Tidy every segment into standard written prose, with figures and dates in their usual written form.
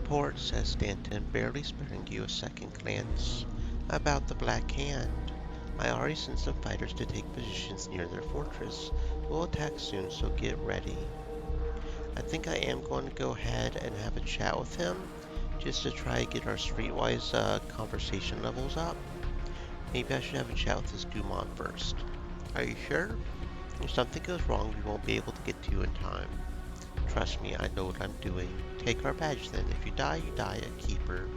report, says Stanton, barely sparing you a second glance. About the Black Hand. I already sent some fighters to take positions near their fortress. We'll attack soon, so get ready. I think I am going to go ahead and have a chat with him, just to try to get our streetwise conversation levels up. Maybe I should have a chat with this Dumont first. Are you sure? If something goes wrong, we won't be able to get to you in time. Trust me, I know what I'm doing. Take our badge then. If you die a keeper.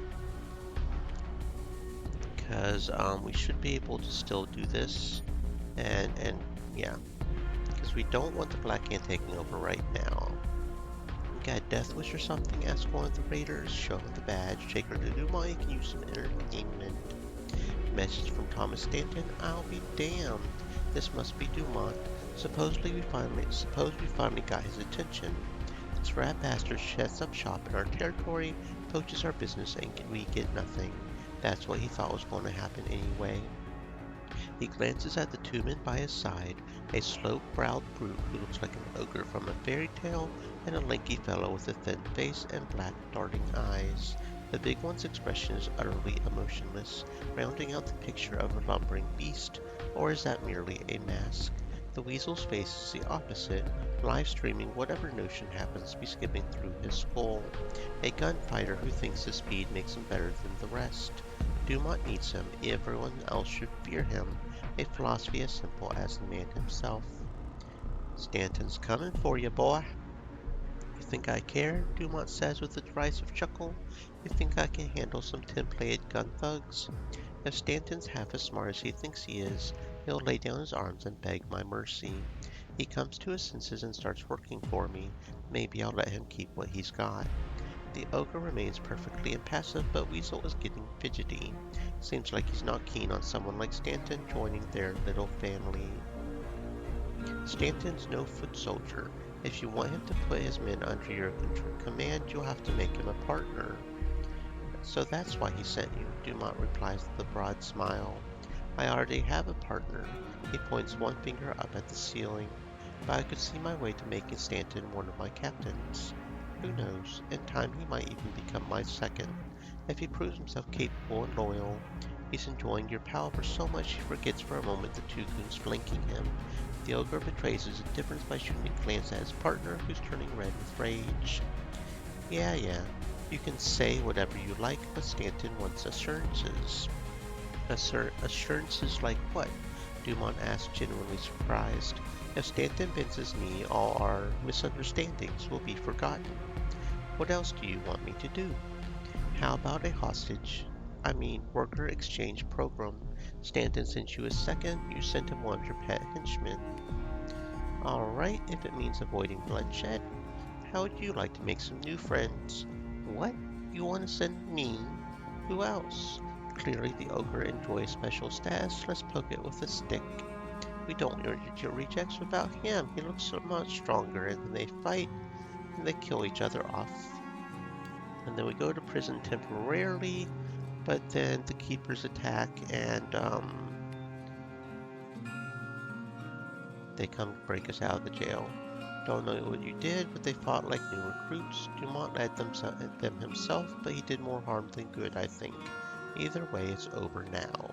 Because we should be able to still do this. And yeah. Because we don't want the Black Hand taking over right now. You got a death wish or something? Ask one of the raiders. Show him the badge. Take her to Dumont. You can use some entertainment. Message from Thomas Stanton. I'll be damned. This must be Dumont. Suppose we finally got his attention. This rat bastard sets up shop in our territory, poaches our business, and we get nothing. That's what he thought was going to happen anyway. He glances at the two men by his side, a slow-browed brute who looks like an ogre from a fairy tale, and a lanky fellow with a thin face and black darting eyes. The big one's expression is utterly emotionless, rounding out the picture of a lumbering beast, or is that merely a mask? The weasel's face is the opposite, live streaming whatever notion happens to be skipping through his skull. A gunfighter who thinks his speed makes him better than the rest. Dumont needs him, everyone else should fear him, a philosophy as simple as the man himself. Stanton's coming for you, boy. You think I care? Dumont says with a derisive chuckle. You think I can handle some tin-plated gun thugs? If Stanton's half as smart as he thinks he is, he'll lay down his arms and beg my mercy. He comes to his senses and starts working for me. Maybe I'll let him keep what he's got. The ogre remains perfectly impassive, but Weasel is getting fidgety. Seems like he's not keen on someone like Stanton joining their little family. Stanton's no foot soldier. If you want him to put his men under your command, you'll have to make him a partner. So that's why he sent you, Dumont replies with a broad smile. I already have a partner. He points one finger up at the ceiling. But I could see my way to making Stanton one of my captains. Who knows, in time he might even become my second. If he proves himself capable and loyal, he's enjoying your power so much he forgets for a moment the two goons flanking him. The ogre betrays his indifference by shooting a glance at his partner, who's turning red with rage. Yeah, you can say whatever you like, but Stanton wants assurances. Assurances like what? Dumont asked, genuinely surprised. If Stanton bends his knee, all our misunderstandings will be forgotten. What else do you want me to do? How about a worker exchange program? Stanton sent you a second, you sent him one of your pet henchmen. Alright, if it means avoiding bloodshed. How would you like to make some new friends? What? You want to send me? Who else? Clearly the ogre enjoys special status. Let's poke it with a stick. We don't urge your rejects without him. He looks so much stronger, and then they fight, and they kill each other off. And then we go to prison temporarily, but then the keepers attack, and they come break us out of the jail. Don't know what you did, but they fought like new recruits. Dumont led them himself, but he did more harm than good, I think. Either way, it's over now.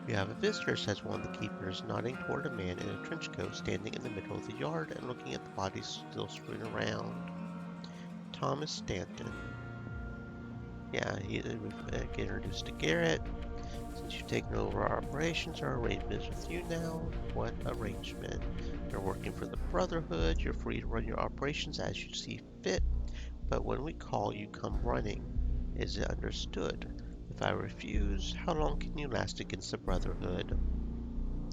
You have a visitor, says one of the keepers, nodding toward a man in a trench coat standing in the middle of the yard and looking at the bodies still strewn around. Thomas Stanton. Yeah, we get introduced to Garrett. Since you've taken over our operations, our arrangement is with you now. What arrangement? You're working for the Brotherhood. You're free to run your operations as you see fit. But when we call, you come running. Is it understood? If I refuse, how long can you last against the Brotherhood?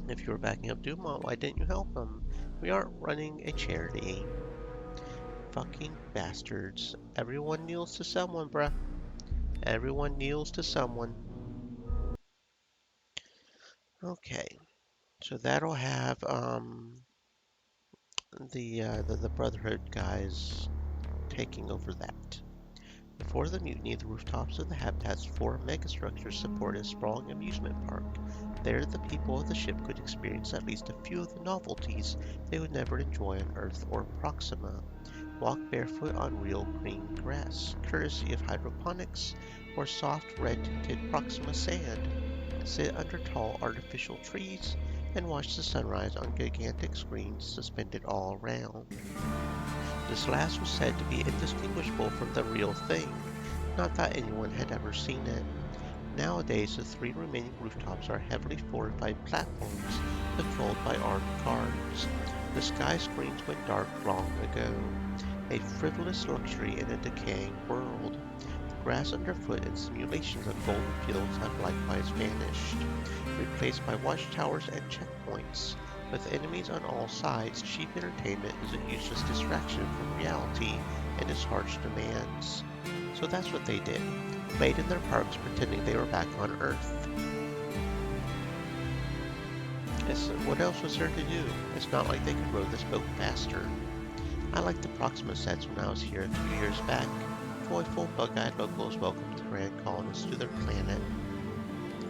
If you were backing up Dumont, why didn't you help him? We aren't running a charity. Fucking bastards. Everyone kneels to someone, bruh. Everyone kneels to someone. Okay. So that'll have the Brotherhood guys taking over that. Before the mutiny, the rooftops of the Habitat's four megastructures support a sprawling amusement park. There, the people of the ship could experience at least a few of the novelties they would never enjoy on Earth or Proxima. Walk barefoot on real green grass, courtesy of hydroponics, or soft red-tinted Proxima sand. Sit under tall artificial trees and watch the sunrise on gigantic screens suspended all around. This last was said to be indistinguishable from the real thing, not that anyone had ever seen it. Nowadays, the 3 remaining rooftops are heavily fortified platforms controlled by armed guards. The sky screens went dark long ago, a frivolous luxury in a decaying world. The grass underfoot and simulations of golden fields have likewise vanished, replaced by watchtowers and checkpoints. With enemies on all sides, cheap entertainment is a useless distraction from reality and its harsh demands. So that's what they did. Played in their parks pretending they were back on Earth. What else was there to do? It's not like they could row this boat faster. I liked the Proxima sets when I was here a few years back. Joyful, bug-eyed locals welcomed the grand colonists to their planet.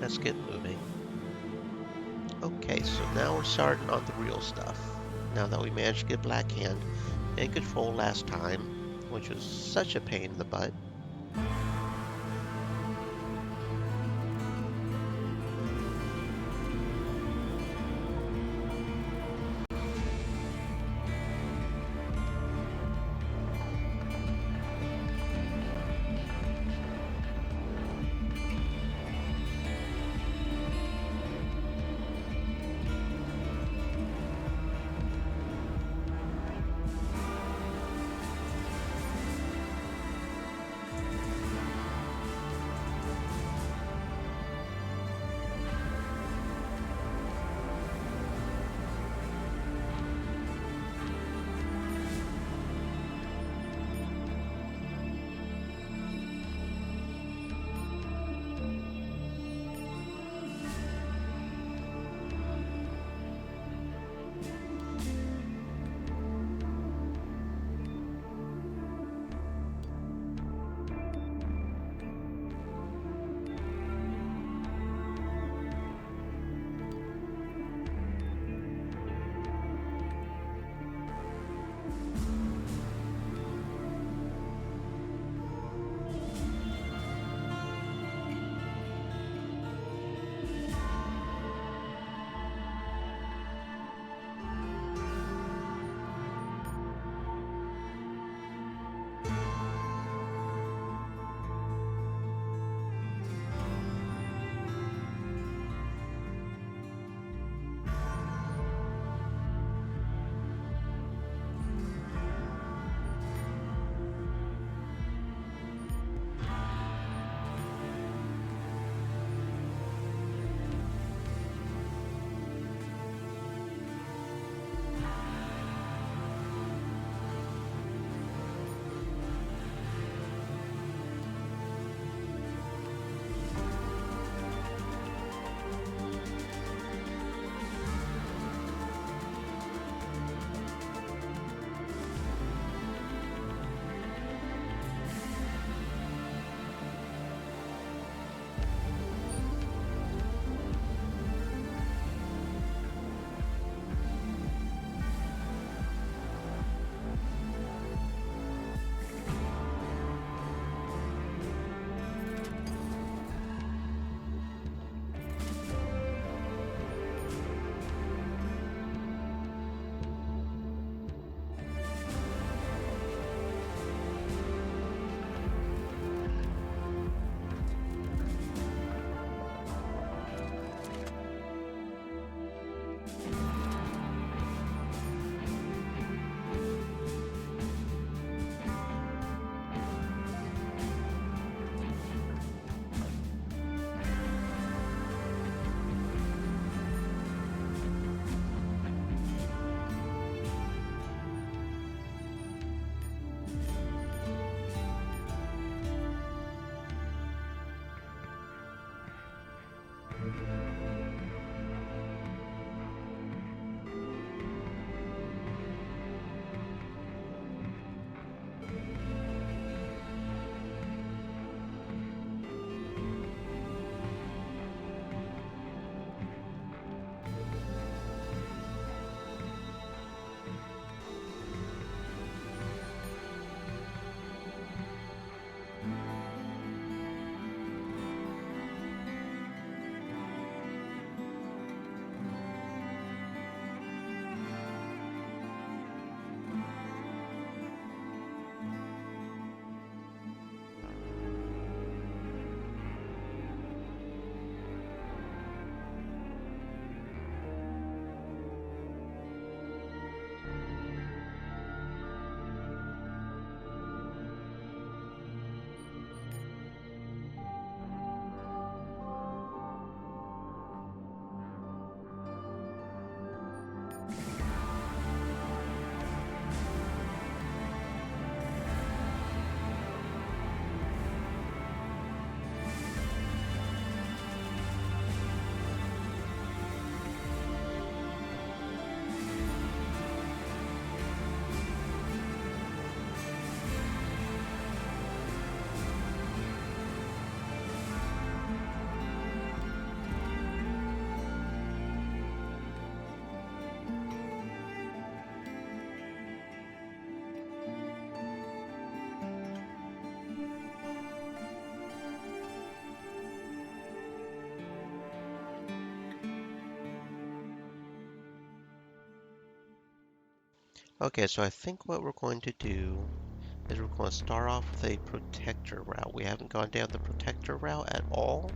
Let's get moving. Okay, so now we're starting on the real stuff. Now that we managed to get Black Hand in control last time, which was such a pain in the butt. Okay, so I think what we're going to do is we're going to start off with a protector route. We haven't gone down the protector route at all,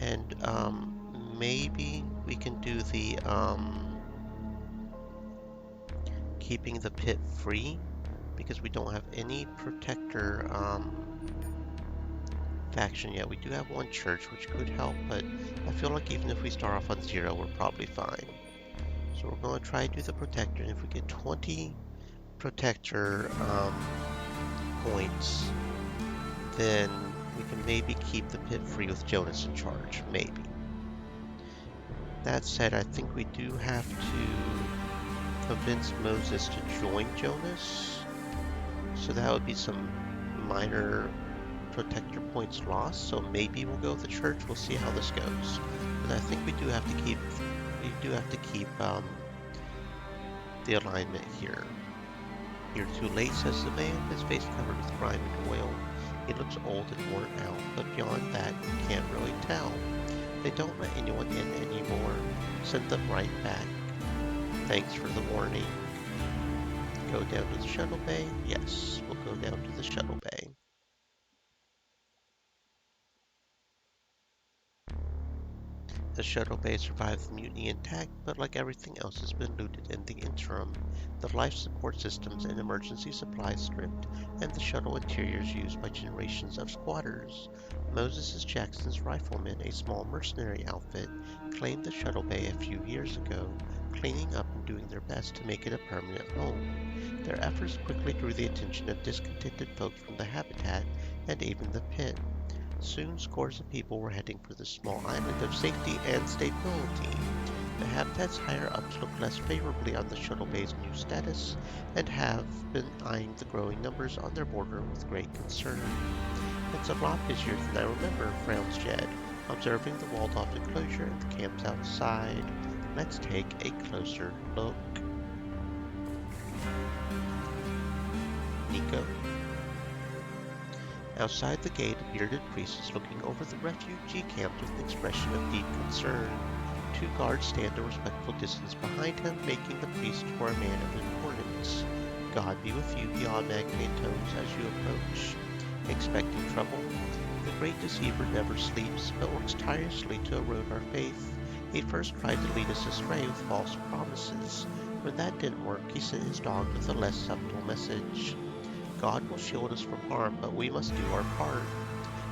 and maybe we can do the keeping the pit free because we don't have any protector faction yet. We do have one church which could help, but I feel like even if we start off on 0, we're probably fine. So we're going to try to do the protector, and if we get 20 protector points, then we can maybe keep the pit free with Jonas in charge. Maybe. That said, I think we do have to convince Moses to join Jonas. So that would be some minor protector points lost. So maybe we'll go with the church. We'll see how this goes. But I think we do have to keep the alignment here. You're too late, says the man, his face covered with grime and oil. He looks old and worn out, but beyond that, you can't really tell. They don't let anyone in anymore. Send them right back. Thanks for the warning. Go down to the shuttle bay? Yes, we'll go down to the shuttle bay. The shuttle bay survived the mutiny intact, but like everything else has been looted in the interim. The life support systems and emergency supplies stripped, and the shuttle interiors used by generations of squatters. Moses Jackson's riflemen, a small mercenary outfit, claimed the shuttle bay a few years ago, cleaning up and doing their best to make it a permanent home. Their efforts quickly drew the attention of discontented folks from the habitat and even the pit. Soon scores of people were heading for this small island of safety and stability. The habitat's higher-ups look less favorably on the shuttle bay's new status and have been eyeing the growing numbers on their border with great concern. It's a lot busier than I remember, frowns Jed, observing the walled-off enclosure and the camps outside. Let's take a closer look. Nico? Outside the gate, a bearded priest is looking over the refugee camps with an expression of deep concern. Two guards stand a respectful distance behind him, making the priest for a man of importance. God be with you, he automatically intones as you approach. Expecting trouble? The great deceiver never sleeps, but works tirelessly to erode our faith. He first tried to lead us astray with false promises. When that didn't work, he sent his dog with a less subtle message. God will shield us from harm, but we must do our part.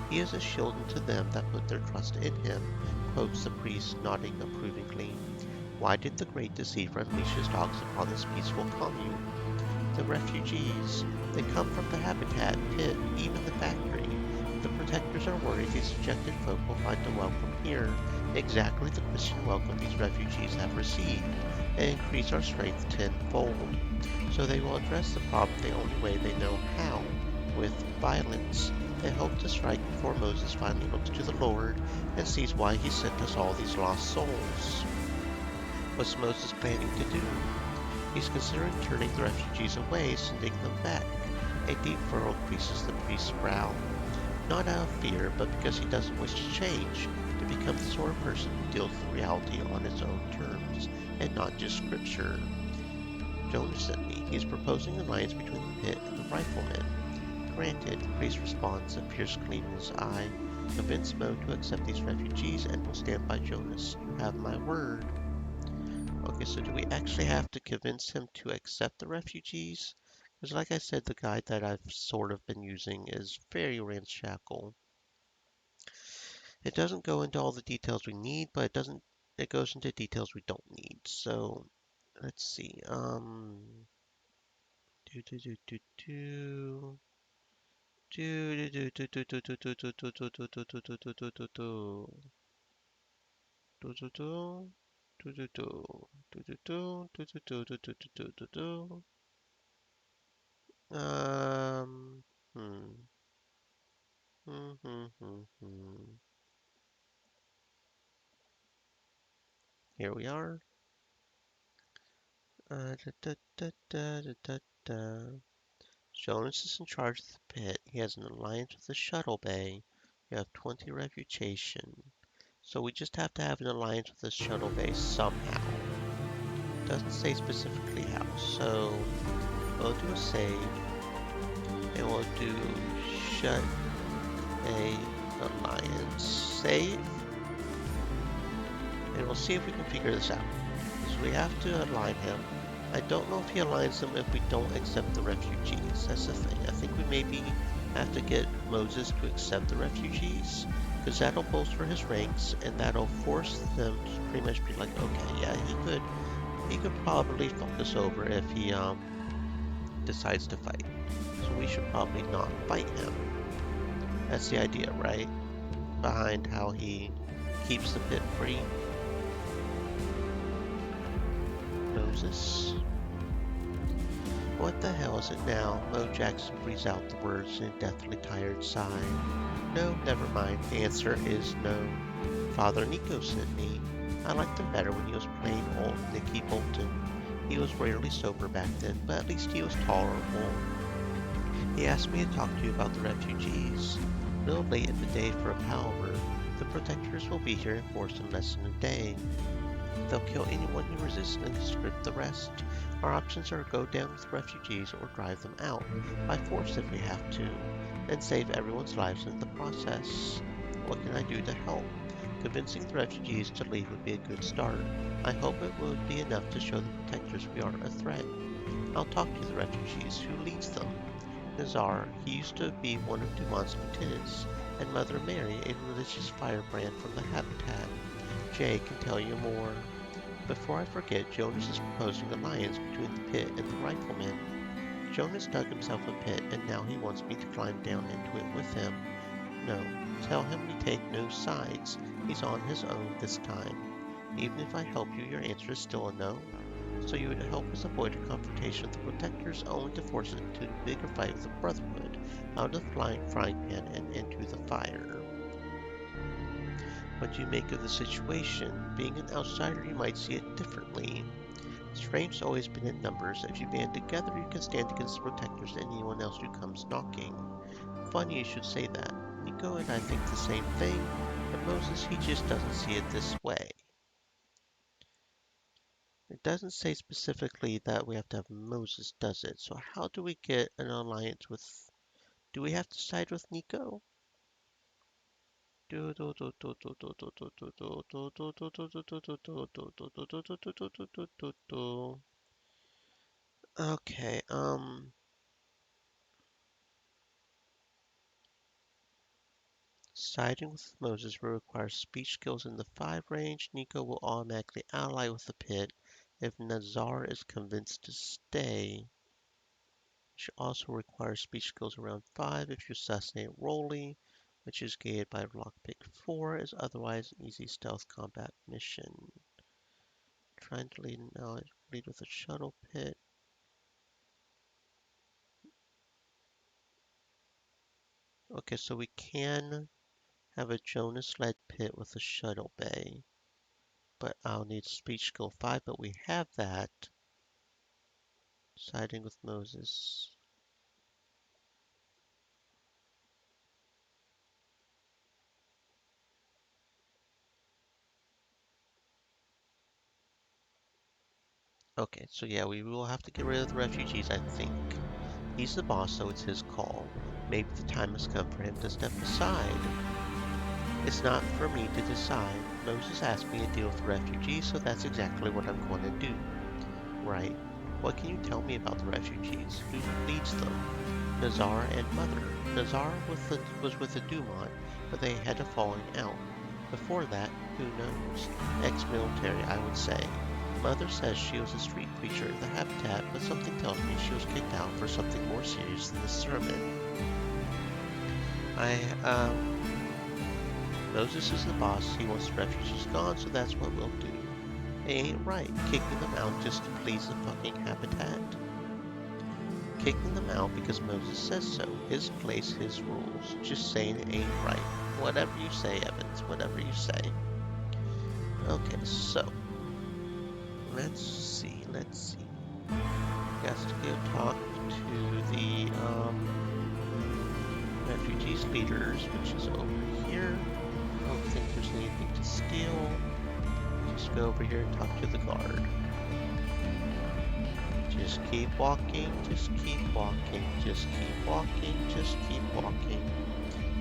He is a shield unto them that put their trust in him, quotes the priest, nodding approvingly. Why did the great deceiver unleash his dogs upon this peaceful commune? The refugees. They come from the habitat, pit, even the factory. The protectors are worried these subjected folk will find a welcome here, exactly the Christian welcome these refugees have received, and increase our strength tenfold. So they will address the problem the only way they know how, with violence. They hope to strike before Moses finally looks to the Lord and sees why he sent us all these lost souls. What's Moses planning to do? He's considering turning the refugees away, sending them back. A deep furrow creases the priest's brow. Not out of fear, but because he doesn't wish to change, to become the sort of person who deals with reality on his own terms, and not just scripture. Jonas sent me. He's proposing an alliance between the pit and the riflemen. Granted, the priest responds, a fierce gleam in his eye. Convince Mo to accept these refugees and will stand by Jonas. You have my word. Okay, so do we actually have to convince him to accept the refugees? Because like I said, the guide that I've sort of been using is very ramshackle. It doesn't go into all the details we need, but it goes into details we don't need. So let's see. Do do do do do. Do do do do do do do do do do do do do do do do do do. Do do do. Do do do. Do do do. Do do do do do do do do. Um. Hmm. Hmm. Hmm. Hmm. Hmm. Here we are. Da, da, da, da, da, da, da. Jonas is in charge of the pit. He has an alliance with the shuttle bay. We have 20 reputation. So we just have to have an alliance with the shuttle bay somehow. doesn't say specifically how. So we'll do a save, and we'll do shut a alliance save, and we'll see if we can figure this out. So we have to align him. I don't know if he aligns them if we don't accept the refugees. That's the thing. I think we maybe have to get Moses to accept the refugees, because that'll bolster his ranks, and that'll force them to pretty much be like, okay, yeah, he could probably fuck us over if he decides to fight. So we should probably not fight him. That's the idea, right? Behind how he keeps the pit free. Moses. What the hell is it now? Mo Jackson breathes out the words in a deathly tired sigh. No, never mind. The answer is no. Father Nico sent me. I liked him better when he was plain old Nicky Bolton. He was rarely sober back then, but at least he was tolerable. He asked me to talk to you about the refugees. A little late in the day for a palaver. The protectors will be here in force in less than a day. They'll kill anyone who resists and conscript the rest. Our options are go down with refugees or drive them out, by force if we have to, and save everyone's lives in the process. What can I do to help? Convincing the refugees to leave would be a good start. I hope it would be enough to show the protectors we aren't a threat. I'll talk to the refugees. Who leads them? Nazar. He used to be one of Dumont's lieutenants, and Mother Mary, a religious firebrand from the Habitat. Jay can tell you more. Before I forget, Jonas is proposing an alliance between the pit and the riflemen. Jonas dug himself a pit, and now he wants me to climb down into it with him. No, tell him we take no sides. He's on his own this time. Even if I help you, your answer is still a no? So you would help us avoid a confrontation with the protectors, only to force it into a bigger fight with the Brotherhood, out of the frying pan and into the fire. What do you make of the situation? Being an outsider, you might see it differently. Strength's always been in numbers. If you band together, you can stand against the protectors and anyone else who comes knocking. Funny you should say that. Nico and I think the same thing, but Moses, he just doesn't see it this way. It doesn't say specifically that we have to have Moses, does it? So how do we get an alliance with... Do we have to side with Nico? Okay, siding with Moses will require speech skills in the 5 range. Nico will automatically ally with the pit if Nazar is convinced to stay. Which also requires speech skills around 5 if you assassinate Rolly, which is gated by Lockpick 4, is otherwise an easy stealth combat mission. Trying to lead an ally, lead with a shuttle pit. Okay, so we can have a Jonas-led pit with a shuttle bay, but I'll need speech skill 5, but we have that. Siding with Moses. Okay, so yeah, we will have to get rid of the refugees, I think. He's the boss, so it's his call. Maybe the time has come for him to step aside. It's not for me to decide. Moses asked me to deal with the refugees, so that's exactly what I'm going to do. Right. What can you tell me about the refugees? Who leads them? Nazar and Mother. Nazar was with the Dumont, but they had a falling out. Before that, who knows? Ex-military, I would say. Mother says she was a street preacher in the Habitat, but something tells me she was kicked out for something more serious than a sermon. Moses is the boss. He wants the refugees gone, so that's what we'll do. It ain't right, kicking them out just to please the fucking Habitat. Kicking them out because Moses says so. His place, his rules. Just saying it ain't right. Whatever you say, Evans. Whatever you say. Okay, so. Let's see. He has to go talk to the refugees leaders, which is over here. I don't think there's anything to steal. Just go over here and talk to the guard. Just keep walking, just keep walking, just keep walking, just keep walking.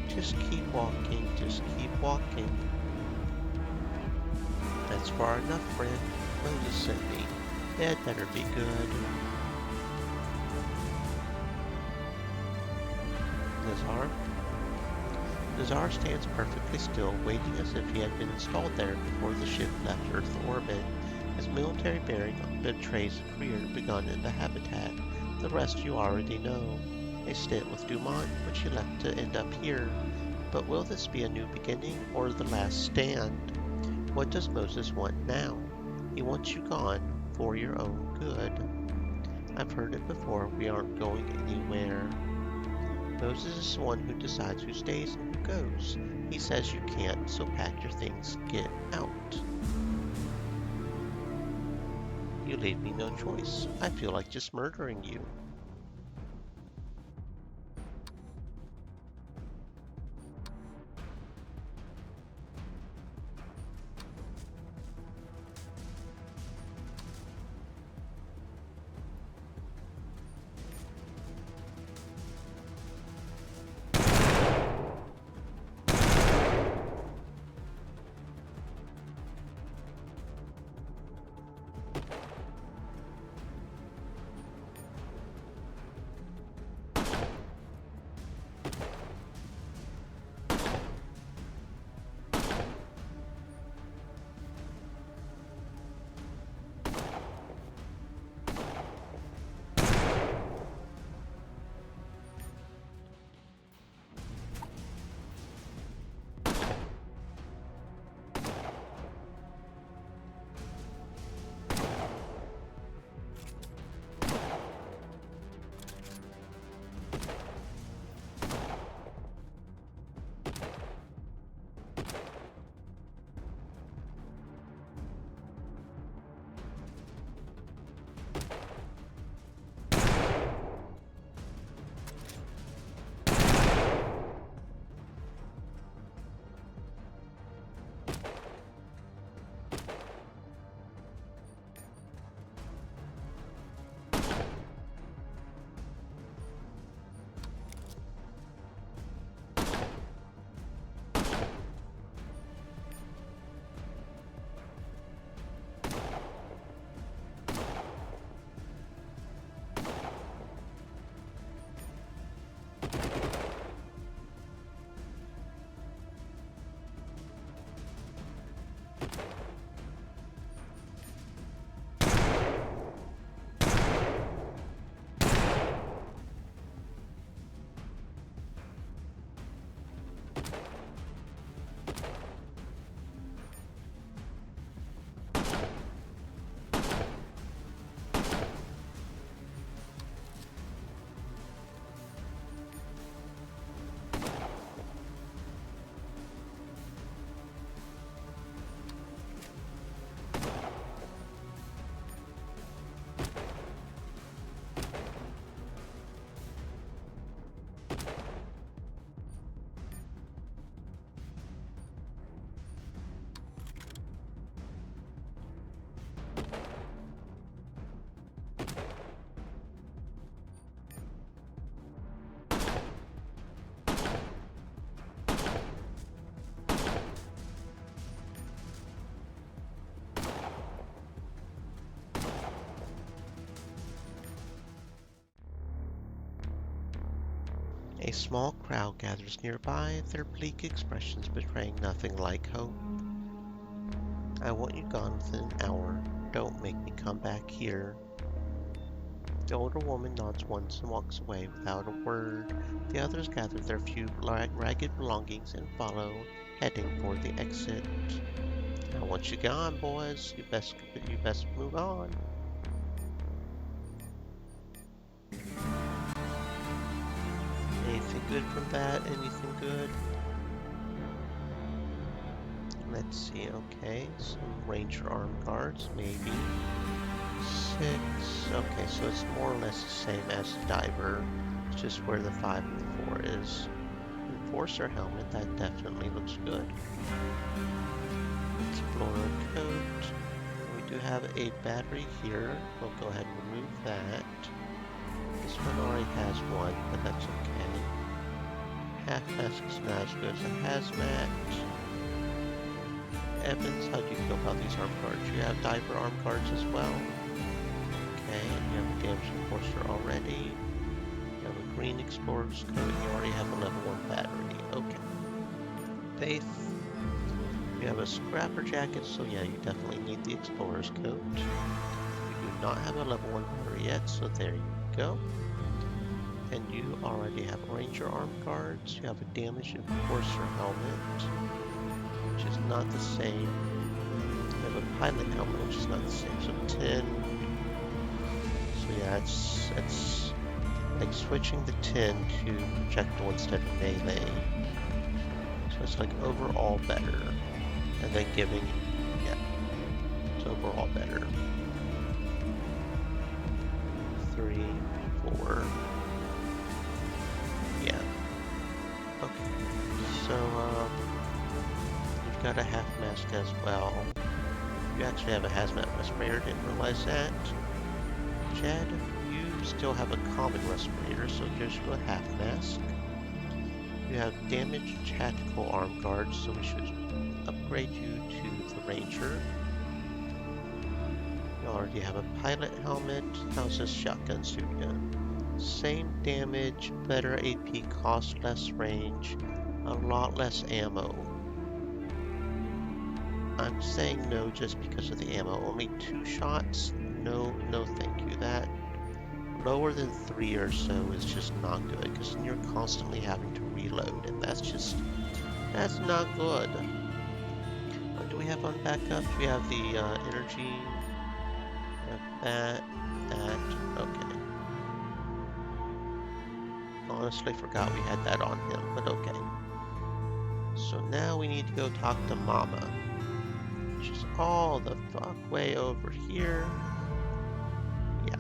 Just keep walking, just keep walking. That's far enough, friend. Moses sent me. It better be good. Nazar? Nazar stands perfectly still, waiting as if he had been installed there before the ship left Earth orbit. His military bearing betrays a career begun in the habitat. The rest you already know. A stint with Dumont, which he left to end up here. But will this be a new beginning, or the last stand? What does Moses want now? He wants you gone, for your own good. I've heard it before, we aren't going anywhere. Moses is the one who decides who stays and who goes. He says you can't, so pack your things, get out. You leave me no choice. I feel like just murdering you. A small crowd gathers nearby, their bleak expressions betraying nothing like hope. I want you gone within an hour. Don't make me come back here. The older woman nods once and walks away without a word. The others gather their few ragged belongings and follow, heading for the exit. I want you gone, boys. You best move on. Anything good from that? Anything good? Let's see, okay, some ranger armed guards, maybe. 6, okay, so it's more or less the same as the diver, it's just where the 5 and the 4 is. Enforcer helmet, that definitely looks good. Explorer coat, we do have a battery here. We'll go ahead and remove that. This one already has one, but that's okay. Half-mask is not as good as a hazmat. Evans, how do you feel about these arm cards? You have diver arm cards as well. Okay, you have a damage enforcer already. You have a green explorer's coat. You already have a level 1 battery. Okay. Faith. You have a scrapper jacket, so yeah, you definitely need the explorer's coat. You do not have a level 1 battery yet, so there you go. And you already have ranger arm cards. You have a damage enforcer helmet, which is not the same. You have a pilot helmet, which is not the same. So 10. So yeah, it's like switching the 10 to projectile instead of melee. So it's like overall better. And then giving, yeah, it's overall better. 3, 4. Yeah. Okay. So, you've got a half mask as well. You actually have a hazmat respirator, didn't realize that. Chad, you still have a common respirator, so here's you a half mask. You have damaged tactical arm guards, so we should upgrade you to the ranger. You already have a pilot helmet. How's this shotgun suit done? Same damage, better AP, cost less range, a lot less ammo. I'm saying no just because of the ammo. Only 2 shots? No, no thank you. That lower than 3 or so is just not good, because then you're constantly having to reload, and that's not good. What do we have on backup? We have the energy, we have that, okay. Honestly forgot we had that on him, but okay. So now we need to go talk to Mama, which is all the fuck way over here. Yeah.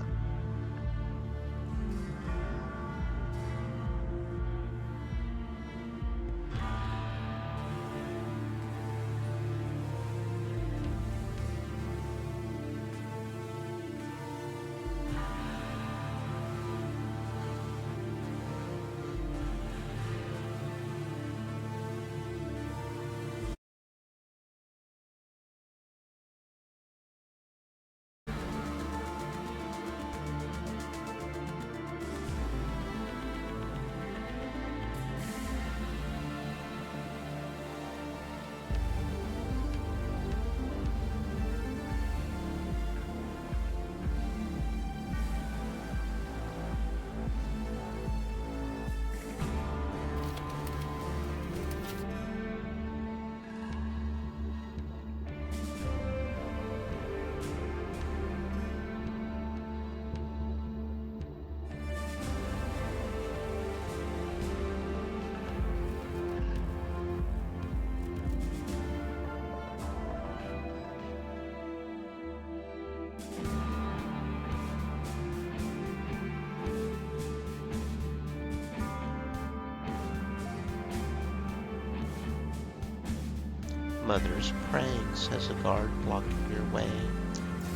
Mother's praying, says a guard blocking your way.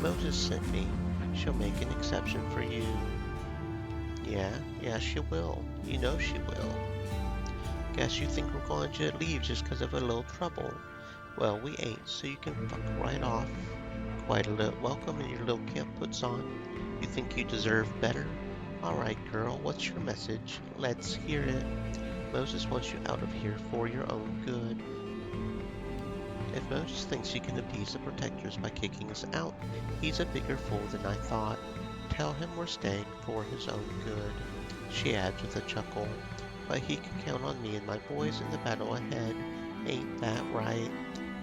Moses sent me. She'll make an exception for you. Yeah, she will. You know she will. Guess you think we're going to leave just because of a little trouble. Well, we ain't, so you can fuck right off. Quite a little welcome in your little camp puts on. You think you deserve better? Alright, girl, what's your message? Let's hear it. Moses wants you out of here for your own good. If Moses thinks he can appease the protectors by kicking us out, he's a bigger fool than I thought. Tell him we're staying for his own good. She adds with a chuckle, but he can count on me and my boys in the battle ahead. Ain't that right?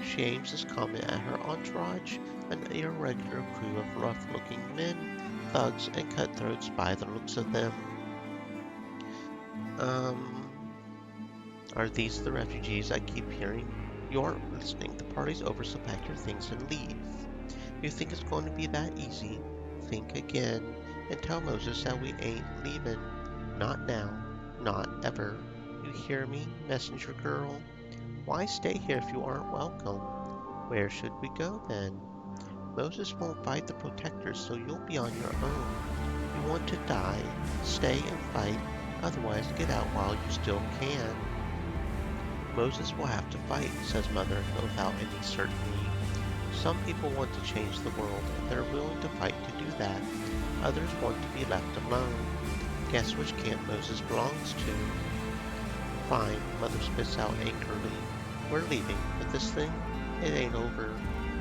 She aims this comment at her entourage, an irregular crew of rough-looking men, thugs, and cutthroats by the looks of them. Are these the refugees I keep hearing? You aren't listening. The party's over, so pack your things and leave. You think it's going to be that easy? Think again, and tell Moses that we ain't leaving. Not now. Not ever. You hear me, messenger girl? Why stay here if you aren't welcome? Where should we go then? Moses won't fight the protectors, so you'll be on your own. You want to die, stay and fight, otherwise get out while you still can. Moses will have to fight, says Mother, without any certainty. Some people want to change the world, and they're willing to fight to do that. Others want to be left alone. Guess which camp Moses belongs to? Fine, Mother spits out angrily. We're leaving, but this thing, it ain't over.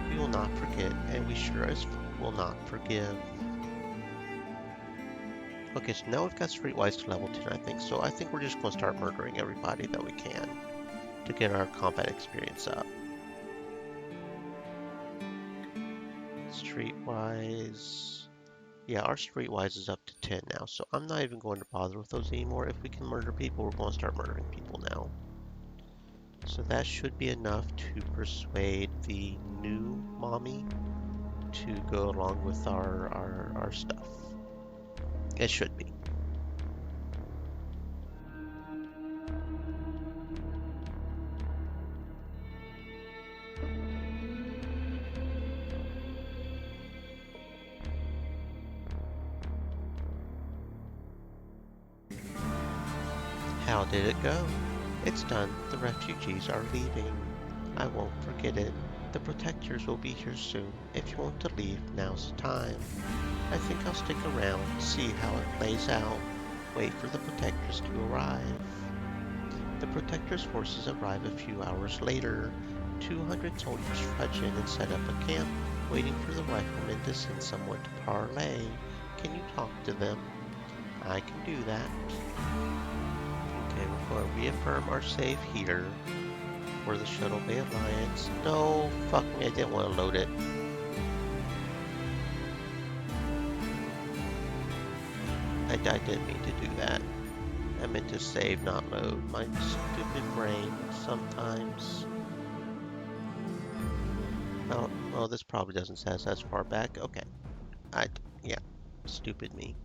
We will not forget, and we sure as fuck will not forgive. Okay, so now we've got Streetwise to level 10, I think. So I think we're just going to start murdering everybody that we can to get our combat experience up. Streetwise... Yeah, our Streetwise is up to 10 now, so I'm not even going to bother with those anymore. If we can murder people, we're going to start murdering people now. So that should be enough to persuade the new mommy to go along with our stuff. It should be. How did it go? It's done. The refugees are leaving. I won't forget it. The protectors will be here soon. If you want to leave, now's the time. I think I'll stick around, see how it plays out. Wait for the protectors to arrive. The protectors' forces arrive a few hours later. 200 soldiers trudge in and set up a camp, waiting for the riflemen to send someone to parley. Can you talk to them? I can do that. Okay, we're going to reaffirm our save here for the Shuttle Bay Alliance. No, fuck me, I didn't want to load it. I didn't mean to do that. I meant to save, not load. My stupid brain sometimes. Oh, this probably doesn't say us as far back. Okay. Yeah, stupid me.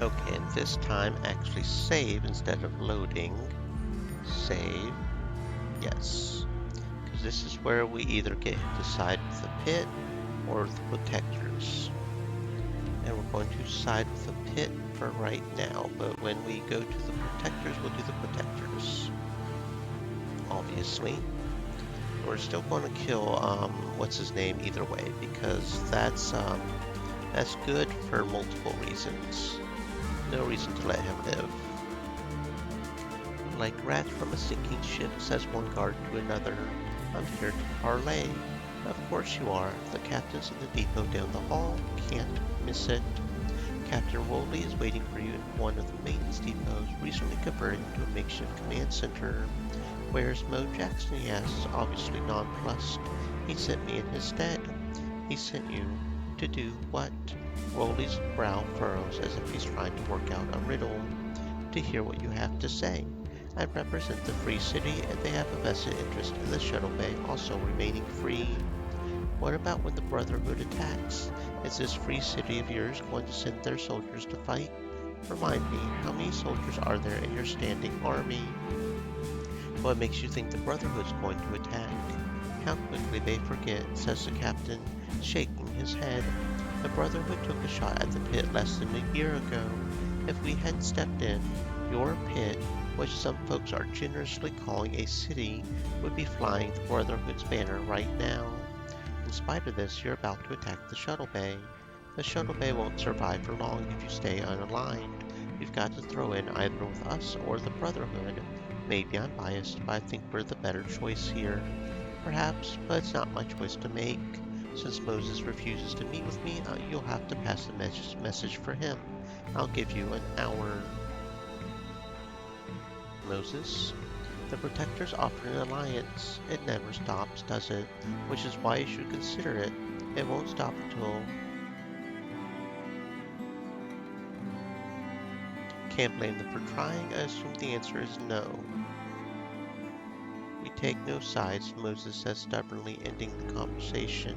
Okay, and this time actually save instead of loading. Save. Yes. Because this is where we either get to side with the pit or the protectors. And we're going to side with the pit for right now, but when we go to the protectors, we'll do the protectors. Obviously. We're still going to kill, what's his name either way, because that's good for multiple reasons. No reason to let him live. Like rats from a sinking ship, says one guard to another. I'm here to parley. Of course you are. The captain's in the depot down the hall. Can't miss it. Captain Rowley is waiting for you in one of the maintenance depots, recently converted into a makeshift command center. Where's Mo Jackson? He asks, obviously nonplussed. He sent me in his stead. He sent you to do what? Rowley's brow furrows as if he's trying to work out a riddle. To hear what you have to say. I represent the Free City, and they have a vested interest in the shuttle bay also remaining free. What about when the Brotherhood attacks? Is this Free City of yours going to send their soldiers to fight? Remind me, how many soldiers are there in your standing army? What makes you think the Brotherhood's going to attack? How quickly they forget, says the captain, shaking his head. The Brotherhood took a shot at the pit less than a year ago. If we hadn't stepped in, your pit, which some folks are generously calling a city, would be flying the Brotherhood's banner right now. In spite of this, you're about to attack the shuttle bay. The shuttle bay won't survive for long if you stay unaligned. You've got to throw in either with us or the Brotherhood. Maybe I'm biased, but I think we're the better choice here. Perhaps, but it's not my choice to make. Since Moses refuses to meet with me, you'll have to pass the message for him. I'll give you an hour. Moses. The Protectors offer an alliance. It never stops, does it? Which is why you should consider it. It won't stop until... Can't blame them for trying. I assume the answer is no. We take no sides, Moses says stubbornly, ending the conversation.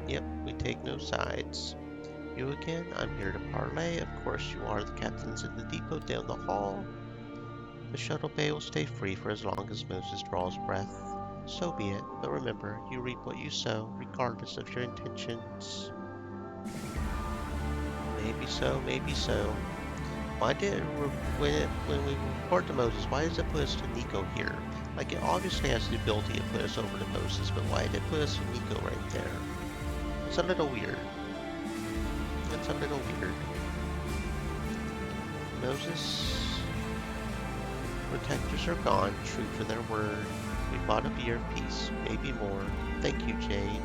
Yep, we take no sides. You again? I'm here to parley. Of course you are. The captain's in the depot down the hall. The shuttle bay will stay free for as long as Moses draws breath. So be it, but remember, you reap what you sow, regardless of your intentions. Maybe so, maybe so. Why did it, when we report to Moses, why does it put us to Nico here? Like, it obviously has the ability to put us over to Moses, but why did it put us to Nico right there? It's a little weird. It's a little weird. Moses... Protectors are gone, true to their word. We bought a beer apiece, maybe more. Thank you, Jade.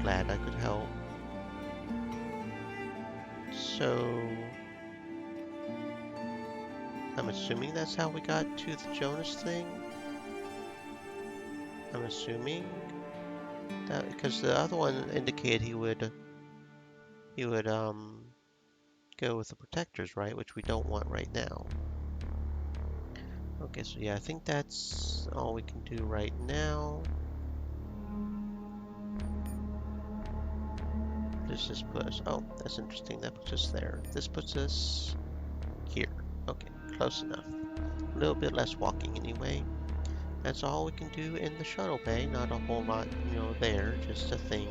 Glad I could help. So... I'm assuming that's how we got to the Jonas thing? I'm assuming that because the other one indicated he would go with the Protectors, right? Which we don't want right now. Okay, so yeah, I think that's all we can do right now. Does this put us... Oh, that's interesting. That puts us there. This puts us here. Okay, close enough. A little bit less walking anyway. That's all we can do in the shuttle bay. Not a whole lot, there. Just a thing.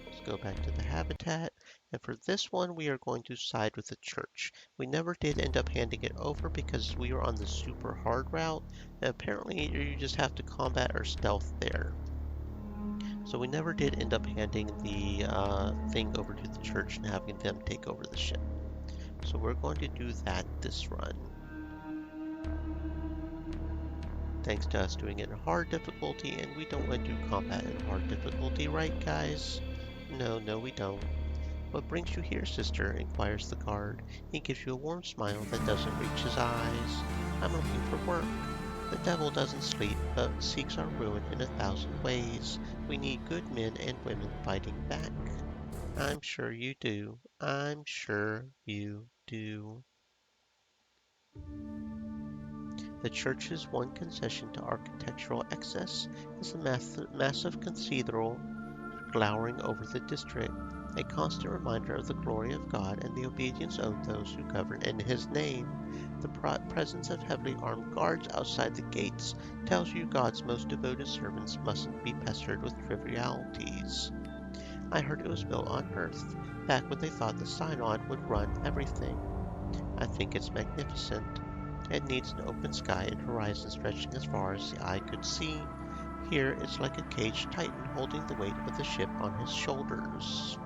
Let's go back to the habitat. And for this one, we are going to side with the church. We never did end up handing it over because we were on the super hard route. And apparently, you just have to combat or stealth there. So we never did end up handing the thing over to the church and having them take over the ship. So we're going to do that this run. Thanks to us doing it in hard difficulty, and we don't want to do combat in hard difficulty, right guys? No, we don't. What brings you here, sister? Inquires the guard. He gives you a warm smile that doesn't reach his eyes. I'm looking for work. The devil doesn't sleep, but seeks our ruin in 1,000 ways. We need good men and women fighting back. I'm sure you do. I'm sure you do. The church's one concession to architectural excess is the massive cathedral glowering over the district, a constant reminder of the glory of God and the obedience of those who govern in His name. The presence of heavily armed guards outside the gates tells you God's most devoted servants mustn't be pestered with trivialities. I heard it was built on Earth, back when they thought the Synod would run everything. I think it's magnificent. It needs an open sky and horizon stretching as far as the eye could see. Here it's like a caged titan holding the weight of the ship on his shoulders.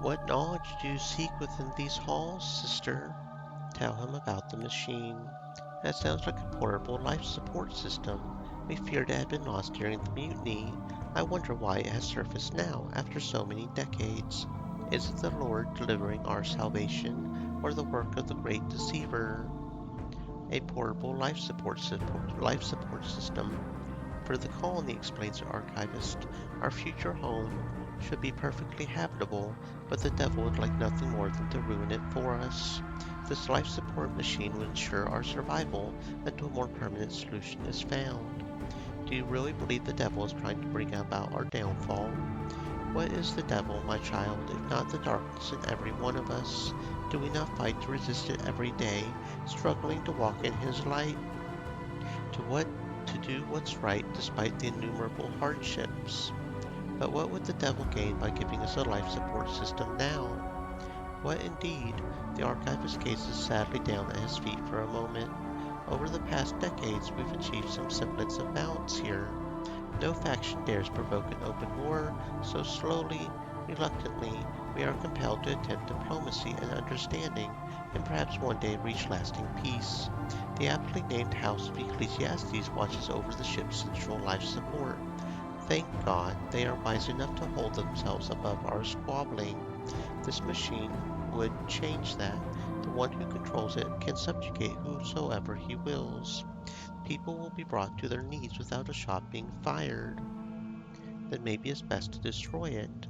What knowledge do you seek within these halls, sister? Tell him about the machine. That sounds like a portable life support system. We feared it had been lost during the mutiny. I wonder why it has surfaced now, after so many decades. Is it the Lord delivering our salvation, or the work of the great deceiver? A portable life support system. For the colony, explains the archivist, our future home should be perfectly habitable, but the devil would like nothing more than to ruin it for us. This life support machine would ensure our survival until a more permanent solution is found. Do you really believe the devil is trying to bring about our downfall? What is the devil, my child, if not the darkness in every one of us? Do we not fight to resist it every day, struggling to walk in his light? To do what's right despite the innumerable hardships. But what would the devil gain by giving us a life support system now? What indeed? The archivist gazes sadly down at his feet for a moment. Over the past decades, we've achieved some semblance of balance here. No faction dares provoke an open war, so slowly, reluctantly, we are compelled to attempt diplomacy and understanding, and perhaps one day reach lasting peace. The aptly named House of Ecclesiastes watches over the ship's central life support. Thank God they are wise enough to hold themselves above our squabbling. This machine would change that. The one who controls it can subjugate whosoever he wills. People will be brought to their knees without a shot being fired. Then maybe it's best to destroy it.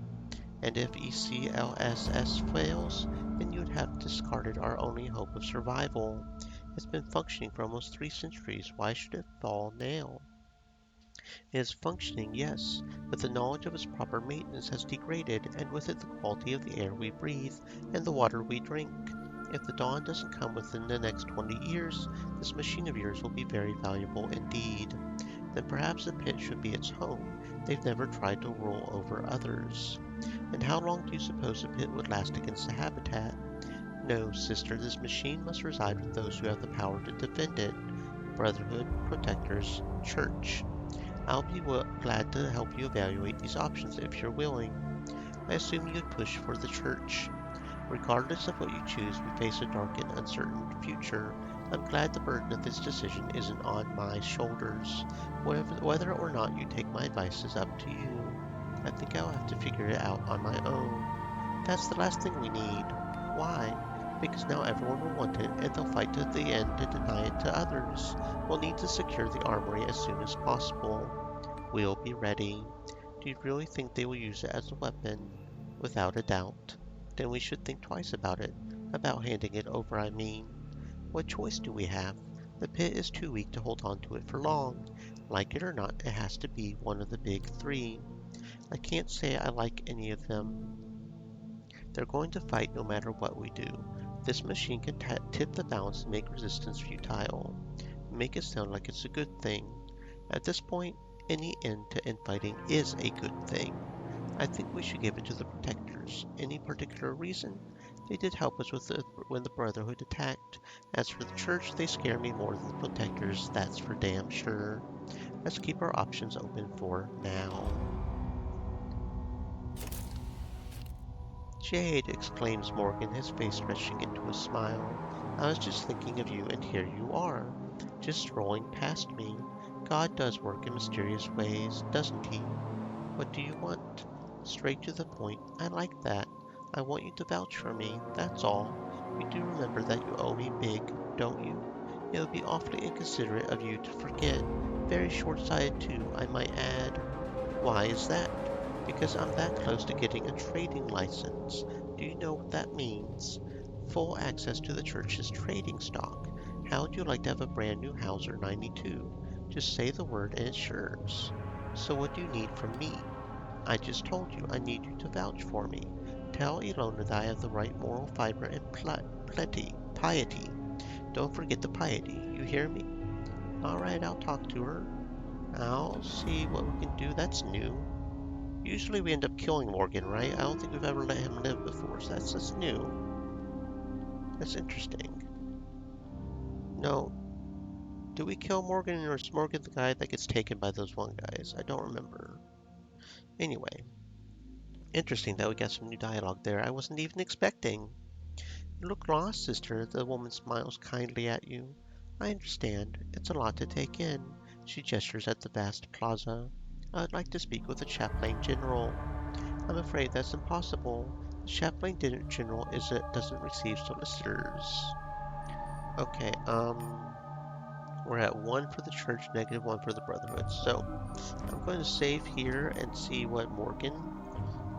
And if ECLSS fails, then you'd have discarded our only hope of survival. It's been functioning for almost 3 centuries. Why should it fall now? It is functioning, yes, but the knowledge of its proper maintenance has degraded, and with it the quality of the air we breathe and the water we drink. If the dawn doesn't come within the next 20 years, this machine of yours will be very valuable indeed. Then perhaps the pit should be its home. They've never tried to rule over others. And how long do you suppose the pit would last against the habitat? No, sister, this machine must reside with those who have the power to defend it. Brotherhood, protectors, church. I'll be glad to help you evaluate these options if you're willing. I assume you'd push for the church. Regardless of what you choose, we face a dark and uncertain future. I'm glad the burden of this decision isn't on my shoulders. Whether or not you take my advice is up to you. I think I'll have to figure it out on my own. That's the last thing we need. Why? Because now everyone will want it, and they'll fight to the end to deny it to others. We'll need to secure the armory as soon as possible. We'll be ready. Do you really think they will use it as a weapon? Without a doubt. Then we should think twice about it. About handing it over, I mean. What choice do we have? The pit is too weak to hold on to it for long. Like it or not, it has to be one of the big 3. I can't say I like any of them. They're going to fight no matter what we do. This machine can tip the balance and make resistance futile. Make it sound like it's a good thing. At this point, any end to infighting is a good thing. I think we should give it to the protectors. Any particular reason? They did help us when the Brotherhood attacked. As for the church, they scare me more than the protectors, that's for damn sure. Let's keep our options open for now. Jade, exclaims Morgan, his face stretching into a smile. I was just thinking of you, and here you are, just strolling past me. God does work in mysterious ways, doesn't he? What do you want? Straight to the point. I like that. I want you to vouch for me, that's all. You do remember that you owe me big, don't you? It would be awfully inconsiderate of you to forget. Very short-sighted, too, I might add. Why is that? Because I'm that close to getting a trading license. Do you know what that means? Full access to the church's trading stock. How would you like to have a brand new Hauser 92? Just say the word and it's yours. So what do you need from me? I just told you I need you to vouch for me. Tell Ilona that I have the right moral fiber and piety. Don't forget the piety, you hear me? Alright, I'll talk to her. I'll see what we can do. That's new. Usually we end up killing Morgan, right? I don't think we've ever let him live before, so that's new. That's interesting. No. Do we kill Morgan, or is Morgan the guy that gets taken by those one guys? I don't remember. Anyway. Interesting that we got some new dialogue there I wasn't even expecting. You look lost, sister. The woman smiles kindly at you. I understand. It's a lot to take in. She gestures at the vast plaza. I'd like to speak with the Chaplain General. I'm afraid that's impossible. The Chaplain General doesn't receive solicitors. Okay, we're at 1 for the church, -1 for the Brotherhood. So, I'm going to save here and see what Morgan...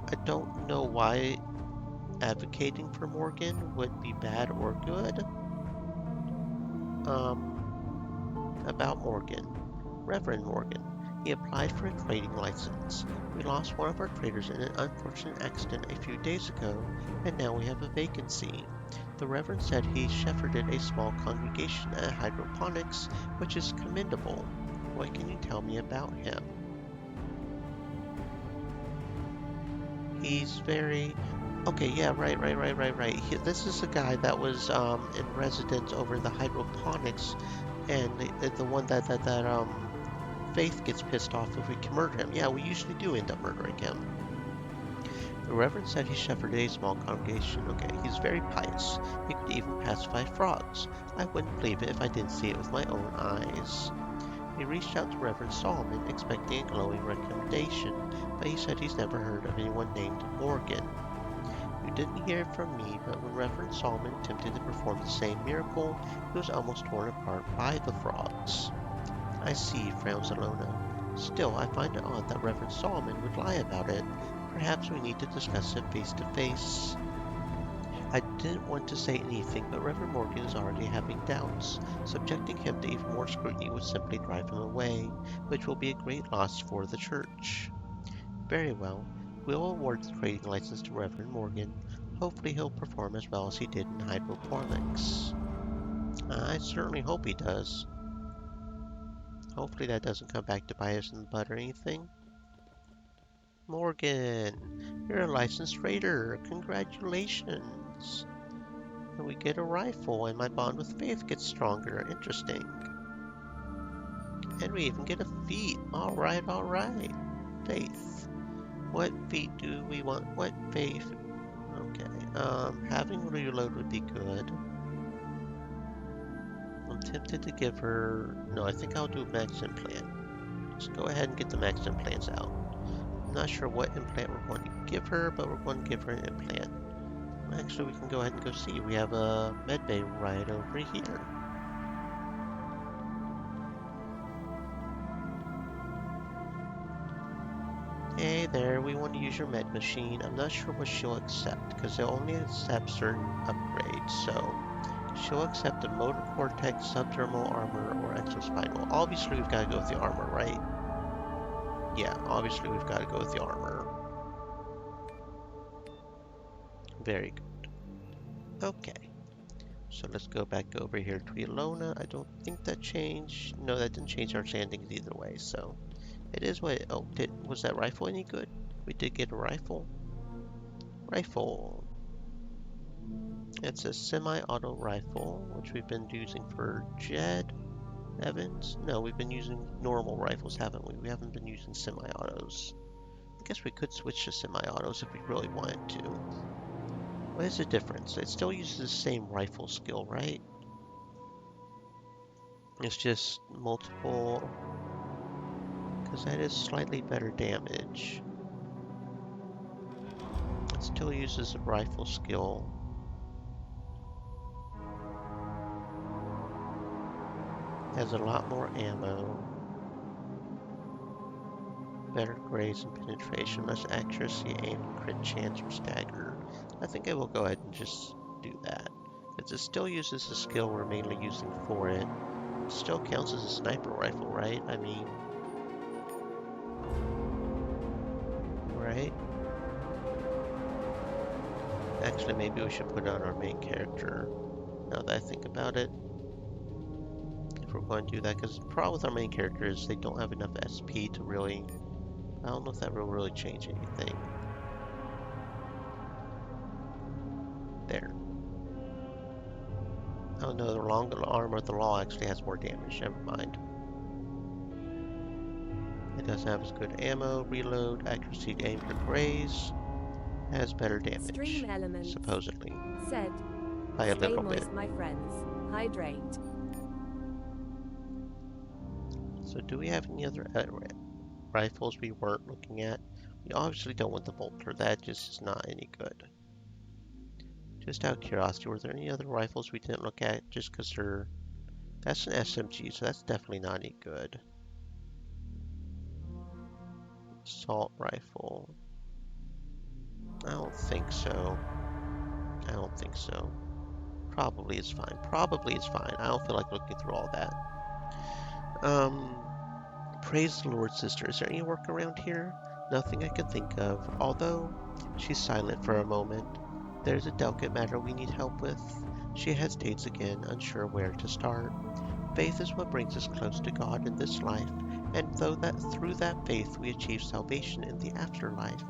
I don't know why advocating for Morgan would be bad or good. About Morgan. Reverend Morgan. He applied for a trading license. We lost one of our traders in an unfortunate accident a few days ago, and now we have a vacancy. The Reverend said he shepherded a small congregation at hydroponics, which is commendable. What can you tell me about him? He's very... Okay, yeah, right. This is a guy that was in residence over the hydroponics, and the one that Faith gets pissed off if we can murder him. Yeah, we usually do end up murdering him. The Reverend said he shepherded a small congregation. Okay, he's very pious. He could even pacify frogs. I wouldn't believe it if I didn't see it with my own eyes. He reached out to Reverend Solomon, expecting a glowing recommendation, but he said he's never heard of anyone named Morgan. You didn't hear it from me, but when Reverend Solomon attempted to perform the same miracle, he was almost torn apart by the frogs. I see, frowns Ilona. Still, I find it odd that Reverend Solomon would lie about it. Perhaps we need to discuss it face to face. I didn't want to say anything, but Reverend Morgan is already having doubts. Subjecting him to even more scrutiny would simply drive him away, which will be a great loss for the church. Very well. We'll award the trading license to Reverend Morgan. Hopefully he'll perform as well as he did in hydroponics. I certainly hope he does. Hopefully that doesn't come back to bite us in the butt or anything. Morgan, you're a licensed trader. Congratulations. And we get a rifle and my bond with Faith gets stronger. Interesting. And we even get a feat. Alright. Faith. What feat do we want? What Faith? Okay. Having reload would be good. I'm tempted to give her... No, I think I'll do a max implant. Just go ahead and get the max implants out. I'm not sure what implant we're going to give her, but we're going to give her an implant. Actually, we can go ahead and go see. We have a med bay right over here. Hey there, we want to use your med machine. I'm not sure what she'll accept, because they'll only accept certain upgrades, so... She'll accept a motor cortex, subdermal armor, or exospinal. Obviously, we've got to go with the armor, right? Yeah, obviously we've got to go with the armor. Very good. Okay. So let's go back over here to Ilona. I don't think that changed. No, that didn't change our standings either way, so... It is what... Oh, was that rifle any good? We did get a rifle. Rifle. It's a semi-auto rifle, which we've been using for Jed Evans. No, we've been using normal rifles, haven't we? We haven't been using semi-autos. I guess we could switch to semi-autos if we really wanted to. What is the difference? It still uses the same rifle skill, right? It's just multiple... Because that is slightly better damage. It still uses a rifle skill. Has a lot more ammo. Better grades and penetration, less accuracy, aim, and crit chance, or stagger. I think I will go ahead and just do that. Because it still uses the skill we're mainly using for it. It still counts as a sniper rifle, right? I mean... Right? Actually, maybe we should put it on our main character, now that I think about it. If we're going to do that, because the problem with our main character is they don't have enough SP to really... I don't know if that will really change anything. There. Oh no, the longer armor of the law actually has more damage, never mind. It doesn't have as good ammo, reload, accuracy, aim, or graze. It has better damage, Stream elements. Supposedly. Said. By a Stay little moist, bit. my friends. Hydrate. So do we have any other rifles we weren't looking at? We obviously don't want the bolter. That just is not any good. Just out of curiosity, were there any other rifles we didn't look at just because they're... That's an SMG, so that's definitely not any good. Assault rifle. I don't think so. I don't think so. Probably it's fine. Probably it's fine. I don't feel like looking through all that. Praise the Lord, sister. Is there any work around here? Nothing I can think of. Although, she's silent for a moment. There's a delicate matter we need help with. She hesitates again, unsure where to start. Faith is what brings us close to God in this life, and through that faith we achieve salvation in the afterlife,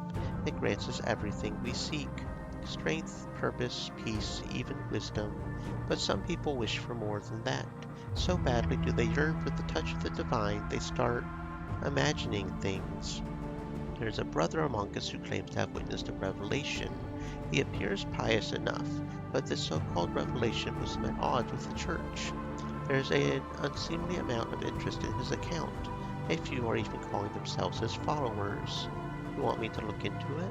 it grants us everything we seek. Strength, purpose, peace, even wisdom. But some people wish for more than that. So badly do they yearn for the touch of the divine, they start imagining things. There's a brother among us who claims to have witnessed a revelation. He appears pious enough, but this so-called revelation puts him at odds with the church. There's an unseemly amount of interest in his account. A few are even calling themselves his followers. You want me to look into it?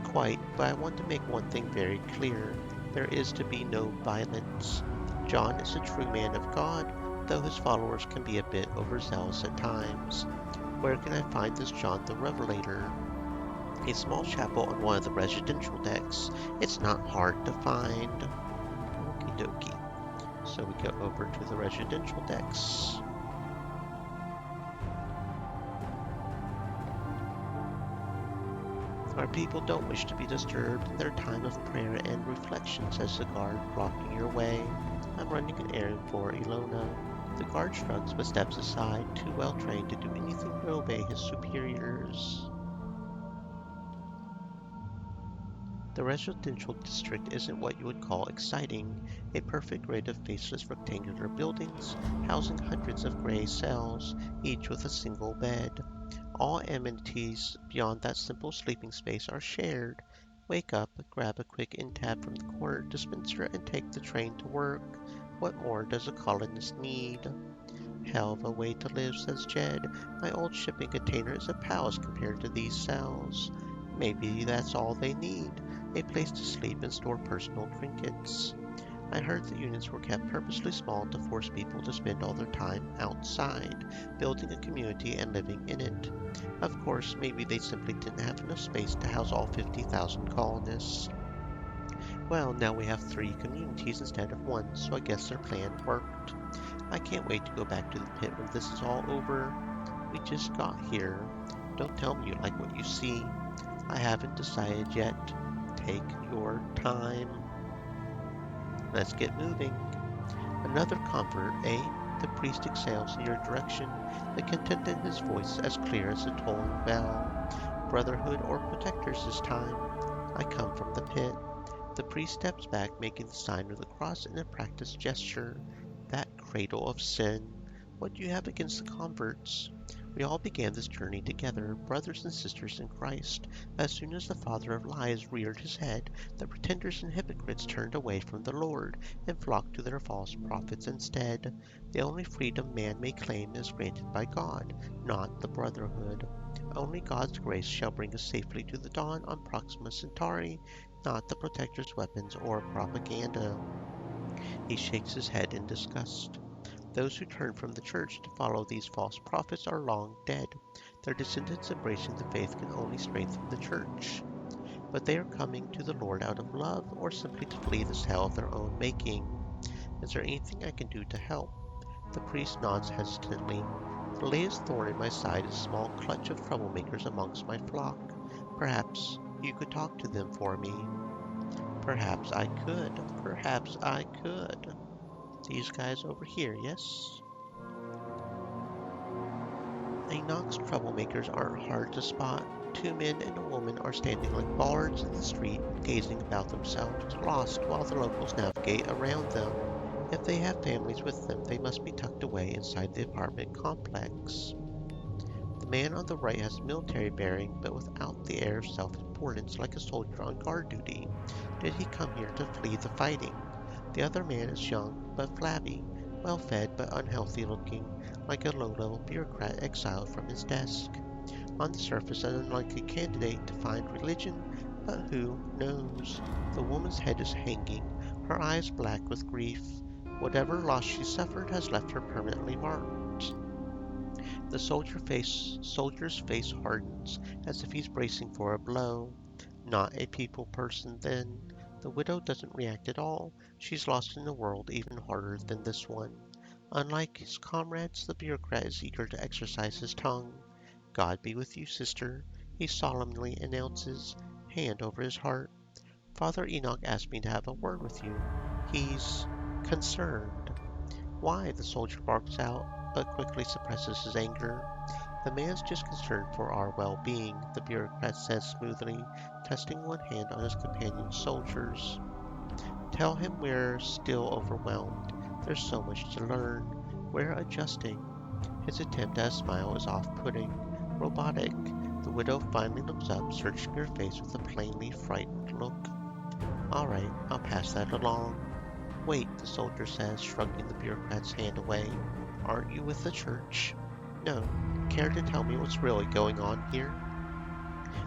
Quite, but I want to make one thing very clear. There is to be no violence. John is a true man of God, though his followers can be a bit overzealous at times. Where can I find this John the Revelator? A small chapel on one of the residential decks. It's not hard to find. Okie dokie. So we go over to the residential decks. Our people don't wish to be disturbed in their time of prayer and reflection, says the guard, blocking your way. I'm running an errand for Ilona. The guard shrugs but steps aside, too well trained to do anything but obey his superiors. The residential district isn't what you would call exciting. A perfect grid of faceless rectangular buildings, housing hundreds of gray cells, each with a single bed. All amenities beyond that simple sleeping space are shared. Wake up, grab a quick in-tab from the corner dispenser, and take the train to work. What more does a colonist need? Hell of a way to live, says Jed. My old shipping container is a palace compared to these cells. Maybe that's all they need, a place to sleep and store personal trinkets. I heard the units were kept purposely small to force people to spend all their time outside, building a community and living in it. Of course, maybe they simply didn't have enough space to house all 50,000 colonists. Well, now we have 3 communities instead of 1, so I guess their plan worked. I can't wait to go back to the pit when this is all over. We just got here. Don't tell me you like what you see. I haven't decided yet. Take your time. Let's get moving. Another convert, eh? The priest exhales in your direction, the content in his voice as clear as a tolling bell. Brotherhood or protectors this time? I come from the pit. The priest steps back, making the sign of the cross in a practiced gesture. That cradle of sin. What do you have against the converts? We all began this journey together, brothers and sisters in Christ. As soon as the father of lies reared his head, the pretenders and hypocrites turned away from the Lord and flocked to their false prophets instead. The only freedom man may claim is granted by God, not the brotherhood. Only God's grace shall bring us safely to the dawn on Proxima Centauri, not the protector's weapons or propaganda. He shakes his head in disgust. Those who turn from the church to follow these false prophets are long dead. Their descendants embracing the faith can only strengthen the church. But they are coming to the Lord out of love or simply to flee this hell of their own making. Is there anything I can do to help? The priest nods hesitantly. The latest thorn in my side is a small clutch of troublemakers amongst my flock. Perhaps you could talk to them for me. Perhaps I could. Perhaps I could. These guys over here, yes? Enoch's troublemakers aren't hard to spot. 2 men and a woman are standing like bollards in the street, gazing about themselves, lost while the locals navigate around them. If they have families with them, they must be tucked away inside the apartment complex. The man on the right has military bearing, but without the air of self-importance like a soldier on guard duty. Did he come here to flee the fighting? The other man is young, but flabby, well-fed but unhealthy looking, like a low-level bureaucrat exiled from his desk. On the surface, an unlikely candidate to find religion, but who knows? The woman's head is hanging, her eyes black with grief. Whatever loss she suffered has left her permanently marked. The soldier's face hardens, as if he's bracing for a blow. Not a people person, then. The widow doesn't react at all. She's lost in a world even harder than this one. Unlike his comrades, the bureaucrat is eager to exercise his tongue. God be with you, sister, he solemnly announces, hand over his heart. Father Enoch asked me to have a word with you. He's concerned. Why? The soldier barks out, but quickly suppresses his anger. The man's just concerned for our well-being, the bureaucrat says smoothly, testing one hand on his companion's shoulders. Tell him we're still overwhelmed. There's so much to learn. We're adjusting. His attempt at a smile is off-putting, robotic. The widow finally looks up, searching her face with a plainly frightened look. All right, I'll pass that along. Wait, the soldier says, shrugging the bureaucrat's hand away. Aren't you with the church? No. Care to tell me what's really going on here?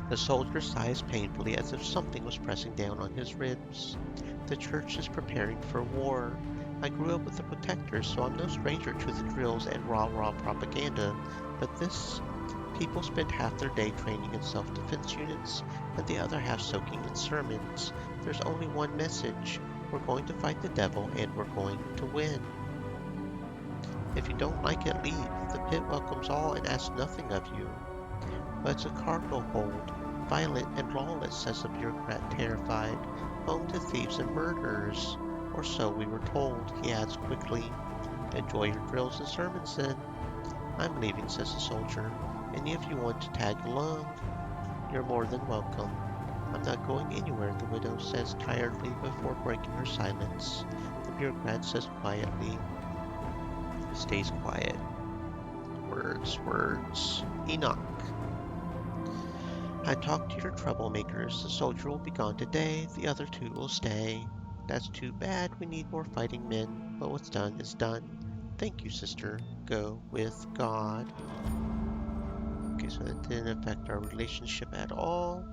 The soldier sighs painfully as if something was pressing down on his ribs. The church is preparing for war. I grew up with the protectors, so I'm no stranger to the drills and rah-rah propaganda, but this People spend half their day training in self-defense units and the other half soaking in sermons. There's only one message. We're going to fight the devil and we're going to win. If you don't like it, leave. The pit welcomes all and asks nothing of you. But it's a cargo hold, violent and lawless, says the bureaucrat, terrified. Home to thieves and murderers. Or so we were told, he adds quickly. Enjoy your drills and sermons then. I'm leaving, says the soldier. Any of you want to tag along? You're more than welcome. I'm not going anywhere, the widow says tiredly before breaking her silence. The bureaucrat says quietly. He stays quiet. Words, words. Enoch. I talked to your troublemakers. The soldier will be gone today. The other two will stay. That's too bad. We need more fighting men. But what's done is done. Thank you, sister. Go with God. Okay, so that didn't affect our relationship at all.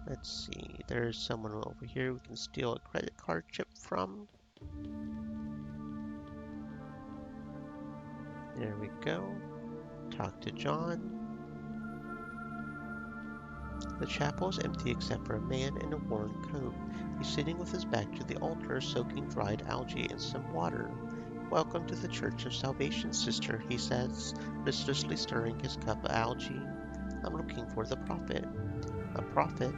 Let's see. There's someone over here we can steal a credit card chip from. There we go. Talk to John. The chapel is empty except for a man in a worn coat. He's sitting with his back to the altar, soaking dried algae in some water. Welcome to the Church of Salvation, sister, he says, listlessly stirring his cup of algae. I'm looking for the prophet. A prophet?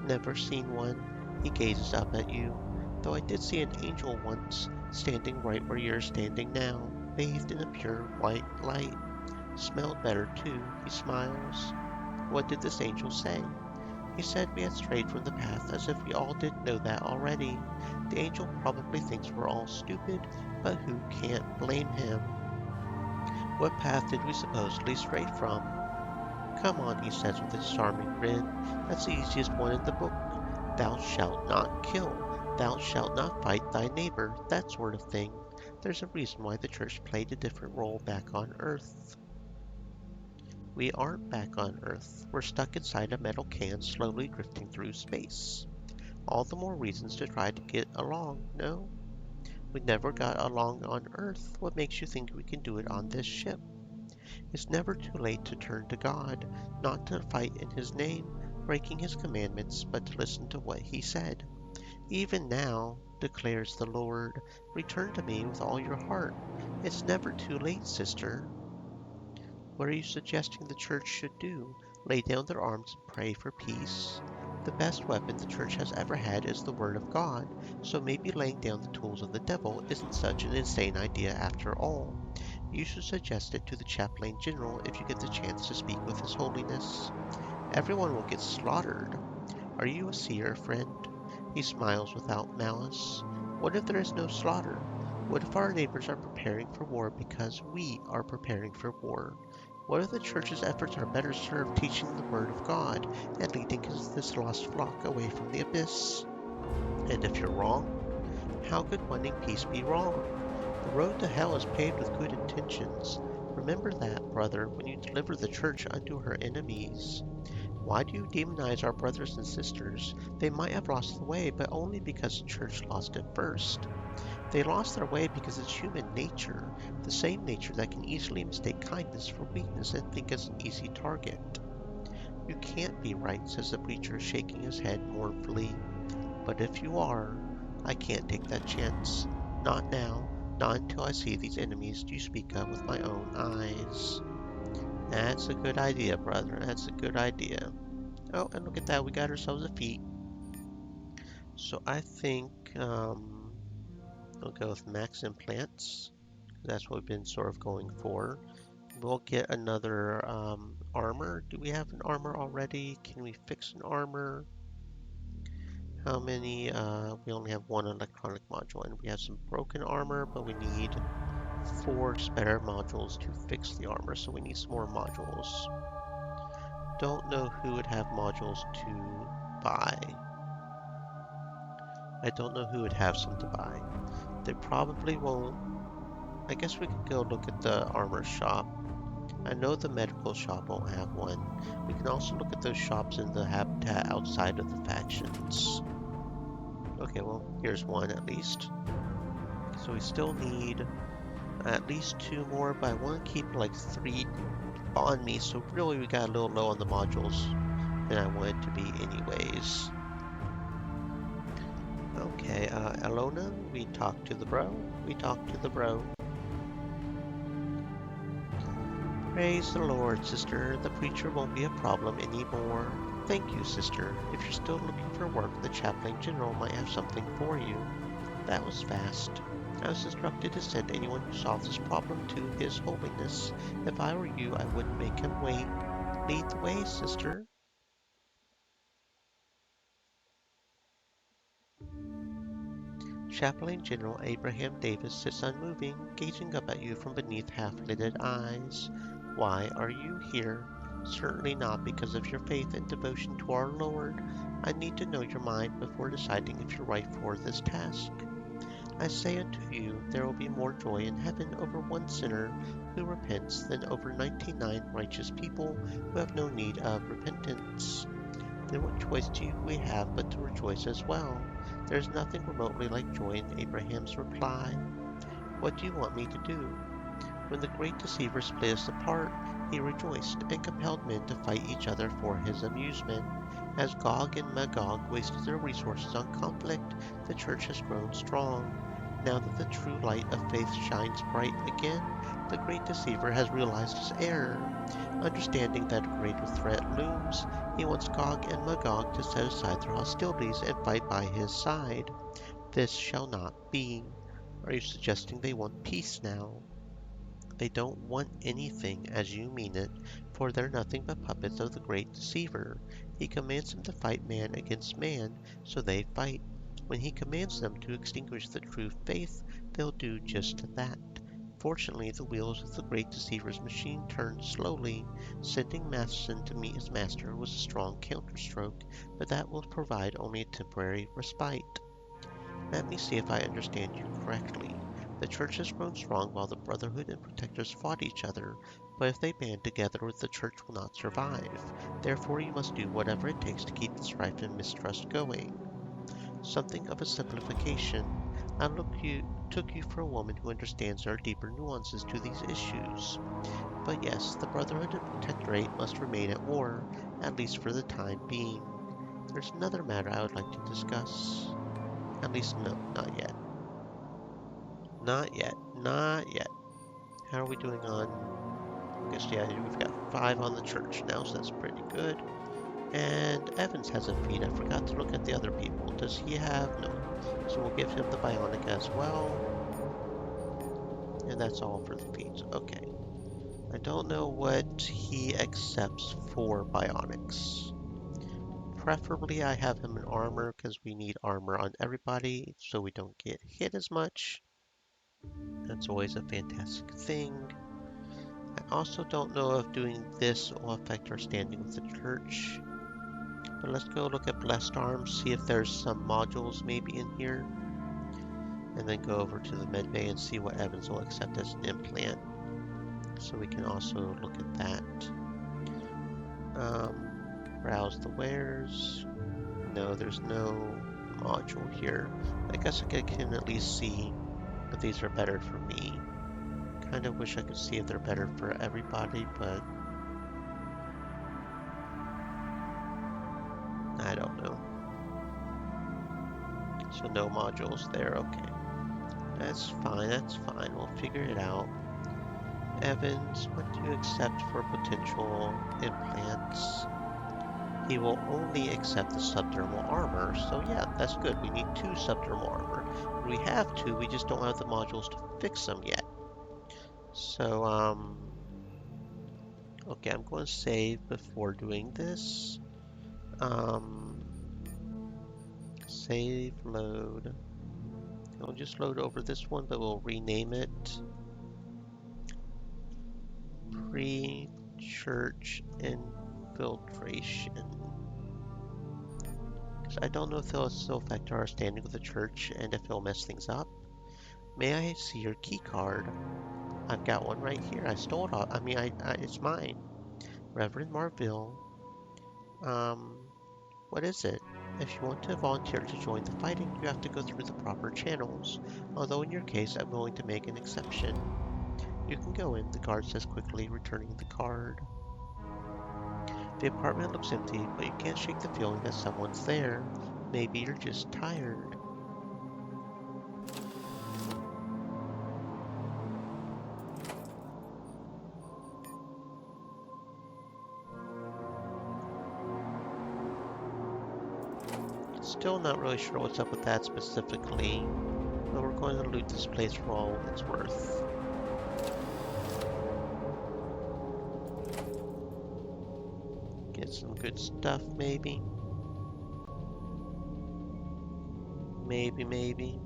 Never seen one. He gazes up at you. Though I did see an angel once, standing right where you're standing now, bathed in a pure white light. Smelled better, too, he smiles. What did this angel say? He said we had strayed from the path, as if we all didn't know that already. The angel probably thinks we're all stupid, but who can't blame him? What path did we supposedly stray from? Come on, he says with a disarming grin. That's the easiest one in the book. Thou shalt not kill. Thou shalt not fight thy neighbor. That sort of thing. There's a reason why the church played a different role back on Earth. We aren't back on Earth. We're stuck inside a metal can slowly drifting through space. All the more reasons to try to get along, no? We never got along on Earth. What makes you think we can do it on this ship? It's never too late to turn to God, not to fight in His name, breaking His commandments, but to listen to what He said. Even now, declares the Lord, return to me with all your heart. It's never too late, sister. What are you suggesting the church should do? Lay down their arms and pray for peace? The best weapon the church has ever had is the Word of God, so maybe laying down the tools of the devil isn't such an insane idea after all. You should suggest it to the Chaplain General if you get the chance to speak with His Holiness. Everyone will get slaughtered. Are you a seer, friend? He smiles without malice. What if there is no slaughter? What if our neighbors are preparing for war because we are preparing for war? What if the church's efforts are better served teaching the Word of God and leading this lost flock away from the abyss? And if you're wrong, how could wanting peace be wrong? The road to hell is paved with good intentions. Remember that, brother, when you deliver the church unto her enemies. Why do you demonize our brothers and sisters? They might have lost the way, but only because the church lost it first. They lost their way because it's human nature, the same nature that can easily mistake kindness for weakness and think it's an easy target. You can't be right, says the preacher, shaking his head mournfully. But if you are, I can't take that chance. Not now, not until I see these enemies you speak of with my own eyes. That's a good idea, brother. That's a good idea. Oh, and look at that. We got ourselves a feat. So I think we'll go with max implants. That's what we've been sort of going for. We'll get another armor. Do we have an armor already? Can we fix an armor? How many? We only have one electronic module, and we have some broken armor, but we need 4 spare modules to fix the armor, so we need some more modules. Don't know who would have modules to buy. I don't know who would have some to buy. They probably won't. I guess we could go look at the armor shop. I know the medical shop won't have one. We can also look at those shops in the habitat outside of the factions. Okay, well, here's one at least. So we still need at least 2 more, but I want to keep like 3 on me, so really we got a little low on the modules than I wanted to be anyways. Okay, Elona, we talked to the bro. We talked to the bro. Praise the Lord, sister. The preacher won't be a problem anymore. Thank you, sister. If you're still looking for work, the chaplain general might have something for you. That was fast. I was instructed to send anyone who solves this problem to His Holiness. If I were you, I wouldn't make him wait. Lead the way, sister. Chaplain General Abraham Davis sits unmoving, gazing up at you from beneath half-lidded eyes. Why are you here? Certainly not because of your faith and devotion to our Lord. I need to know your mind before deciding if you're right for this task. I say unto you, there will be more joy in heaven over one sinner who repents than over 99 righteous people who have no need of repentance. Then what choice do we have but to rejoice as well? There is nothing remotely like joy in Abraham's reply. What do you want me to do? When the great deceiver split us apart, he rejoiced and compelled men to fight each other for his amusement. As Gog and Magog wasted their resources on conflict, the church has grown strong. Now that the true light of faith shines bright again, the great deceiver has realized his error. Understanding that a greater threat looms, he wants Gog and Magog to set aside their hostilities and fight by his side. This shall not be. Are you suggesting they want peace now? They don't want anything as you mean it, for they're nothing but puppets of the great deceiver. He commands them to fight man against man, so they fight. When he commands them to extinguish the true faith, they'll do just that. Fortunately, the wheels of the great deceiver's machine turn slowly. Sending Matheson to meet his master was a strong counterstroke, but that will provide only a temporary respite. Let me see if I understand you correctly. The church has grown strong while the Brotherhood and Protectors fought each other, but if they band together, the church will not survive. Therefore, you must do whatever it takes to keep the strife and mistrust going. Something of a simplification. Took you for a woman who understands there are deeper nuances to these issues. But yes, the Brotherhood and Protectorate must remain at war, at least for the time being. There's another matter I would like to discuss. At least, no, not yet. Not yet. Not yet. How are we doing on... I guess, yeah, we've got 5 on the church now, so that's pretty good. And Evans has a feat. I forgot to look at the other people. Does he have... No. So we'll give him the Bionic as well. And that's all for the feats. Okay. I don't know what he accepts for Bionics. Preferably I have him in armor, because we need armor on everybody, so we don't get hit as much. That's always a fantastic thing. I also don't know if doing this will affect our standing with the church. But let's go look at Blessed Arms, see if there's some modules maybe in here. And then go over to the medbay and see what Evans will accept as an implant. So we can also look at that. Browse the wares. No, there's no module here. I guess I can at least see if these are better for me. Kind of wish I could see if they're better for everybody, but I don't know. So no modules there, okay. That's fine, we'll figure it out. Evans, what do you accept for potential implants? He will only accept the subdermal armor, so yeah, that's good. We need 2 subdermal armor. We have 2, we just don't have the modules to fix them yet. So, okay, I'm going to save before doing this. Save, load. I'll just load over this one, but we'll rename it Pre-Church Infiltration. Because I don't know if it'll still affect our standing with the church and if it'll mess things up. May I see your key card? I've got one right here. I stole it all. I mean, it's mine. Reverend Marville. What is it? If you want to volunteer to join the fighting, you have to go through the proper channels. Although in your case, I'm willing to make an exception. You can go in, the guard says quickly, returning the card. The apartment looks empty, but you can't shake the feeling that someone's there. Maybe you're just tired. Still not really sure what's up with that specifically, but we're going to loot this place for all it's worth. Get some good stuff, maybe. Maybe.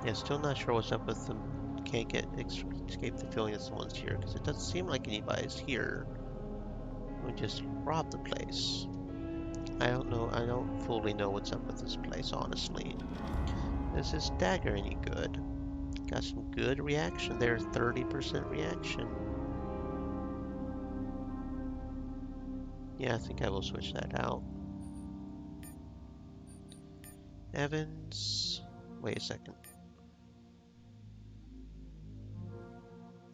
Yeah, still not sure what's up with them. Can't escape the feeling that someone's here, because it doesn't seem like anybody's here. We just robbed the place. I don't know. I don't fully know what's up with this place, honestly. Is this dagger any good? Got some good reaction there. 30% reaction. Yeah, I think I will switch that out. Evans. Wait a second.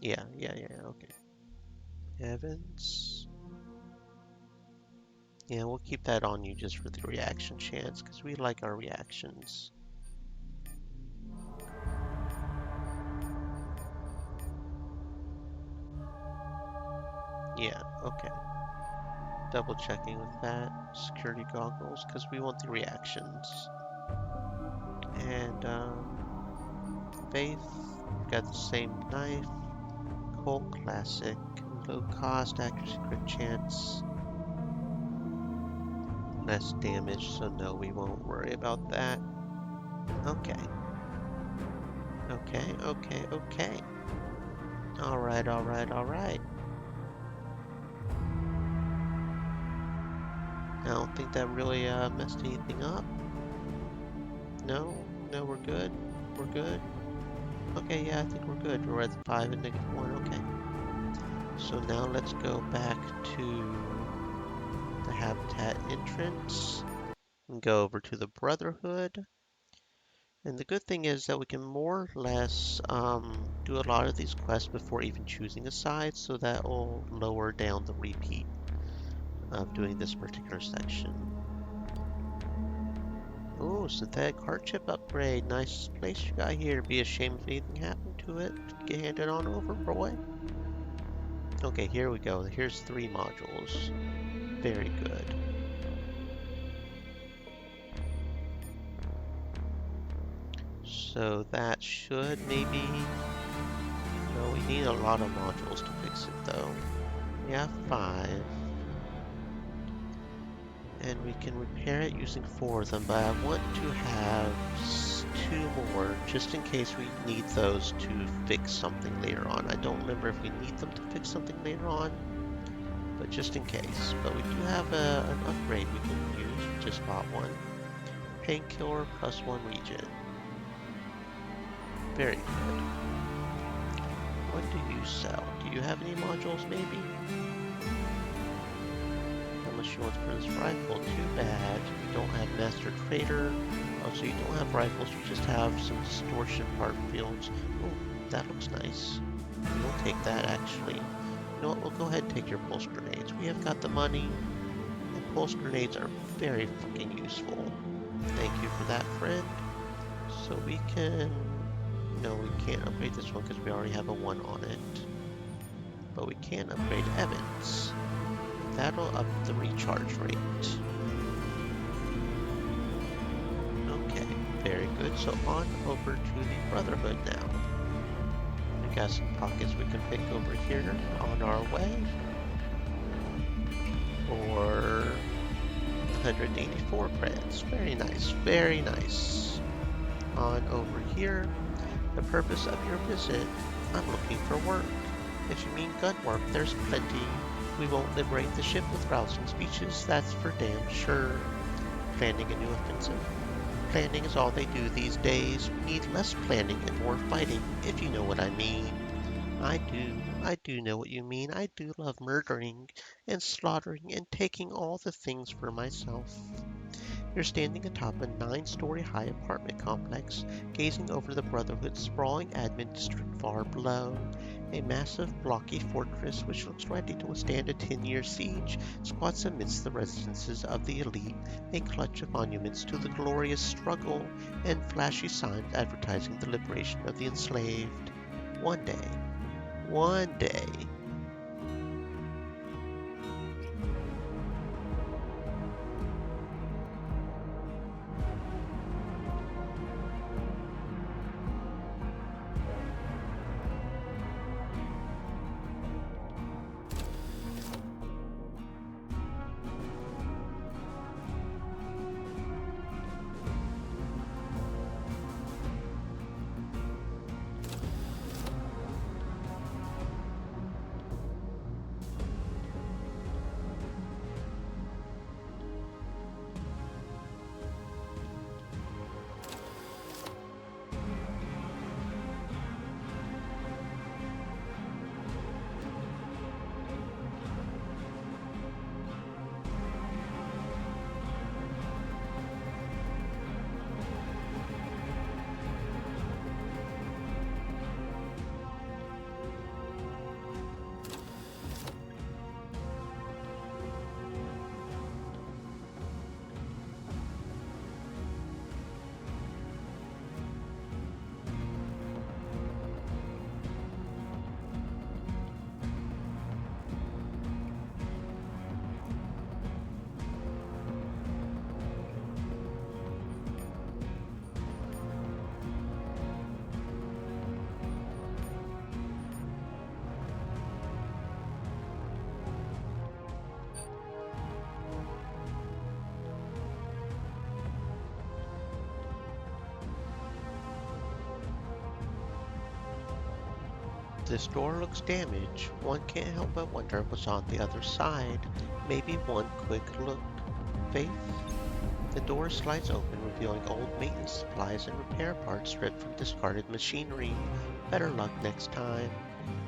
Yeah, okay. Evans. Yeah, we'll keep that on you just for the reaction chance, because we like our reactions. Yeah, okay. Double checking with that. Security goggles, because we want the reactions. And, Faith, got the same knife. Colt Classic, low cost, accuracy crit chance. Less damage, so no, we won't worry about that. Okay. Okay. Alright. I don't think that really messed anything up. No, we're good. We're good. Okay, yeah, I think we're good. We're at 5 and -1, okay. So now let's go back to the habitat entrance and go over to the Brotherhood. And the good thing is that we can more or less do a lot of these quests before even choosing a side, so that will lower down the repeat of doing this particular section. Oh, synthetic heart chip upgrade. Nice place you got here. Be a shame if anything happened to it. Get handed on over, boy. Okay, here we go. Here's 3 modules. Very good. So that should maybe... No, we need a lot of modules to fix it though. We have 5. And we can repair it using 4 of them, but I want to have 2 more just in case we need those to fix something later on. I don't remember if we need them to fix something later on, but just in case. But we do have an upgrade we can use. We just bought one. Painkiller +1 regen. Very good. What do you sell? Do you have any modules maybe? She wants for this rifle. Too bad. You don't have Master Trader. Oh, so you don't have rifles, you just have some distortion part fields. Oh, that looks nice. We'll take that actually. You know what, we'll go ahead and take your pulse grenades. We have got the money, and pulse grenades are very fucking useful. Thank you for that, friend. So we can... No, we can't upgrade this one because we already have a 1 on it. But we can upgrade Evans. That'll up the recharge rate. Okay, very good. So on over to the Brotherhood now. We got some pockets we can pick over here on our way. For 184 credits. Very nice. On over here. The purpose of your visit. I'm looking for work. If you mean gun work, there's plenty. We won't liberate the ship with rousing speeches, that's for damn sure. Planning a new offensive. Planning is all they do these days. We need less planning and more fighting, if you know what I mean. I do know what you mean. I do love murdering and slaughtering and taking all the things for myself. You're standing atop a 9-story high apartment complex, gazing over the Brotherhood's sprawling admin district far below. A massive, blocky fortress, which looks ready to withstand a 10-year siege, squats amidst the residences of the elite, a clutch of monuments to the glorious struggle and flashy signs advertising the liberation of the enslaved. One day, this door looks damaged. One can't help but wonder what's on the other side. Maybe one quick look. Faith? The door slides open, revealing old maintenance supplies and repair parts stripped from discarded machinery. Better luck next time.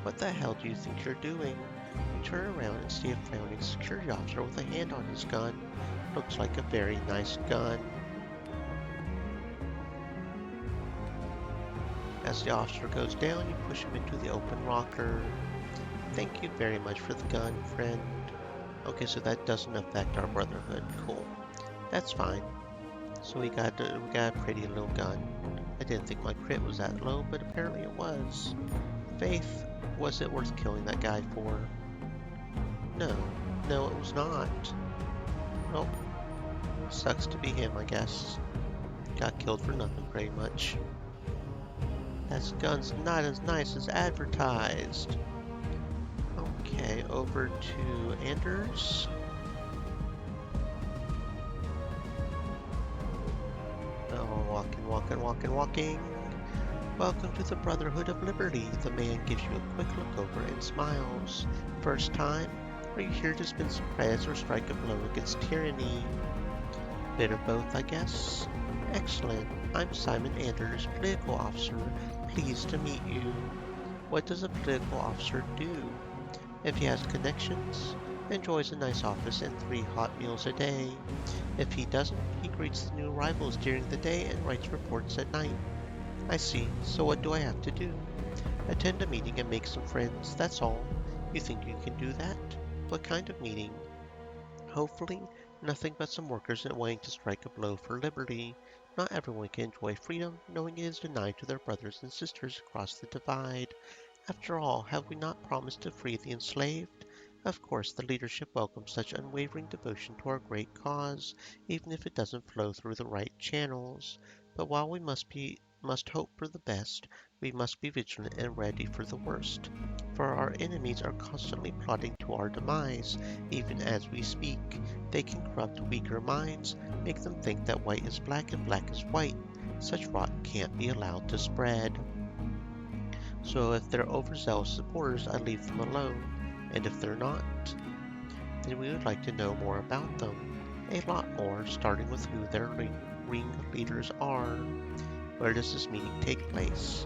What the hell do you think you're doing? You turn around and see a frowning security officer with a hand on his gun. Looks like a very nice gun. As the officer goes down, you push him into the open locker. Thank you very much for the gun, friend. Okay, so that doesn't affect our Brotherhood. Cool. That's fine. So we got a pretty little gun. I didn't think my crit was that low, but apparently it was. Faith, was it worth killing that guy for? No, it was not. Well, sucks to be him, I guess. Got killed for nothing, pretty much. That gun's not as nice as advertised. Okay, over to Anders. Oh, walking. Welcome to the Brotherhood of Liberty. The man gives you a quick look over and smiles. First time? Are you here to spin some prayers or strike a blow against tyranny? Bit of both, I guess. Excellent. I'm Simon Anders, political officer. Pleased to meet you. What does a political officer do? If he has connections, enjoys a nice office and 3 hot meals a day. If he doesn't, he greets the new arrivals during the day and writes reports at night. I see. So what do I have to do? Attend a meeting and make some friends, that's all. You think you can do that? What kind of meeting? Hopefully, nothing but some workers wanting to strike a blow for liberty. Not everyone can enjoy freedom, knowing it is denied to their brothers and sisters across the divide. After all, have we not promised to free the enslaved? Of course, the leadership welcomes such unwavering devotion to our great cause, even if it doesn't flow through the right channels. But while we must hope for the best, we must be vigilant and ready for the worst. For our enemies are constantly plotting to our demise, even as we speak. They can corrupt weaker minds, make them think that white is black and black is white. Such rot can't be allowed to spread. So if they're overzealous supporters, I leave them alone. And if they're not, then we would like to know more about them. A lot more, starting with who their ringleaders are. Where does this meeting take place?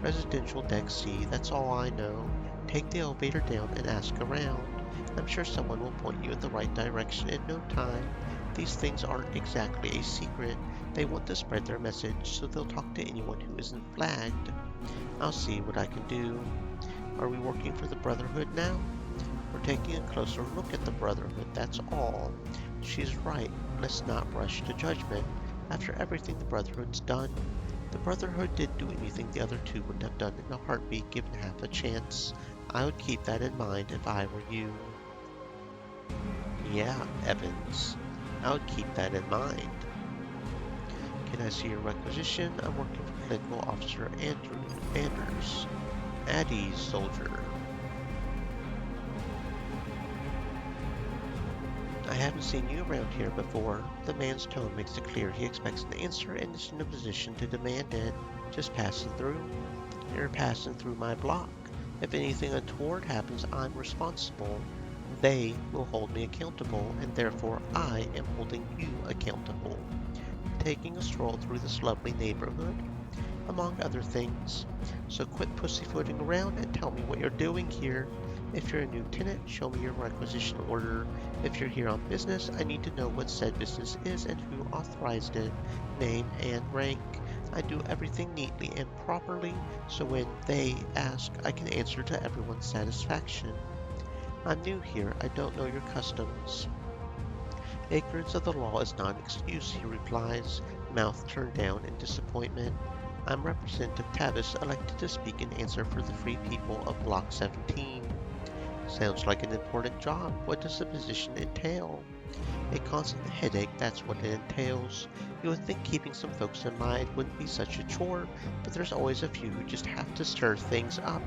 Residential deck C, that's all I know. Take the elevator down and ask around. I'm sure someone will point you in the right direction in no time. These things aren't exactly a secret. They want to spread their message, so they'll talk to anyone who isn't flagged. I'll see what I can do. Are we working for the Brotherhood now? We're taking a closer look at the Brotherhood, that's all. She's right. Let's not rush to judgment. After everything the Brotherhood's done, the Brotherhood didn't do anything the other two wouldn't have done in a heartbeat given half a chance. I would keep that in mind if I were you. Yeah, Evans. I would keep that in mind. Can I see your requisition? I'm working for Political Officer Anders. At ease, soldier. I haven't seen you around here before. The man's tone makes it clear he expects an answer and is in a position to demand it. Just passing through. You're passing through my block. If anything untoward happens, I'm responsible. They will hold me accountable, and therefore I am holding you accountable. Taking a stroll through this lovely neighborhood, among other things. So quit pussyfooting around and tell me what you're doing here. If you're a new tenant, show me your requisition order. If you're here on business, I need to know what said business is and who authorized it, name and rank. I do everything neatly and properly, so when they ask, I can answer to everyone's satisfaction. I'm new here, I don't know your customs. Ignorance of the law is not an excuse, he replies, mouth turned down in disappointment. I'm Representative Tavis, elected to speak and answer for the free people of Block 17. Sounds like an important job. What does the position entail? A constant headache, that's what it entails. You would think keeping some folks in mind wouldn't be such a chore, but there's always a few who just have to stir things up.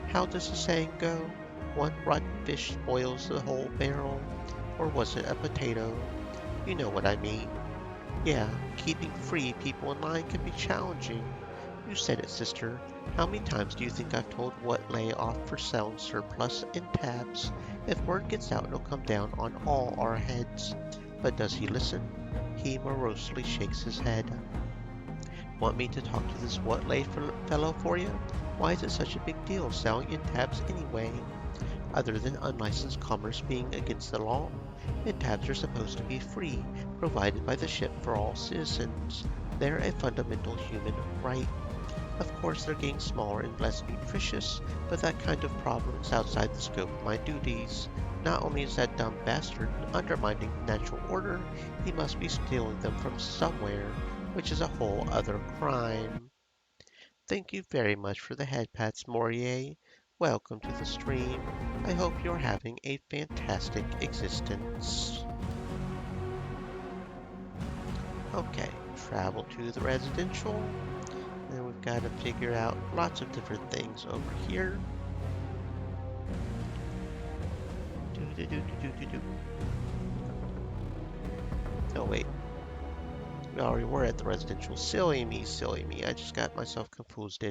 How does the saying go? One rotten fish spoils the whole barrel. Or was it a potato? You know what I mean. Yeah, keeping free people in line can be challenging. You said it, sister. How many times do you think I've told what lay off for selling surplus in tabs? If word gets out, it'll come down on all our heads. But does he listen? He morosely shakes his head. Want me to talk to this what lay fellow for you? Why is it such a big deal selling in tabs anyway? Other than unlicensed commerce being against the law, tabs are supposed to be free, provided by the ship for all citizens. They're a fundamental human right. Of course, they're getting smaller and less nutritious, but that kind of problem is outside the scope of my duties. Not only is that dumb bastard undermining natural order, he must be stealing them from somewhere, which is a whole other crime. Thank you very much for the head pats, Morier. Welcome to the stream. I hope you're having a fantastic existence. Okay, travel to the residential. And we've got to figure out lots of different things over here. Oh wait, we already were at the residential. Silly me, silly me. I just got myself confused.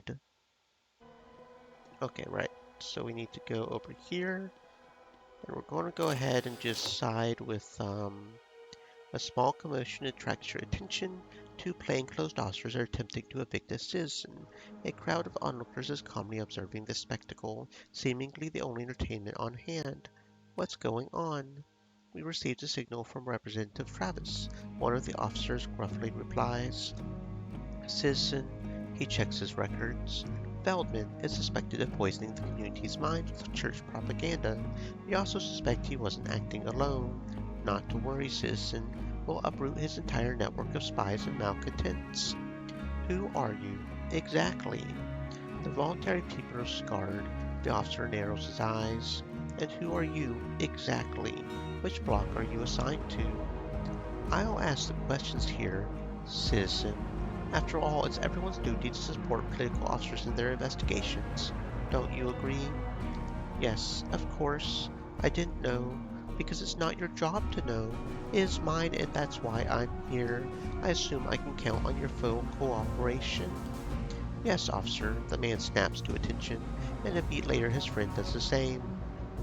Okay, right. So we need to go over here. And we're going to go ahead and just side with a small commotion attracts your attention. Two plainclothes officers are attempting to evict a citizen. A crowd of onlookers is calmly observing this spectacle, seemingly the only entertainment on hand. What's going on? We received a signal from Representative Travis. One of the officers gruffly replies. Citizen, he checks his records. Feldman is suspected of poisoning the community's mind with church propaganda. We also suspect he wasn't acting alone. Not to worry, citizen. We'll uproot his entire network of spies and malcontents. Who are you? Exactly. The voluntary people are scarred. The officer narrows his eyes. And who are you? Exactly. Which block are you assigned to? I'll ask the questions here, citizen. After all, it's everyone's duty to support political officers in their investigations. Don't you agree? Yes, of course. I didn't know. Because it's not your job to know. It is mine, and that's why I'm here. I assume I can count on your full cooperation. Yes, officer, the man snaps to attention, and a beat later his friend does the same.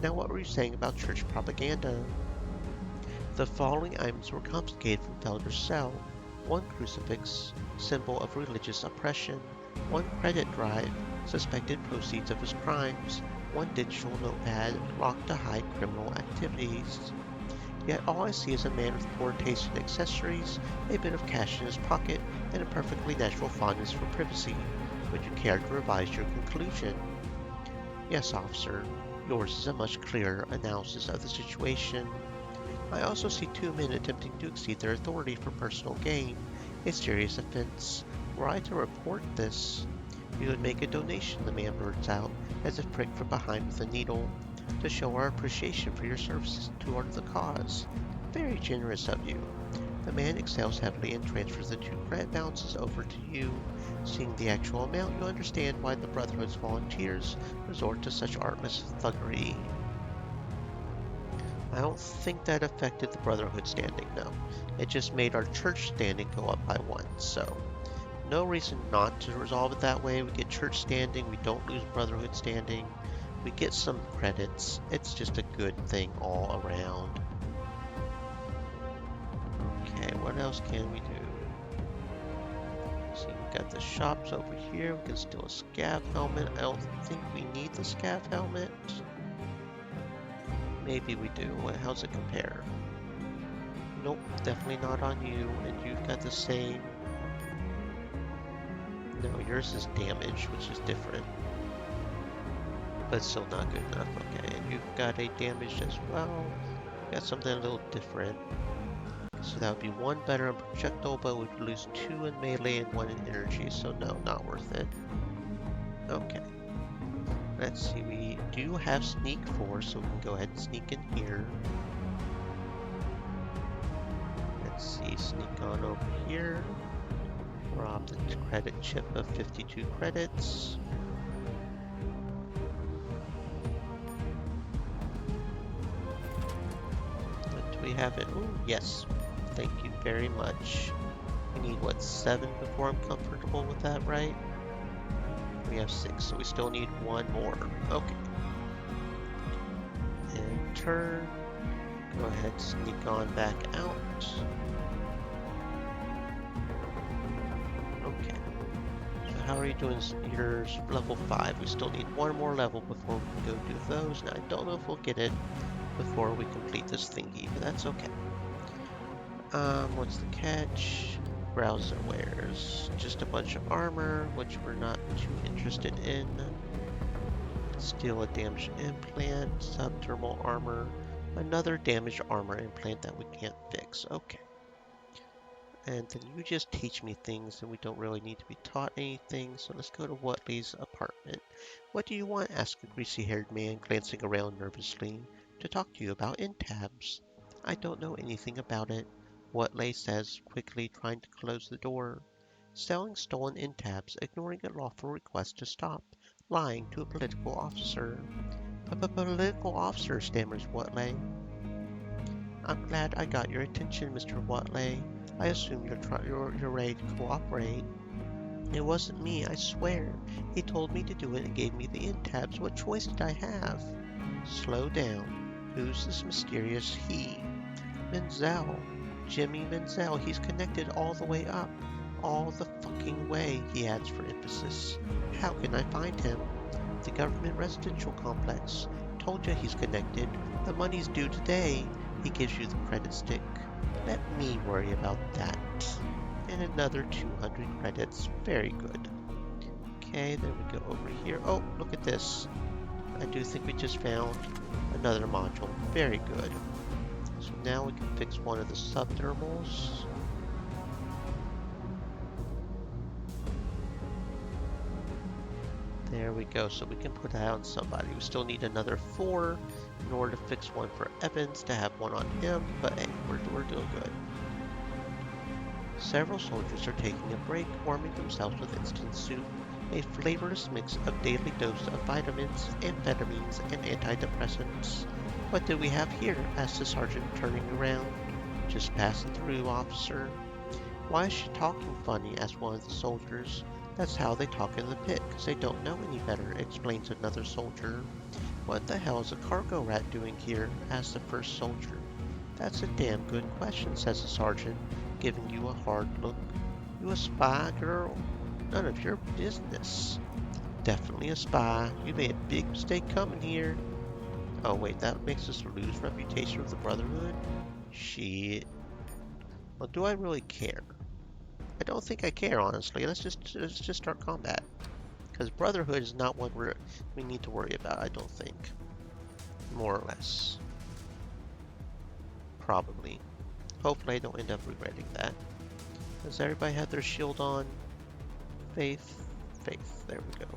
Now what were you saying about church propaganda? The following items were confiscated from Felder's cell. 1 crucifix, symbol of religious oppression. 1 credit drive, suspected proceeds of his crimes. 1 digital notepad, locked to hide criminal activities. Yet all I see is a man with poor taste in accessories, a bit of cash in his pocket, and a perfectly natural fondness for privacy. Would you care to revise your conclusion? Yes, officer. Yours is a much clearer analysis of the situation. I also see two men attempting to exceed their authority for personal gain, a serious offense. Were I to report this, we would make a donation, the man blurts out, as if pricked from behind with a needle, to show our appreciation for your services toward the cause. Very generous of you. The man exhales heavily and transfers the 2 credit balances over to you. Seeing the actual amount, you understand why the Brotherhood's volunteers resort to such artless thuggery. I don't think that affected the Brotherhood standing, no. It just made our church standing go up by 1, so no reason not to resolve it that way. We get church standing, we don't lose Brotherhood standing, we get some credits. It's just a good thing all around. Okay, what else can we do? See, we got the shops over here. We can steal a scav helmet. I don't think we need the scav helmet. Maybe we do. How's it compare? Nope, definitely not on you. And you've got the same. No, yours is damage, which is different. But still not good enough. Okay, and you've got a damage as well. Got something a little different. So that would be 1 better on projectile, but we'd lose 2 in melee and 1 in energy, so no, not worth it. Okay. Let's see, we do have sneak 4, so we can go ahead and sneak in here. Let's see, sneak on over here. Rob the credit chip of 52 credits. What do we have it? Ooh, yes. Thank you very much. We need, what, 7 before I'm comfortable with that, right? We have 6, so we still need 1 more. Okay. And turn. Go ahead, sneak on back out. Okay. So how are you doing? Yours level 5. We still need 1 more level before we can go do those. Now, I don't know if we'll get it before we complete this thingy, but that's okay. What's the catch? Browser wares. Just a bunch of armor, which we're not too interested in. Steal a damaged implant, subdermal armor, another damaged armor implant that we can't fix. Okay. And then you just teach me things, and we don't really need to be taught anything, so let's go to Whatley's apartment. What do you want? Asked a greasy-haired man, glancing around nervously. To talk to you about Intabs. I don't know anything about it. Whatley says, quickly trying to close the door. Selling stolen Intabs, ignoring a lawful request to stop, lying to a political officer. Political officer, stammers Whatley. I'm glad I got your attention, Mr. Whatley. I assume you're ready to cooperate. It wasn't me, I swear. He told me to do it and gave me the Intabs. What choice did I have? Slow down. Who's this mysterious he? Menzel. Jimmy Menzel. He's connected all the way up. All the fucking way, he adds for emphasis. How can I find him? The government residential complex. Told you he's connected. The money's due today. He gives you the credit stick. Let me worry about that. And another 200 credits. Very good. Okay, then we go over here. Oh, look at this. I do think we just found another module. Very good. So now we can fix one of the subdermals. There we go. So we can put that on somebody. We still need another 4 in order to fix one for Evans, to have one on him. But hey, we're doing good. Several soldiers are taking a break, warming themselves with instant soup, a flavorless mix of daily dose of vitamins, amphetamines, and antidepressants. What do we have here? Asked the sergeant, turning around. Just passing through, officer. Why is she talking funny? Asked one of the soldiers. That's how they talk in the pit, 'cause they don't know any better, explains another soldier. What the hell is a cargo rat doing here? Asked the first soldier. That's a damn good question, says the sergeant, giving you a hard look. You a spy, girl? None of your business. Definitely a spy. You made a big mistake coming here. Oh wait, that makes us lose reputation of the Brotherhood? Shit. Well, do I really care? I don't think I care, honestly. Let's just start combat. Because Brotherhood is not what we need to worry about, I don't think. More or less. Probably. Hopefully I don't end up regretting that. Does everybody have their shield on? Faith. Faith. There we go.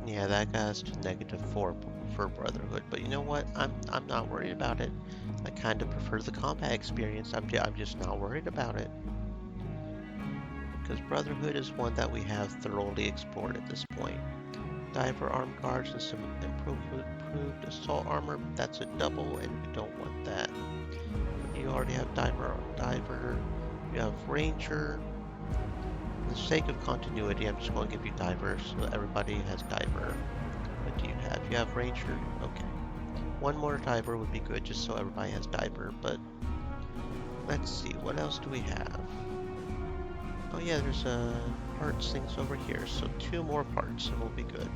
Yeah, that got us to -4 for Brotherhood, but you know what? I'm not worried about it. I kind of prefer the combat experience. I'm just not worried about it. Because Brotherhood is one that we have thoroughly explored at this point. Diver armed guards and some improved assault armor. That's a double, and we don't want that. You already have diver. You have ranger. For the sake of continuity, I'm just going to give you diver so that everybody has diver. What do you have? You have ranger? Okay. One more diver would be good just so everybody has diver, but let's see, what else do we have? Oh yeah, there's parts things over here, so 2 more parts and we'll be good.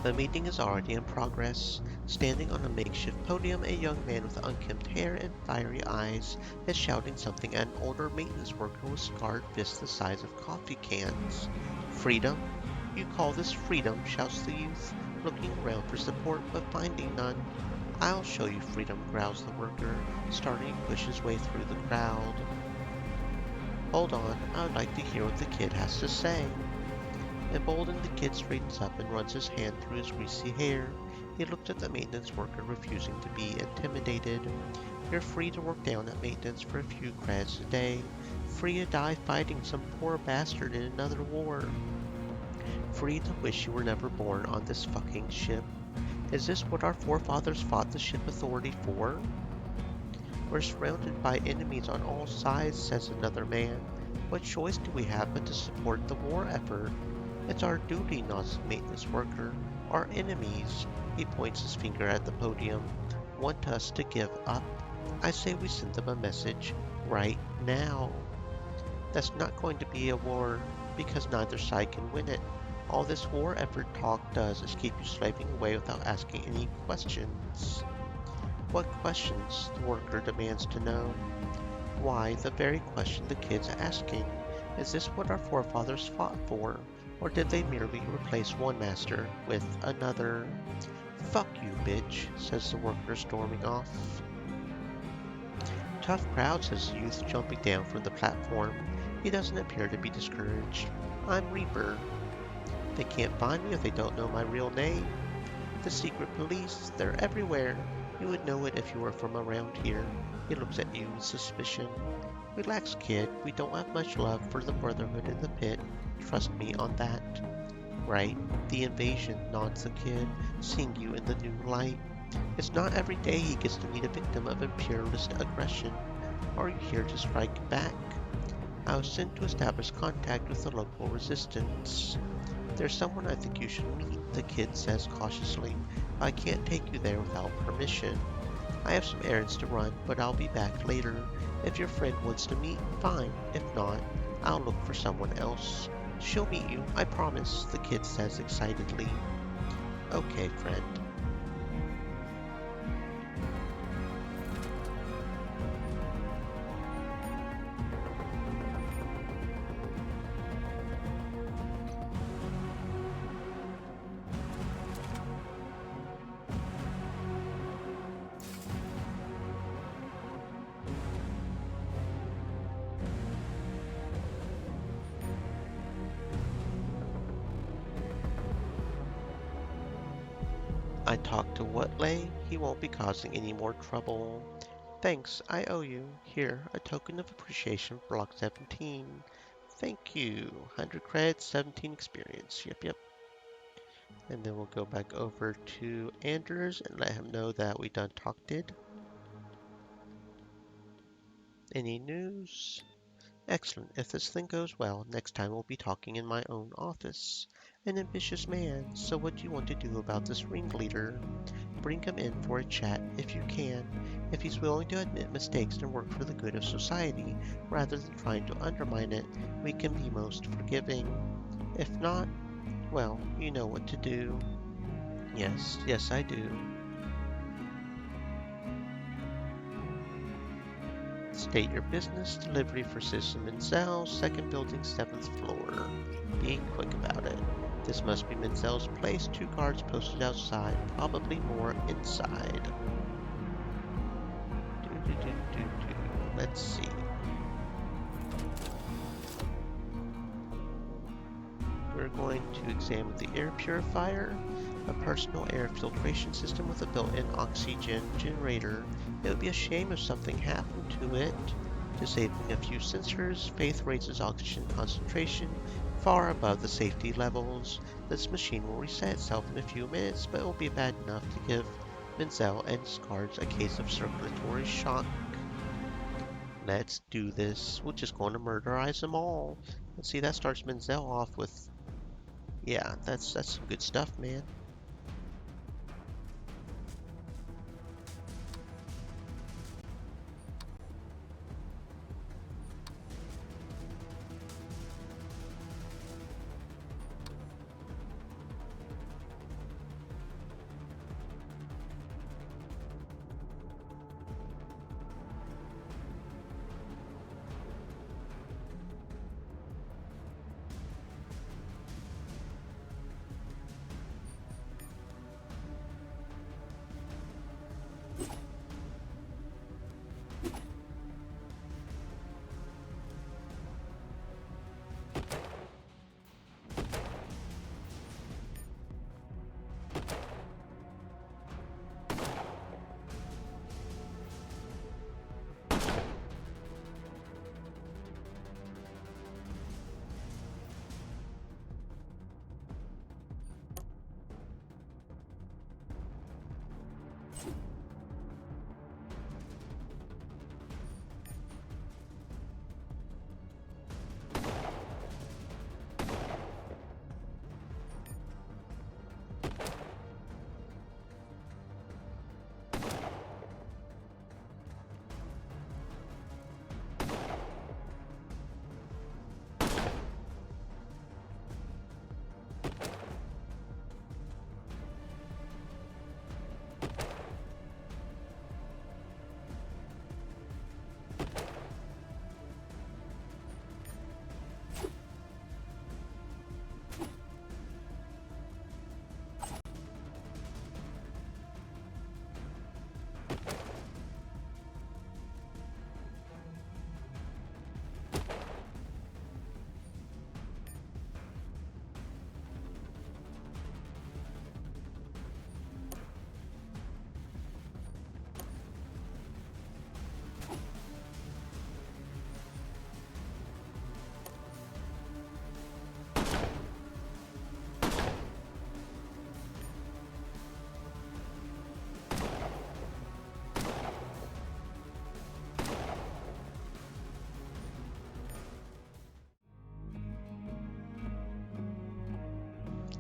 The meeting is already in progress. Standing on a makeshift podium, a young man with unkempt hair and fiery eyes is shouting something at an older maintenance worker with scarred fists the size of coffee cans. Freedom? You call this freedom? Shouts the youth, looking around for support but finding none. I'll show you freedom, growls the worker, starting to push his way through the crowd. Hold on, I would like to hear what the kid has to say. Emboldened, the kid straightens up and runs his hand through his greasy hair. He looked at the maintenance worker, refusing to be intimidated. You're free to work down at maintenance for a few credits a day. Free to die fighting some poor bastard in another war. Free to wish you were never born on this fucking ship. Is this what our forefathers fought the ship authority for? We're surrounded by enemies on all sides, says another man. What choice do we have but to support the war effort? It's our duty, nods the maintenance worker. Our enemies, he points his finger at the podium, want us to give up. I say we send them a message right now. That's not going to be a war because neither side can win it. All this war effort talk does is keep you slaving away without asking any questions. What questions? The worker demands to know. Why, the very question the kid's asking. Is this what our forefathers fought for? Or did they merely replace one master with another? Fuck you, bitch, says the worker, storming off. Tough crowd, says the youth, jumping down from the platform. He doesn't appear to be discouraged. I'm Reaper. They can't find me if they don't know my real name. The secret police, they're everywhere. You would know it if you were from around here. He looks at you with suspicion. Relax, kid. We don't have much love for the Brotherhood in the pit. Trust me on that. Right. The invasion, nods the kid, seeing you in the new light. It's not every day he gets to meet a victim of imperialist aggression. Are you here to strike back? I was sent to establish contact with the local resistance. There's someone I think you should meet, the kid says cautiously. I can't take you there without permission. I have some errands to run, but I'll be back later. If your friend wants to meet, fine. If not, I'll look for someone else. She'll meet you, I promise, the kid says excitedly. Okay, friend. I talked to Watley. He won't be causing any more trouble. Thanks, I owe you. Here, a token of appreciation for Block 17. Thank you. 100 credits, 17 experience. Yep. And then we'll go back over to Anders and let him know that we done talked it. Any news? Excellent. If this thing goes well, next time we'll be talking in my own office. An ambitious man, so what do you want to do about this ringleader? Bring him in for a chat if you can. If he's willing to admit mistakes and work for the good of society, rather than trying to undermine it, we can be most forgiving. If not, well, you know what to do. Yes, I do. State your business. Delivery for Citizen Menzel, second building, 7th floor. Being quick about it. This must be Menzel's place. 2 guards posted outside, probably more inside. Let's see. We're going to examine the air purifier, a personal air filtration system with a built-in oxygen generator. It would be a shame if something happened to it. Disabling a few sensors, Faith raises oxygen concentration far above the safety levels. This machine will reset itself in a few minutes, but it will be bad enough to give Menzel and his guards a case of circulatory shock. Let's do this. We're just going to murderize them all. Let's see, that starts Menzel off with... Yeah, that's some good stuff, man.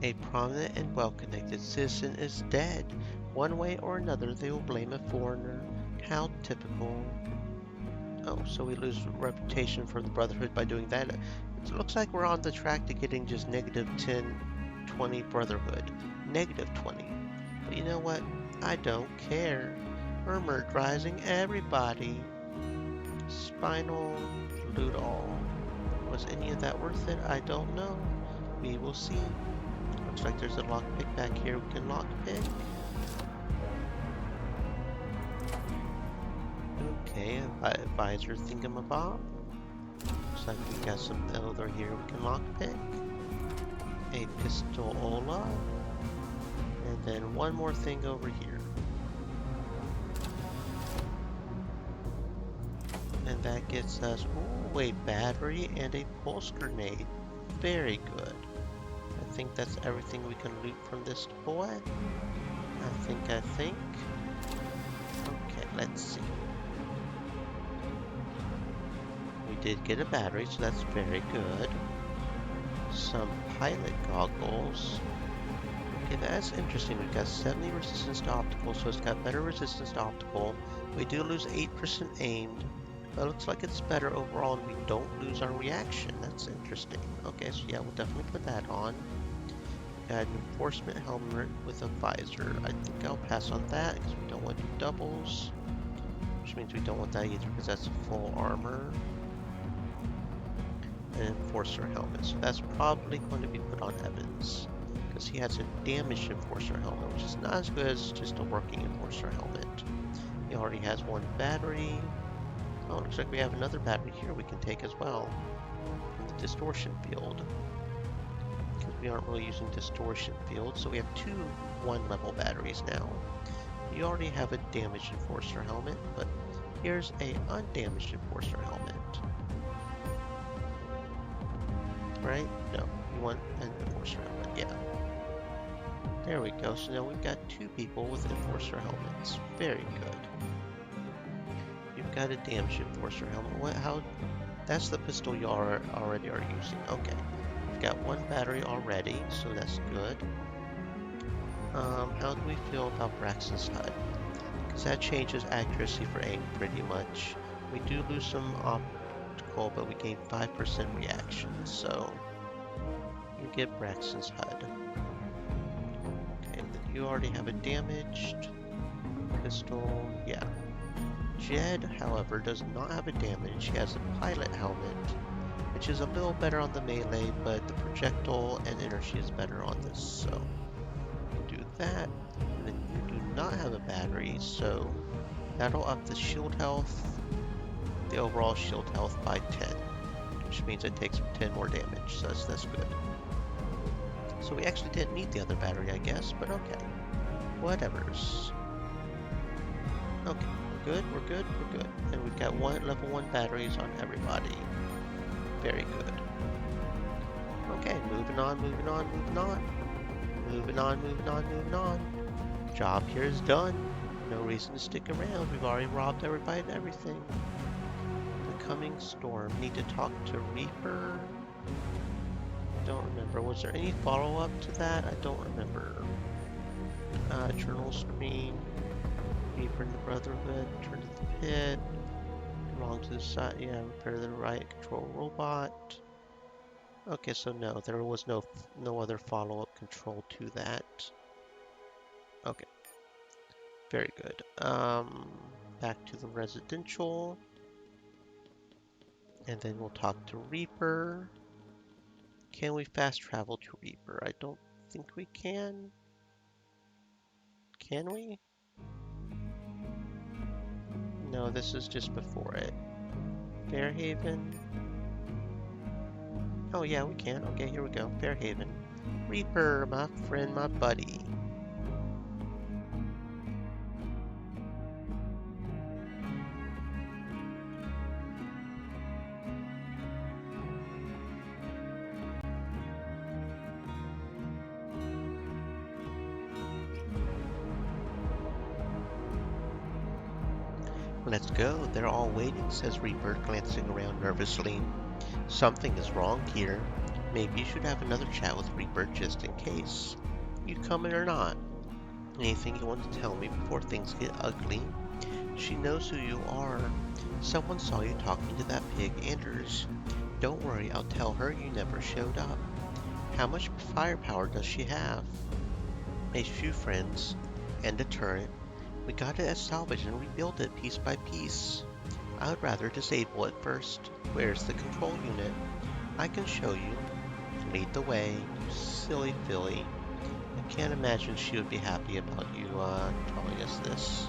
A prominent and well-connected citizen is dead. One way or another, they will blame a foreigner. How typical. Oh, so we lose reputation for the Brotherhood by doing that. It looks like we're on the track to getting just negative 10, 20 Brotherhood. Negative 20. But you know what? I don't care. We're rising everybody. Spinal, loot all. Was any of that worth it? I don't know. We will see. Looks like there's a lockpick back here we can lockpick. Okay, advisor thingamabob. Looks like we got some elder here we can lockpick. A pistola. And then one more thing over here. And that gets us, ooh, a battery and a pulse grenade. Very good. I think that's everything we can loot from this boy. I think. Okay, let's see. We did get a battery, so that's very good. Some pilot goggles. Okay, that's interesting. We've got 70 resistance to optical, so it's got better resistance to optical. We do lose 8% aimed, but it looks like it's better overall, and we don't lose our reaction. That's interesting. Okay, so yeah, we'll definitely put that on. Got an enforcement helmet with a visor. I think I'll pass on that because we don't want to do doubles, which means we don't want that either because that's full armor. An enforcer helmet, so that's probably going to be put on Evans because he has a damaged enforcer helmet, which is not as good as just a working enforcer helmet. He already has one battery. Oh, looks like we have another battery here we can take as well from the distortion field. Because we aren't really using distortion field, so we have two 1-level batteries now. You already have a damaged enforcer helmet, but here's a undamaged enforcer helmet. Right? No, you want an enforcer helmet, yeah. There we go, so now we've got 2 people with enforcer helmets. Very good. You've got a damaged enforcer helmet. What? How? That's the pistol you already are using. Okay. We've got 1 battery already, so that's good. How do we feel about Braxton's HUD? Because that changes accuracy for aim pretty much. We do lose some optical, but we gain 5% reaction, so you get Braxton's HUD. Okay, you already have a damaged pistol, yeah. Jed, however, does not have a damage. He has a pilot helmet, which is a little better on the melee, but the projectile and energy is better on this, so we'll do that. And then you do not have a battery, so that'll up the shield health, the overall shield health by 10, which means it takes 10 more damage, so that's good. So we actually didn't need the other battery, I guess, but okay. Whatevers. Okay. We're good. And we've got level 1 batteries on everybody. Very good. Okay, moving on. Job here is done. No reason to stick around. We've already robbed everybody and everything. The coming storm. Need to talk to Reaper. Don't remember. Was there any follow-up to that? I don't remember. Journal screen. Reaper in the Brotherhood, turn to the pit, belong to the side, yeah, repair the riot control robot. Okay, so no, there was no other follow-up control to that. Okay, very good. Back to the residential, and then we'll talk to Reaper. Can we fast travel to Reaper? I don't think we can. Can we? No, this is just before it. Fairhaven. Oh yeah, we can. Okay, here we go. Fairhaven. Reaper, my friend, my buddy. Let's go. They're all waiting, says Reaper, glancing around nervously. Something is wrong here. Maybe you should have another chat with Reaper just in case. You coming or not? Anything you want to tell me before things get ugly? She knows who you are. Someone saw you talking to that pig Anders. Don't worry, I'll tell her you never showed up. How much firepower does she have? A few friends and a turret. We got it as salvage and rebuilt it piece by piece. I would rather disable it first. Where's the control unit? I can show you. Lead the way, you silly filly. I can't imagine she would be happy about you telling us this.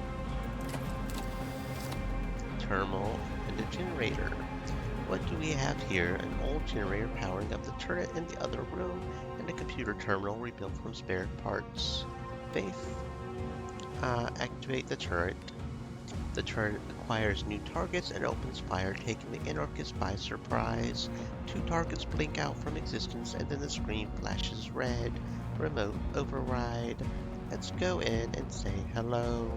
Terminal and a generator. What do we have here? An old generator powering up the turret in the other room, and a computer terminal rebuilt from spare parts. Faith. Activate the turret. The turret acquires new targets and opens fire, taking the anarchists by surprise. 2 targets blink out from existence, and then the screen flashes red. Remote override. Let's go in and say hello.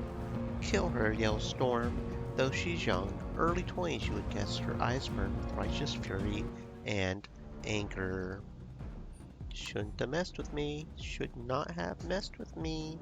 Kill her, yells Storm. Though she's young, early 20s you would guess, her eyes burn with righteous fury and anger. Shouldn't have messed with me. Should not have messed with me.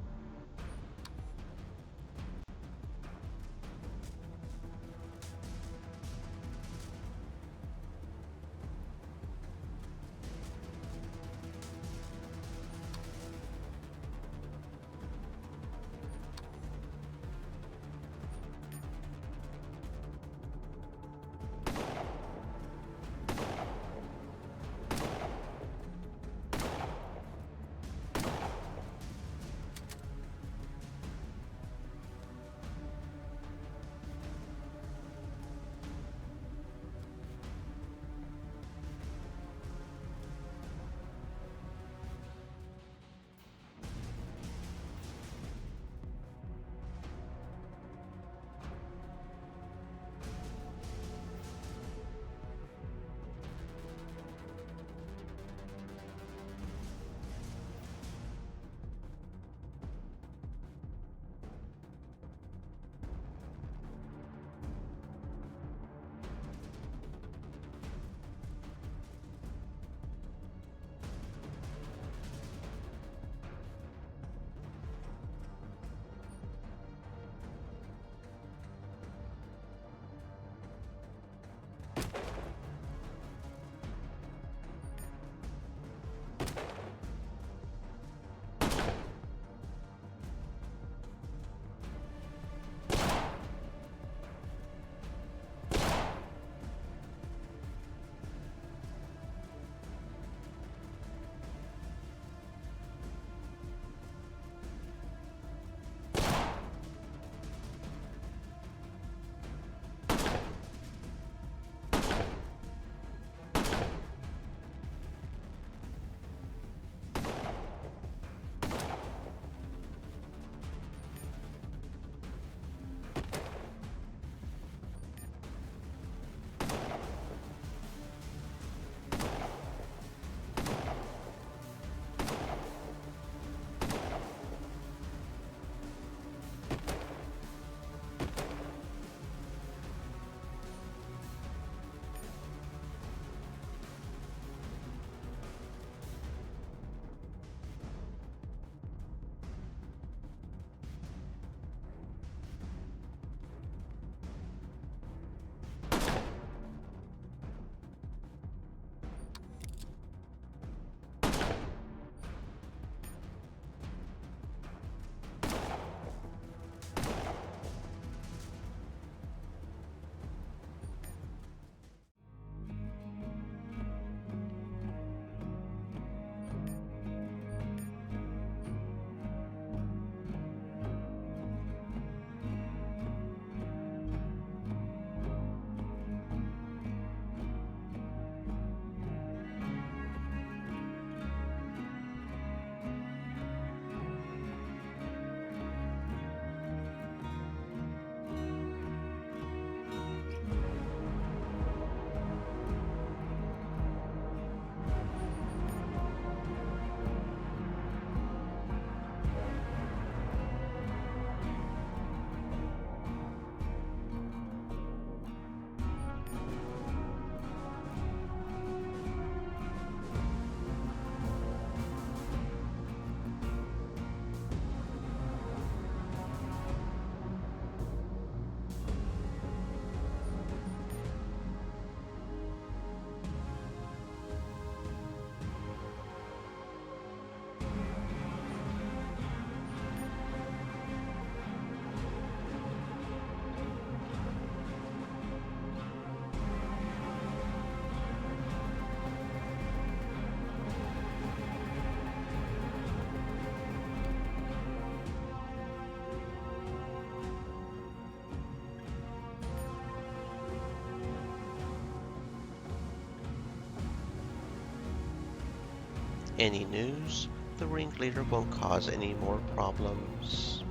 Any news? The ringleader won't cause any more problems.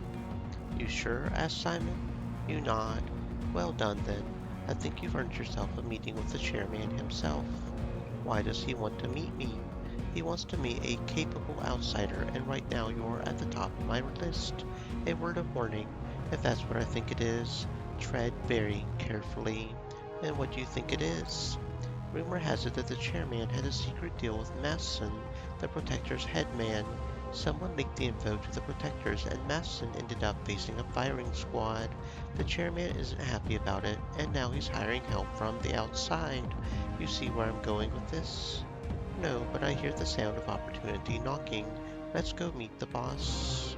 You sure? Asked Simon. You nod. Well done then. I think you've earned yourself a meeting with the chairman himself. Why does he want to meet me? He wants to meet a capable outsider, and right now you're at the top of my list. A word of warning, if that's what I think it is, tread very carefully. And what do you think it is? Rumor has it that the chairman had a secret deal with Masson, the Protector's head man. Someone leaked the info to the Protectors, and Masson ended up facing a firing squad. The chairman isn't happy about it, and now he's hiring help from the outside. You see where I'm going with this? No, but I hear the sound of opportunity knocking. Let's go meet the boss.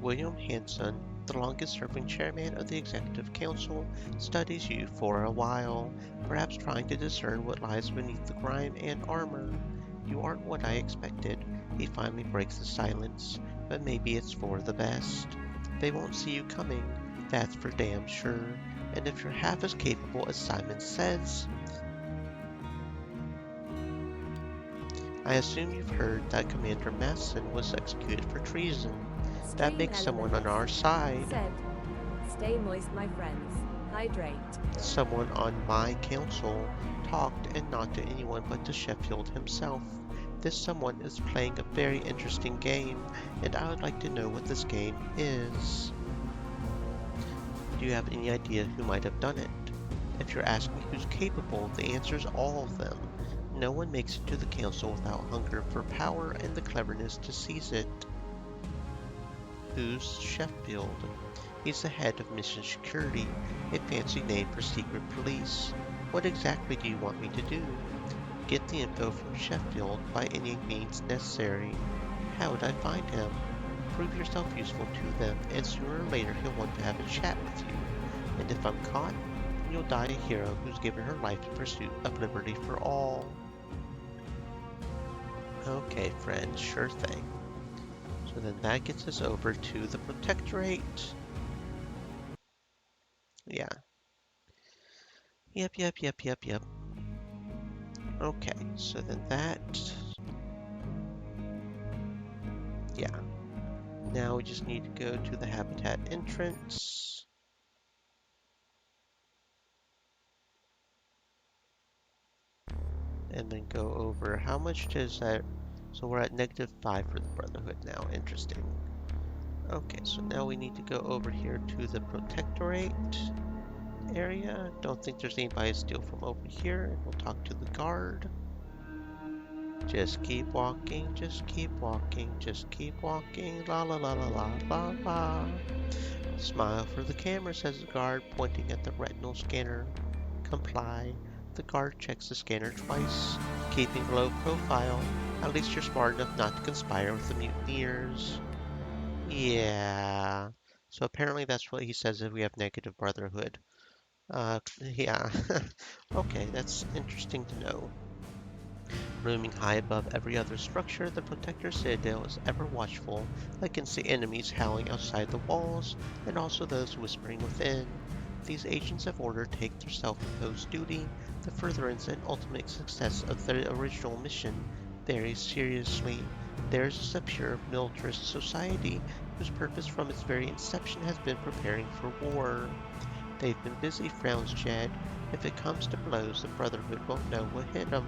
William Hanson, the longest-serving chairman of the Executive Council, studies you for a while, perhaps trying to discern what lies beneath the grime and armor. You aren't what I expected. He finally breaks the silence, but maybe it's for the best. They won't see you coming, that's for damn sure. And if you're half as capable as Simon says, I assume you've heard that Commander Masson was executed for treason. That Stream makes someone on elements. our side. Said. Stay moist, my friends. Hydrate. Someone on my council talked, and not to anyone but to Sheffield himself. This someone is playing a very interesting game, and I would like to know what this game is. Do you have any idea who might have done it? If you're asking who's capable, the answer is all of them. No one makes it to the council without hunger for power and the cleverness to seize it. Who's Sheffield? He's the head of Mission Security, a fancy name for secret police. What exactly do you want me to do? Get the info from Sheffield by any means necessary. How would I find him? Prove yourself useful to them, and sooner or later he'll want to have a chat with you. And if I'm caught, you'll die a hero who's given her life in pursuit of liberty for all. Okay, friends, sure thing. So then that gets us over to the Protectorate. Yeah. Yep. Okay, so then that... Yeah. Now we just need to go to the habitat entrance. And then go over how much does that... So we're at -5 for the Brotherhood now. Interesting. Okay, so now we need to go over here to the Protectorate area. Don't think there's anybody to steal from over here. And we'll talk to the guard. Just keep walking, just keep walking, just keep walking. La la la la la la la. Smile for the camera, says the guard, pointing at the retinal scanner. Comply. The guard checks the scanner twice, keeping a low profile. At least you're smart enough not to conspire with the mutineers. Yeah. So apparently that's what he says if we have negative Brotherhood. Yeah. Okay, that's interesting to know. Looming high above every other structure, the Protector Citadel is ever watchful against the enemies howling outside the walls, and also those whispering within. These agents of order take their self-imposed duty, the furtherance and ultimate success of their original mission, very seriously. Theirs is a pure militarist society, whose purpose from its very inception has been preparing for war. They've been busy, frowns Jed. If it comes to blows, the Brotherhood won't know what hit 'em.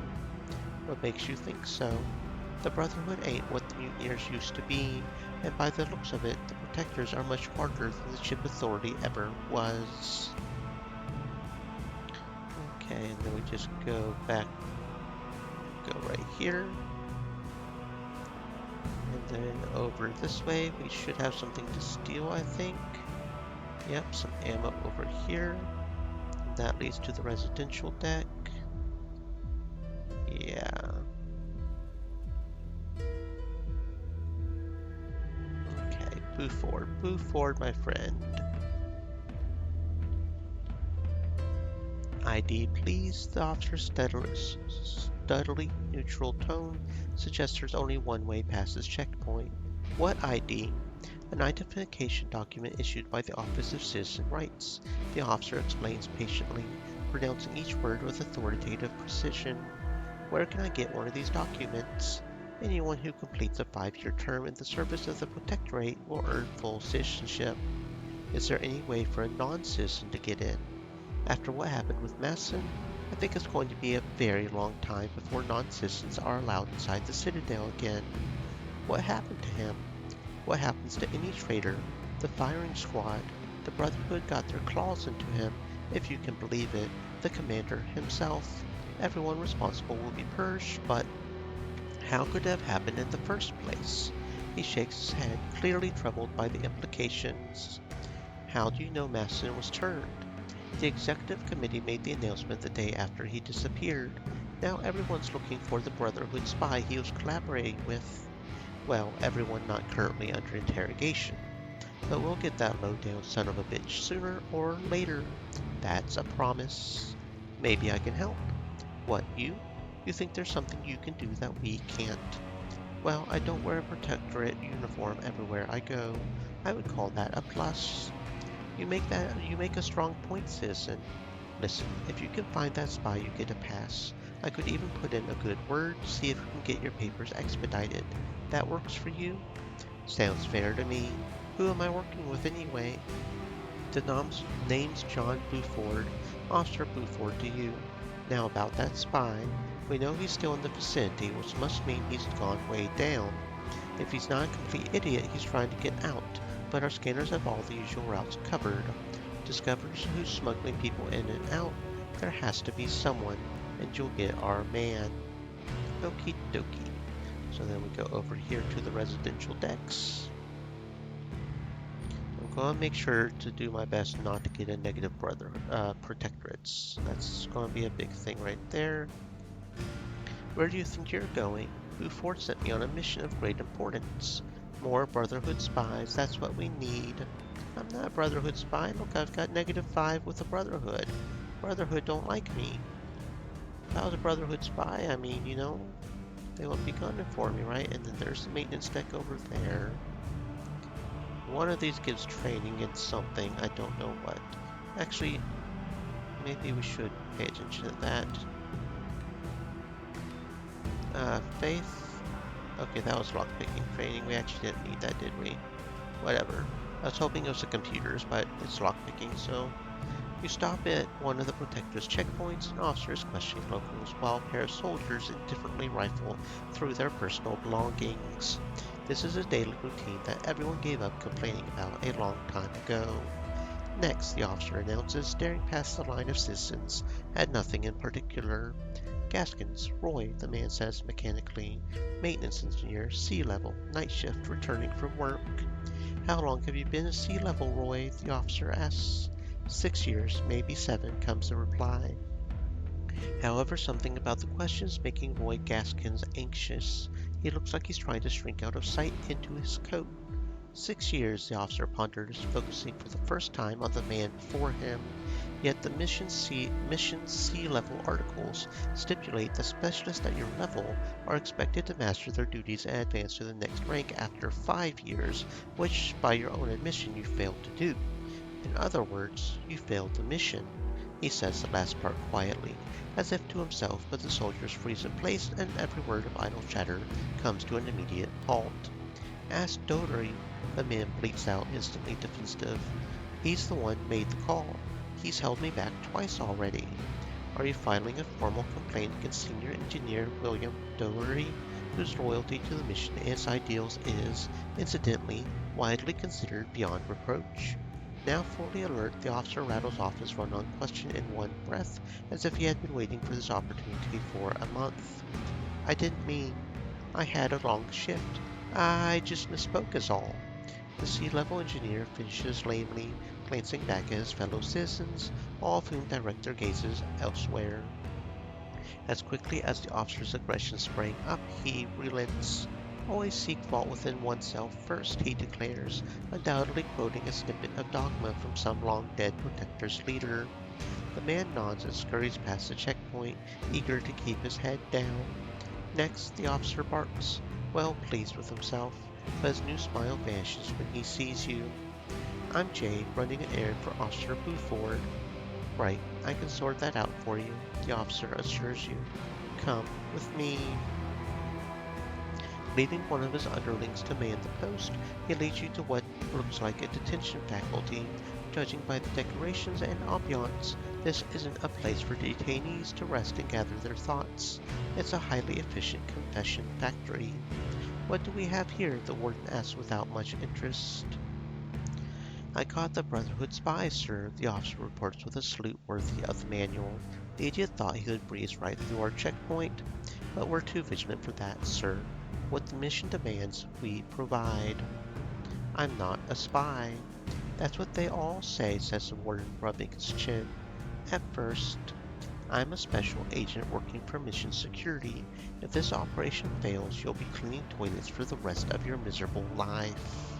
What makes you think so? The Brotherhood ain't what the mutineers used to be, and by the looks of it, the Protectors are much harder than the Ship Authority ever was. Okay, and then we just go back, go right here. And then over this way, we should have something to steal, I think. Yep, some ammo over here. And that leads to the residential deck. Yeah. Okay, move forward, my friend. ID, please. The officer's steadily neutral tone suggests there's only one way past this checkpoint. What ID? An identification document issued by the Office of Citizen Rights. The officer explains patiently, pronouncing each word with authoritative precision. Where can I get one of these documents? Anyone who completes a 5-year term in the service of the Protectorate will earn full citizenship. Is there any way for a non-citizen to get in? After what happened with Masson, I think it's going to be a very long time before non-citizens are allowed inside the Citadel again. What happened to him? What happens to any traitor? The firing squad. The Brotherhood got their claws into him, if you can believe it. The commander himself. Everyone responsible will be purged, but how could it have happened in the first place? He shakes his head, clearly troubled by the implications. How do you know Masson was turned? The executive committee made the announcement the day after he disappeared. Now everyone's looking for the Brotherhood spy he was collaborating with. Well, everyone not currently under interrogation. But we'll get that low-down son of a bitch sooner or later. That's a promise. Maybe I can help. What, you? You think there's something you can do that we can't? Well, I don't wear a Protectorate uniform everywhere I go. I would call that a plus. You make a strong point, citizen. Listen, if you can find that spy, you get a pass. I could even put in a good word, see if we can get your papers expedited. That works for you? Sounds fair to me. Who am I working with anyway? The name's John Buford. Officer Buford to you. Now about that spy. We know he's still in the vicinity, which must mean he's gone way down. If he's not a complete idiot, he's trying to get out, but our scanners have all the usual routes covered. Discovers who's smuggling people in and out. There has to be someone, and you'll get our man. Okie dokie. So then we go over here to the residential decks. I'm going to make sure to do my best not to get a negative protectorates. That's going to be a big thing right there. Where do you think you're going? Buford sent me on a mission of great importance. More Brotherhood spies, that's what we need. I'm not a Brotherhood spy. Look, I've got -5 with the Brotherhood. Brotherhood don't like me. If I was a Brotherhood spy, I mean, you know, they won't be gunning for me, right? And then there's the maintenance deck over there. One of these gives training in something, I don't know what. Actually, maybe we should pay attention to that. Faith. Okay, that was lockpicking training. We actually didn't need that, did we? Whatever. I was hoping it was the computers, but it's lockpicking, so... You stop at one of the Protector's checkpoints, and officers question locals while a pair of soldiers indifferently rifle through their personal belongings. This is a daily routine that everyone gave up complaining about a long time ago. Next, the officer announces, staring past the line of citizens, had nothing in particular. Gaskins, Roy, the man says mechanically. Maintenance engineer, sea level, night shift, returning from work. How long have you been at sea level, Roy? The officer asks. 6 years, maybe 7, comes the reply. However, something about the question is making Roy Gaskins anxious. He looks like he's trying to shrink out of sight into his coat. 6 years, the officer ponders, focusing for the first time on the man before him. Yet the mission sea level articles stipulate that specialists at your level are expected to master their duties and advance to the next rank after 5 years, which, by your own admission, you failed to do. In other words, you failed the mission. He says the last part quietly, as if to himself, but the soldiers freeze in place and every word of idle chatter comes to an immediate halt. Ask Doherty, the man bleats out, instantly defensive. He's the one made the call. He's held me back twice already. Are you filing a formal complaint against Senior Engineer William Doherty, whose loyalty to the mission and its ideals is, incidentally, widely considered beyond reproach? Now fully alert, the officer rattles off his run-on question in one breath, as if he had been waiting for this opportunity for a month. I didn't mean. I had a long shift. I just misspoke is all. The sea-level engineer finishes lamely, glancing back at his fellow citizens, all of whom direct their gazes elsewhere. As quickly as the officer's aggression sprang up, he relents. Always seek fault within oneself first, he declares, undoubtedly quoting a snippet of dogma from some long-dead Protector's leader. The man nods and scurries past the checkpoint, eager to keep his head down. Next, the officer barks, well pleased with himself. but his new smile vanishes when he sees you. I'm Jade, running an errand for Officer Buford. Right, I can sort that out for you, the officer assures you. Come with me. Leaving one of his underlings to man the post, he leads you to what looks like a detention faculty. Judging by the decorations and ambiance, this isn't a place for detainees to rest and gather their thoughts. It's a highly efficient confession factory. What do we have here? The warden asks without much interest. I caught the Brotherhood spies, sir, the officer reports with a salute worthy of the manual. The idiot thought he could breeze right through our checkpoint, but we're too vigilant for that, sir. What the mission demands, we provide. I'm not a spy. That's what they all say, says the warden, rubbing his chin. At first, I'm a special agent working for mission security. If this operation fails, you'll be cleaning toilets for the rest of your miserable life.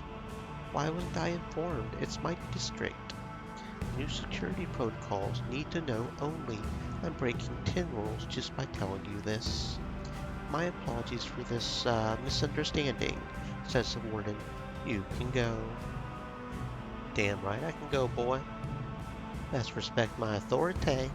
Why wasn't I informed? It's my district. New security protocols need to know only. I'm breaking 10 rules just by telling you this. My apologies for this misunderstanding, says the warden. You can go. Damn right I can go, boy. Best respect my authority.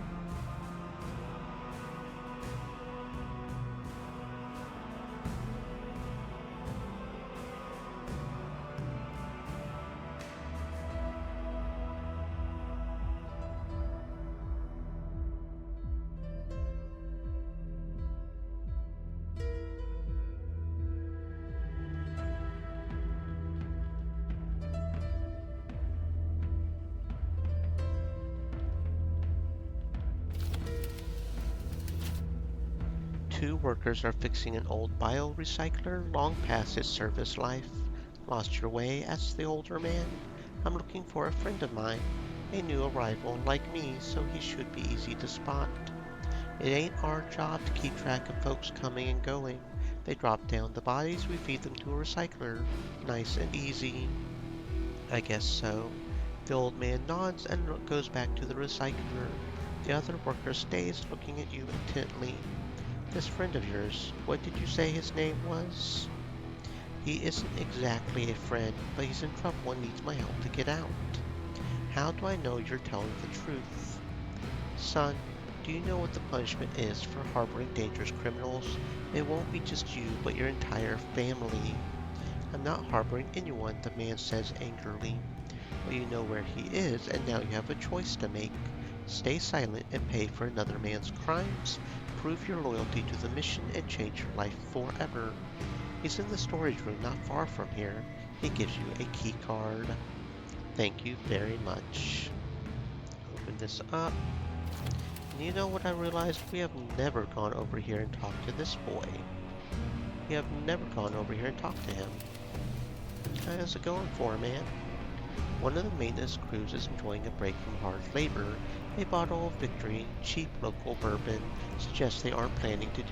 Two workers are fixing an old biorecycler long past its service life. Lost your way? Asks the older man. I'm looking for a friend of mine, a new arrival like me, so he should be easy to spot. It ain't our job to keep track of folks coming and going. They drop down the bodies, we feed them to a recycler. Nice and easy. I guess so. The old man nods and goes back to the recycler. The other worker stays looking at you intently. This friend of yours, what did you say his name was? He isn't exactly a friend, but he's in trouble and needs my help to get out. How do I know you're telling the truth? Son, do you know what the punishment is for harboring dangerous criminals? It won't be just you, but your entire family. I'm not harboring anyone, the man says angrily. Well, you know where he is, and now you have a choice to make. Stay silent and pay for another man's crimes, prove your loyalty to the mission, and change your life forever. He's in the storage room not far from here. He gives you a key card. Thank you very much. Open this up. And you know what I realized? We have never gone over here and talked to this boy. We have never gone over here and talked to him. How's it going for him, man? One of the maintenance crews is enjoying a break from hard labor. A bottle of Victory, cheap local bourbon, suggests they aren't planning to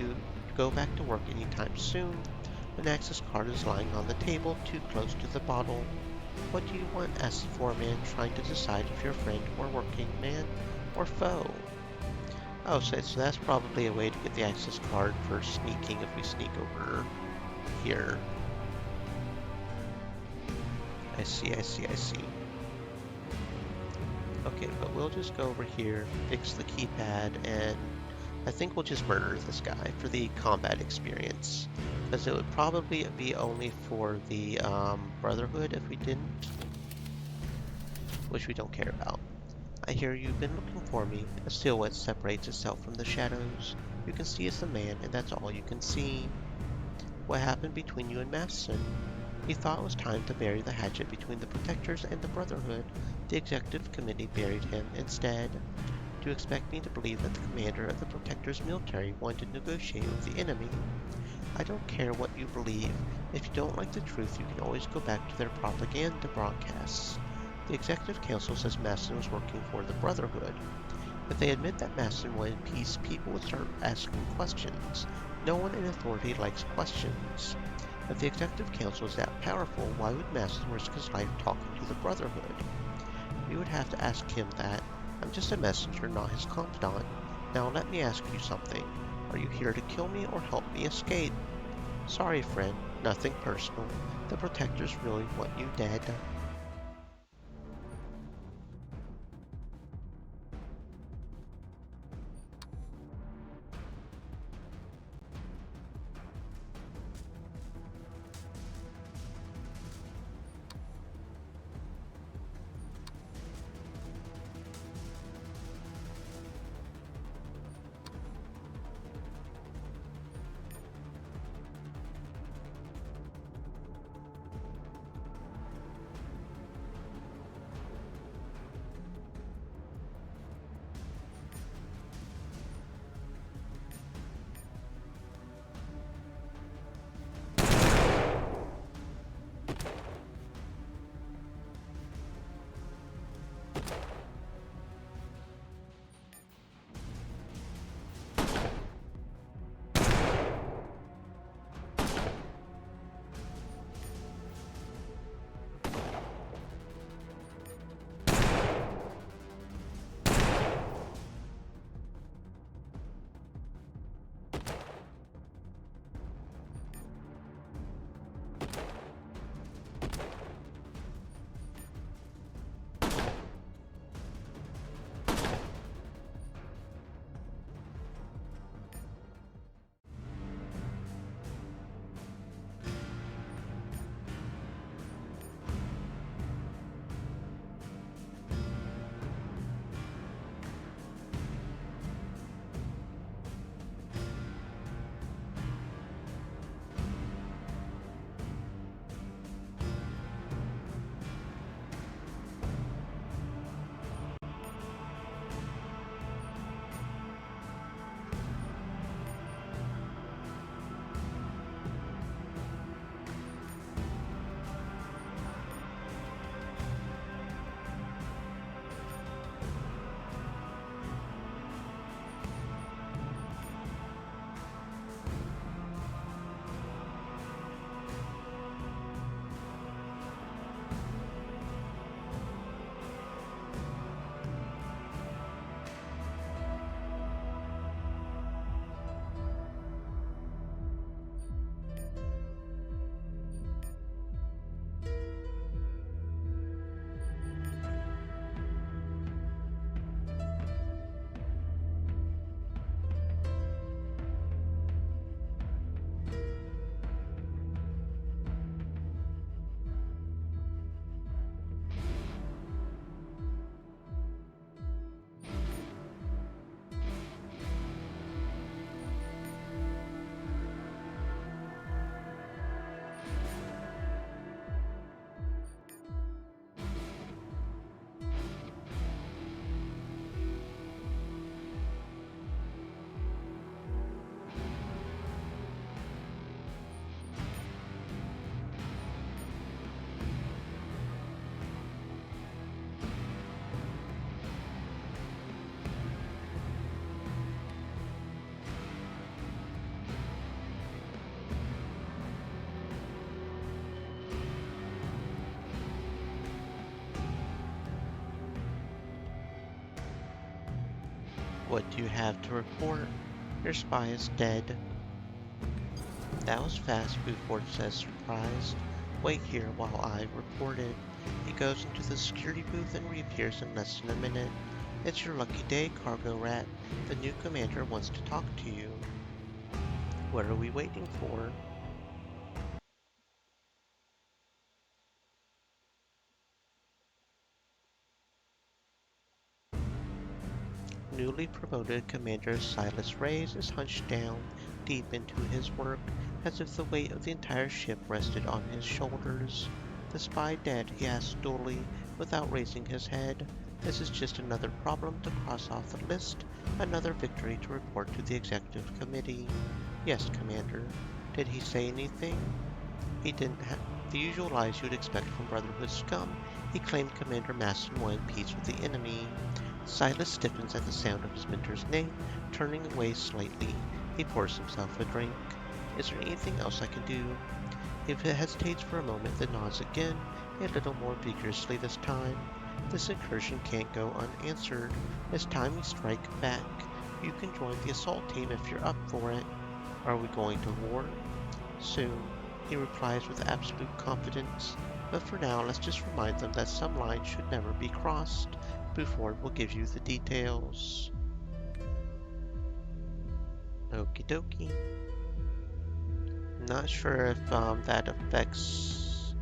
go back to work anytime soon. An access card is lying on the table, too close to the bottle. What do you want? Asks the foreman, trying to decide if you're friend or working man or foe. Oh, so that's probably a way to get the access card for sneaking if we sneak over here. I see. Okay, but we'll just go over here, fix the keypad, and I think we'll just murder this guy for the combat experience. Because it would probably be only for the Brotherhood if we didn't. Which we don't care about. I hear you've been looking for me. A silhouette separates itself from the shadows. You can see it's a man, and that's all you can see. What happened between you and Matheson? He thought it was time to bury the hatchet between the Protectors and the Brotherhood. The Executive Committee buried him instead. Do you expect me to believe that the commander of the Protectors' military wanted to negotiate with the enemy? I don't care what you believe. If you don't like the truth, you can always go back to their propaganda broadcasts. The Executive Council says Matheson was working for the Brotherhood. If they admit that Matheson wanted peace, people would start asking questions. No one in authority likes questions. If the Executive Council is that powerful, why would Matheson risk his life talking to the Brotherhood? You would have to ask him that. I'm just a messenger, not his confidant. Now let me ask you something. Are you here to kill me or help me escape? Sorry, friend, Nothing personal. The Protectors really want you dead. What do you have to report? Your spy is dead. That was fast, Buford says, surprised. Wait here while I report it. He goes into the security booth and reappears in less than a minute. It's your lucky day, Cargo Rat. The new commander wants to talk to you. What are we waiting for? Newly promoted Commander Silas Reyes is hunched down, deep into his work, as if the weight of the entire ship rested on his shoulders. The spy dead, he asked dully, without raising his head. This is just another problem to cross off the list, another victory to report to the Executive Committee. Yes, Commander. Did he say anything? He didn't have the usual lies you'd expect from Brotherhood scum. He claimed Commander Maston wanted peace with the enemy. Silas stiffens at the sound of his mentor's name, turning away slightly. He pours himself a drink. Is there anything else I can do? If he hesitates for a moment, then nods again, a little more vigorously this time. This incursion can't go unanswered. It's time we strike back. You can join the assault team if you're up for it. Are we going to war? Soon. he replies with absolute confidence. But for now, let's just remind them that some lines should never be crossed. Buford will give you the details. Okie dokie. Not sure if that affects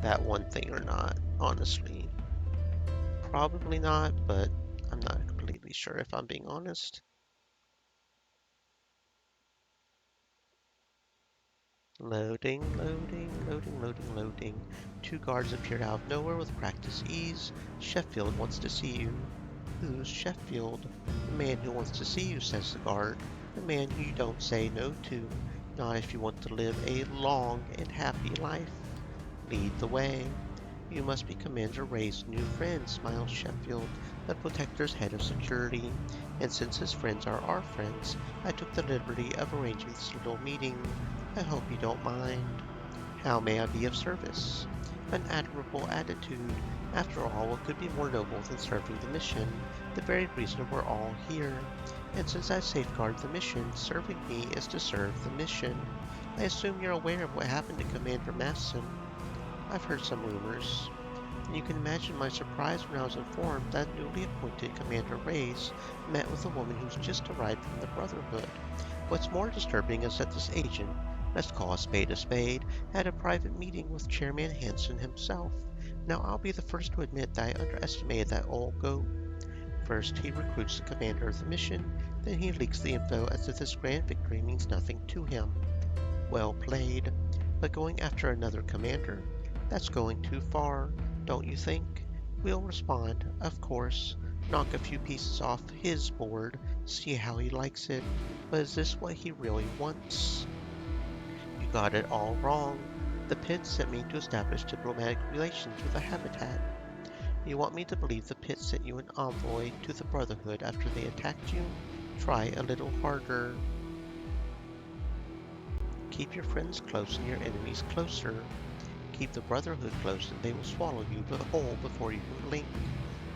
that one thing or not, honestly. Probably not, but I'm not completely sure if I'm being honest. Loading, loading, loading, loading, loading. Two guards appeared out of nowhere with practice ease. Sheffield wants to see you. Who's Sheffield? The man who wants to see you, says the guard. The man who you don't say no to. Not if you want to live a long and happy life. Lead the way. You must be Commander Ray's new friend, smiles Sheffield, the Protector's head of security. And since his friends are our friends, I took the liberty of arranging this little meeting. I hope you don't mind. How may I be of service? An admirable attitude. After all, what could be more noble than serving the mission, the very reason we're all here? And since I safeguard the mission, serving me is to serve the mission. I assume you're aware of what happened to Commander Masson. I've heard some rumors, and you can imagine my surprise when I was informed that newly appointed Commander Reyes met with a woman who's just arrived from the Brotherhood. What's more disturbing is that this agent, let's call a spade, had a private meeting with Chairman Hansen himself. Now I'll be the first to admit that I underestimated that old goat. First, he recruits the commander of the mission, then he leaks the info as if this grand victory means nothing to him. Well played. But going after another commander? That's going too far, don't you think? We'll respond, of course, knock a few pieces off his board, see how he likes it. But is this what he really wants? You got it all wrong. The Pit sent me to establish diplomatic relations with the Habitat. You want me to believe the Pit sent you an envoy to the Brotherhood after they attacked you? Try a little harder. Keep your friends close and your enemies closer. Keep the Brotherhood close and they will swallow you whole before you can blink.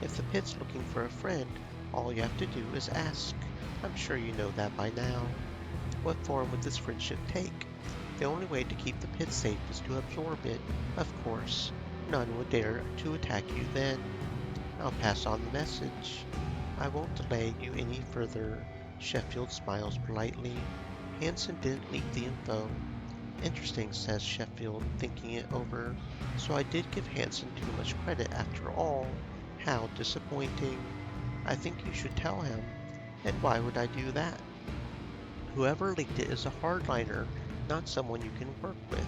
If the Pit's looking for a friend, all you have to do is ask. I'm sure you know that by now. What form would this friendship take? The only way to keep the Pit safe is to absorb it. Of course, none would dare to attack you then. I'll pass on the message. I won't delay you any further. Sheffield smiles politely. Hansen didn't leak the info. Interesting, says Sheffield, thinking it over. So I did give Hansen too much credit after all. How disappointing. I think you should tell him. And why would I do that? Whoever leaked it is a hardliner, not someone you can work with.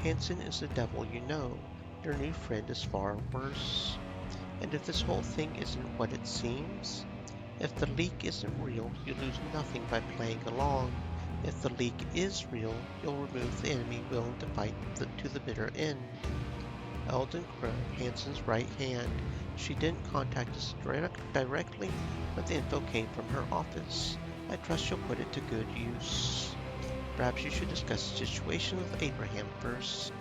Hansen is the devil you know. Your new friend is far worse. And if this whole thing isn't what it seems? If the leak isn't real, you lose nothing by playing along. If the leak is real, you'll remove the enemy willing to fight to the bitter end. Eldon Crow, Hansen's right hand. She didn't contact us directly, but the info came from her office. I trust she'll put it to good use. Perhaps you should discuss the situation with Abraham first.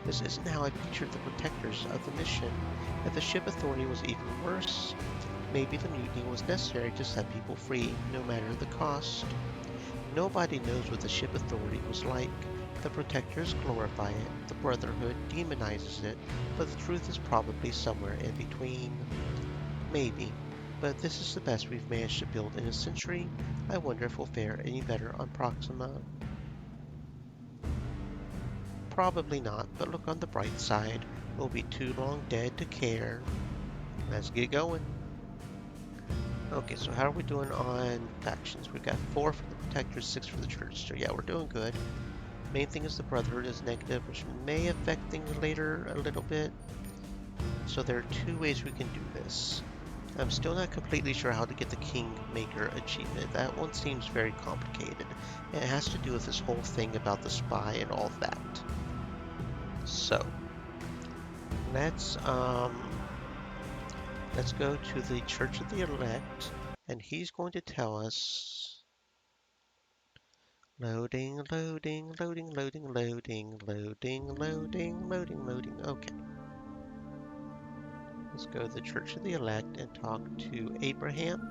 This isn't how I pictured the protectors of the mission. If the ship authority was even worse, maybe the mutiny was necessary to set people free, no matter the cost. Nobody knows what the ship authority was like. The protectors glorify it, the Brotherhood demonizes it, but the truth is probably somewhere in between. Maybe, but this is the best we've managed to build in a century. I wonder if we'll fare any better on Proxima. Probably not, but look on the bright side. We'll be too long dead to care. Let's get going. Okay, so how are we doing on factions? We've got 4 for the Protectors, 6 for the Church. So yeah, we're doing good. Main thing is the Brotherhood is negative, which may affect things later a little bit. So there are 2 ways we can do this. I'm still not completely sure how to get the Kingmaker achievement. That one seems very complicated. And it has to do with this whole thing about the spy and all of that. So, let's go to the Church of the Elect, and he's going to tell us... Loading, loading, loading, loading, loading, loading, loading, loading, loading. Okay. Let's go to the Church of the Elect and talk to Abraham.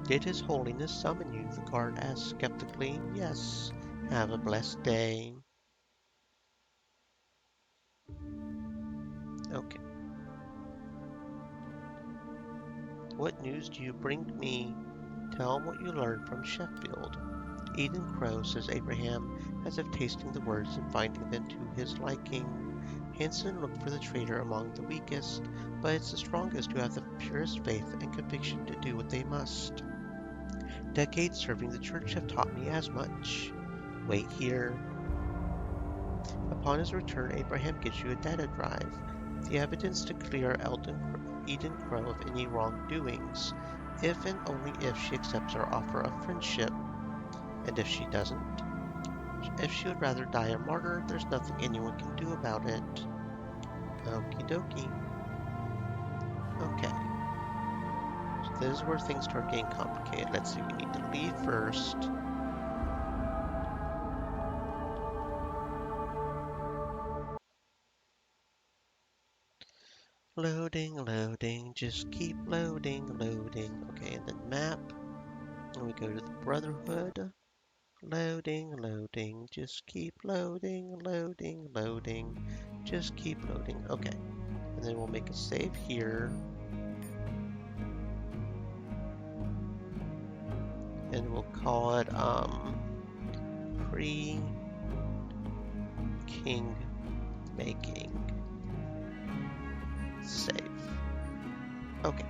Did His Holiness summon you? The guard asked skeptically. Yes. Have a blessed day. Okay. What news do you bring me? Tell him what you learned from Sheffield. Eden Crow, says Abraham, as if tasting the words and finding them to his liking. Hansen looked for the traitor among the weakest, but it's the strongest who have the purest faith and conviction to do what they must. Decades serving the church have taught me as much. Wait here. Upon his return, Abraham gives you a data drive, the evidence to clear Eden Crow of any wrongdoings, if and only if she accepts our offer of friendship. And if she doesn't, if she would rather die a martyr, there's nothing anyone can do about it. Okie dokie. Okay. So this is where things start getting complicated. Let's see, we need to leave first. Loading, loading, just keep loading, loading. Okay, and then map. And we go to the Brotherhood. Loading, loading, just keep loading, loading, loading. Just keep loading. Okay. And then we'll make a save here. And we'll call it pre-king making save. Okay.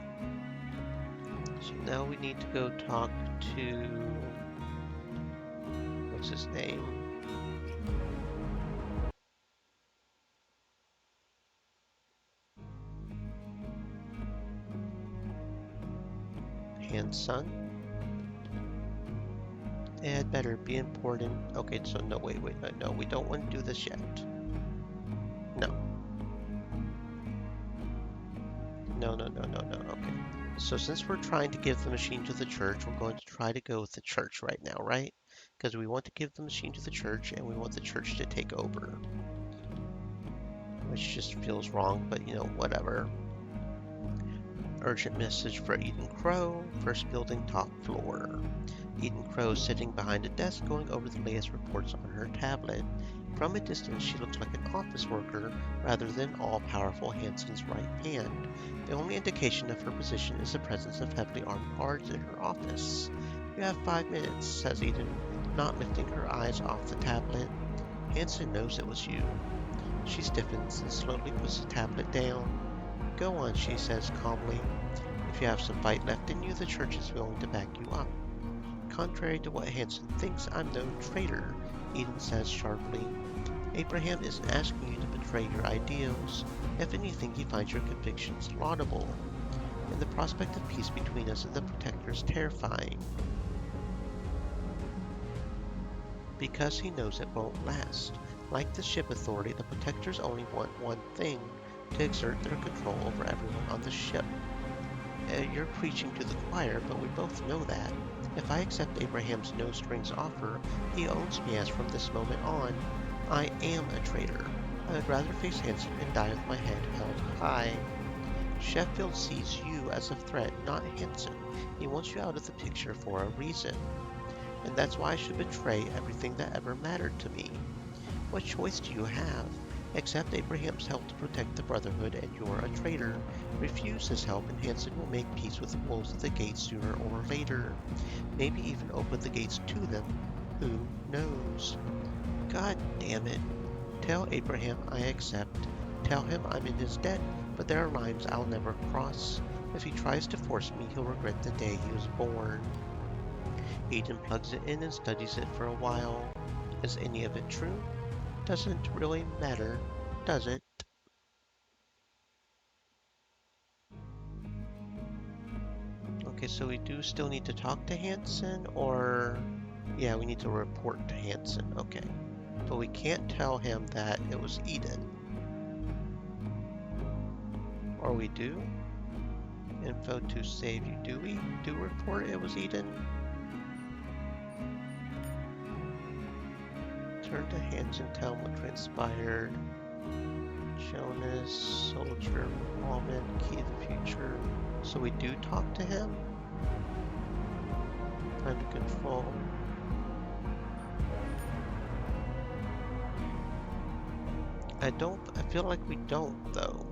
So now we need to go talk to, what's his name? Hanson. It better be important. Okay, so no, wait, no, we don't want to do this yet. No. No, okay. So since we're trying to give the machine to the church, we're going to try to go with the church right now, right? Because we want to give the machine to the church, and we want the church to take over. Which just feels wrong, but you know, whatever. Urgent message for Eden Crow, first building, top floor. Eden Crow sitting behind a desk going over the latest reports on her tablet. From a distance, she looks like an office worker rather than all-powerful Hansen's right hand. The only indication of her position is the presence of heavily armed guards in her office. You have 5 minutes, says Eden, not lifting her eyes off the tablet. Hansen knows it was you. She stiffens and slowly puts the tablet down. Go on, she says calmly. If you have some fight left in you, the church is willing to back you up. Contrary to what Hansen thinks, I'm no traitor, Eden says sharply. Abraham isn't asking you to betray your ideals. If anything, he finds your convictions laudable. And the prospect of peace between us and the Protectors terrifying. Because he knows it won't last. Like the ship authority, the Protectors only want one thing, to exert their control over everyone on the ship. You're preaching to the choir, but we both know that. If I accept Abraham's no-strings offer, he owns me as from this moment on. I am a traitor. I would rather face Hansen and die with my head held high. Sheffield sees you as a threat, not Hansen. He wants you out of the picture for a reason. And that's why I should betray everything that ever mattered to me. What choice do you have? Accept Abraham's help to protect the Brotherhood and you're a traitor. Refuse his help and Hansen will make peace with the wolves at the gates sooner or later. Maybe even open the gates to them. Who knows? God damn it. Tell Abraham I accept. Tell him I'm in his debt, but there are lines I'll never cross. If he tries to force me, he'll regret the day he was born. Eden plugs it in and studies it for a while. Is any of it true? Doesn't really matter, does it? Okay, so we do still need to talk to Hansen, or... Yeah, we need to report to Hansen, okay. But we can't tell him that it was Eden. Or we do? Info to save you. Do we report it was Eden? Turn to Hansen, tell him what transpired. Jonas, soldier, Almond, key of the future. So we do talk to him? Time to control. I feel like we don't though,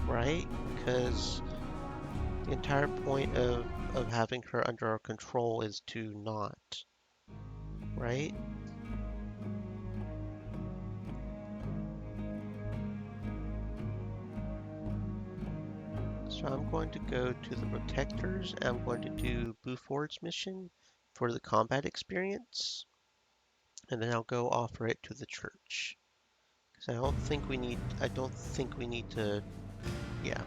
right? Because the entire point of having her under our control is to not, right? So I'm going to go to the Protectors, and I'm going to do Buford's mission for the combat experience, and then I'll go offer it to the church. Because I don't think we need to, yeah.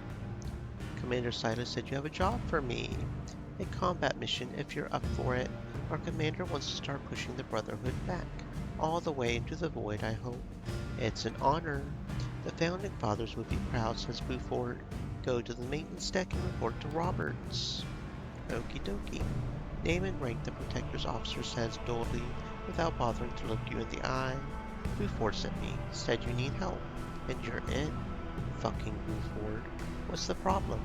Commander Silas said you have a job for me. A combat mission if you're up for it. Our commander wants to start pushing the Brotherhood back. All the way into the void, I hope. It's an honor. The Founding Fathers would be proud, says Buford. Go to the maintenance deck and report to Roberts. Okie dokie. Name and rank, the Protector's officer says dully, without bothering to look you in the eye. Buford sent me, said you need help. And you're in? Fucking Buford. What's the problem?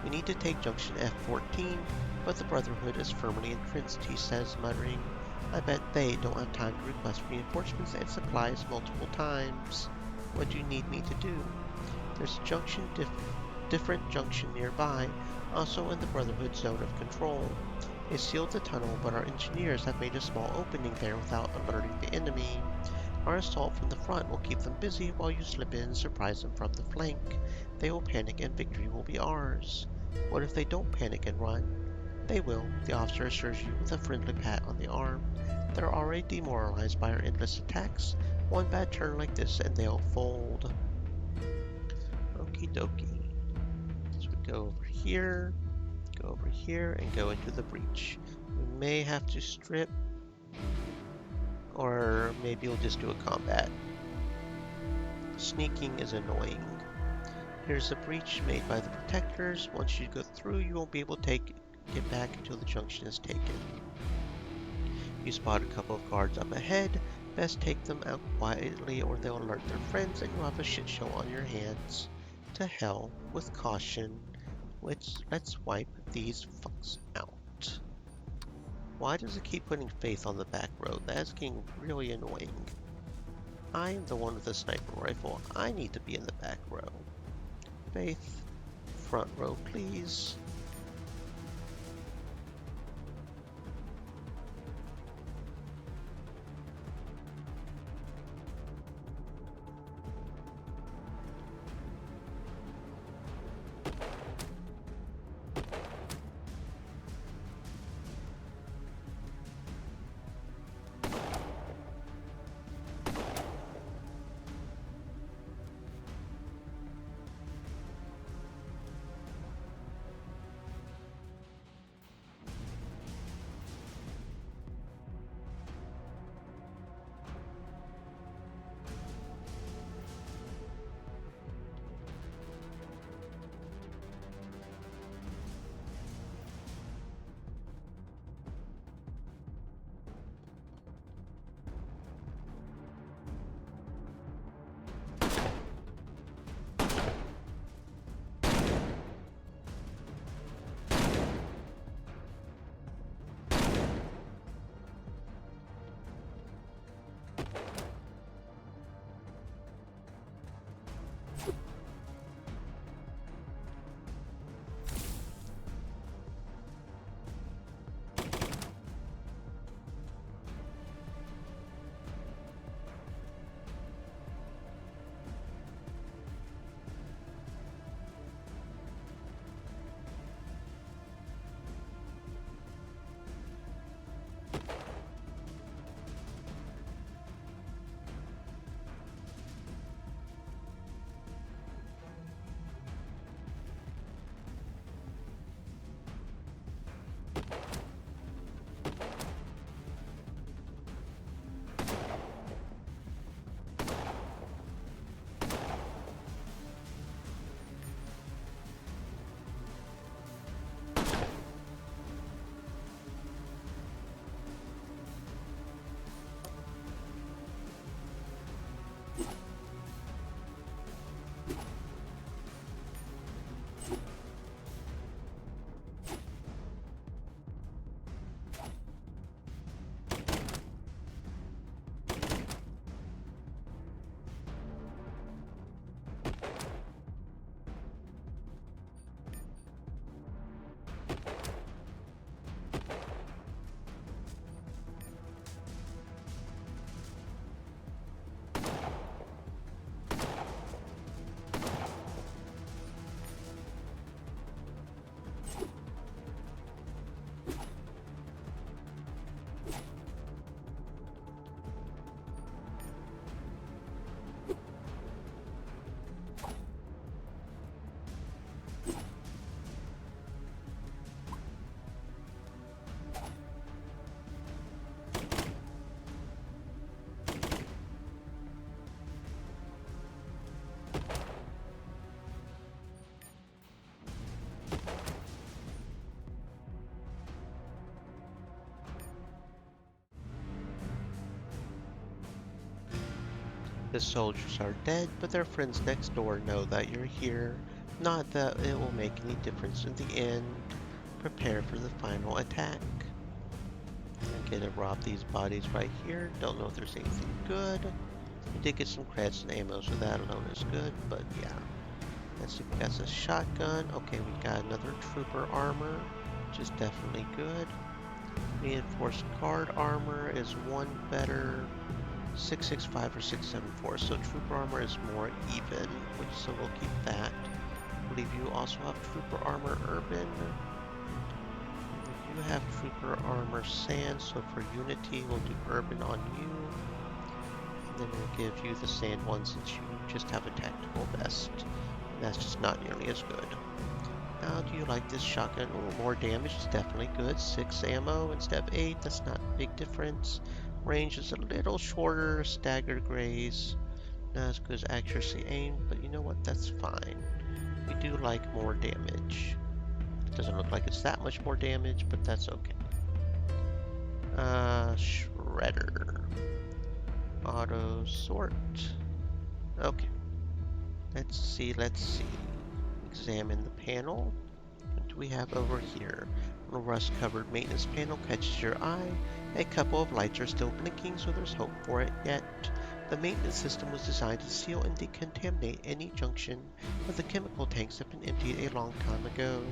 We need to take Junction F-14, but the Brotherhood is firmly entrenched, he says, muttering. I bet they don't have time to request reinforcements and supplies multiple times. What do you need me to do? There's a different junction nearby, also in the Brotherhood zone of control. They sealed the tunnel, but our engineers have made a small opening there without alerting the enemy. Our assault from the front will keep them busy while you slip in and surprise them from the flank. They will panic and victory will be ours. What if they don't panic and run? They will, the officer assures you with a friendly pat on the arm. They're already demoralized by our endless attacks. One bad turn like this and they'll fold. Okie dokie. So we go over here, and go into the breach. We may have to strip, or maybe we'll just do a combat. Sneaking is annoying. Here's a breach made by the Protectors. Once you go through, you won't be able to get back until the junction is taken. You spot a couple of guards up ahead. Best take them out quietly or they'll alert their friends and you'll have a shit show on your hands. To hell with caution. Let's wipe these fucks out. Why does it keep putting Faith on the back row? That's getting really annoying. I'm the one with the sniper rifle. I need to be in the back row. Faith, front row, please. The soldiers are dead, but their friends next door know that you're here. Not that it will make any difference in the end. Prepare for the final attack. I'm gonna rob these bodies right here. Don't know if there's anything good. We did get some creds and ammo, so that alone is good, but yeah. Let's see, we got a shotgun. Okay, we got another trooper armor, which is definitely good. Reinforced guard armor is one better. 665 or 674, so trooper armor is more even, which so we'll keep that. I believe you also have trooper armor urban. You have trooper armor sand, so for unity we'll do urban on you. And then we'll give you the sand one since you just have a tactical vest. And that's just not nearly as good. How do you like this shotgun? Oh, more damage is definitely good. 6 ammo instead of 8, that's not a big difference. Range is a little shorter, staggered graze. Not as good as accuracy aim, but you know what, that's fine. We do like more damage. It doesn't look like it's that much more damage, but that's okay. Shredder. Auto sort. Okay. Let's see. Examine the panel. What do we have over here? A rust-covered maintenance panel catches your eye. A couple of lights are still blinking, so there's hope for it yet. The maintenance system was designed to seal and decontaminate any junction, but the chemical tanks have been emptied a long time ago.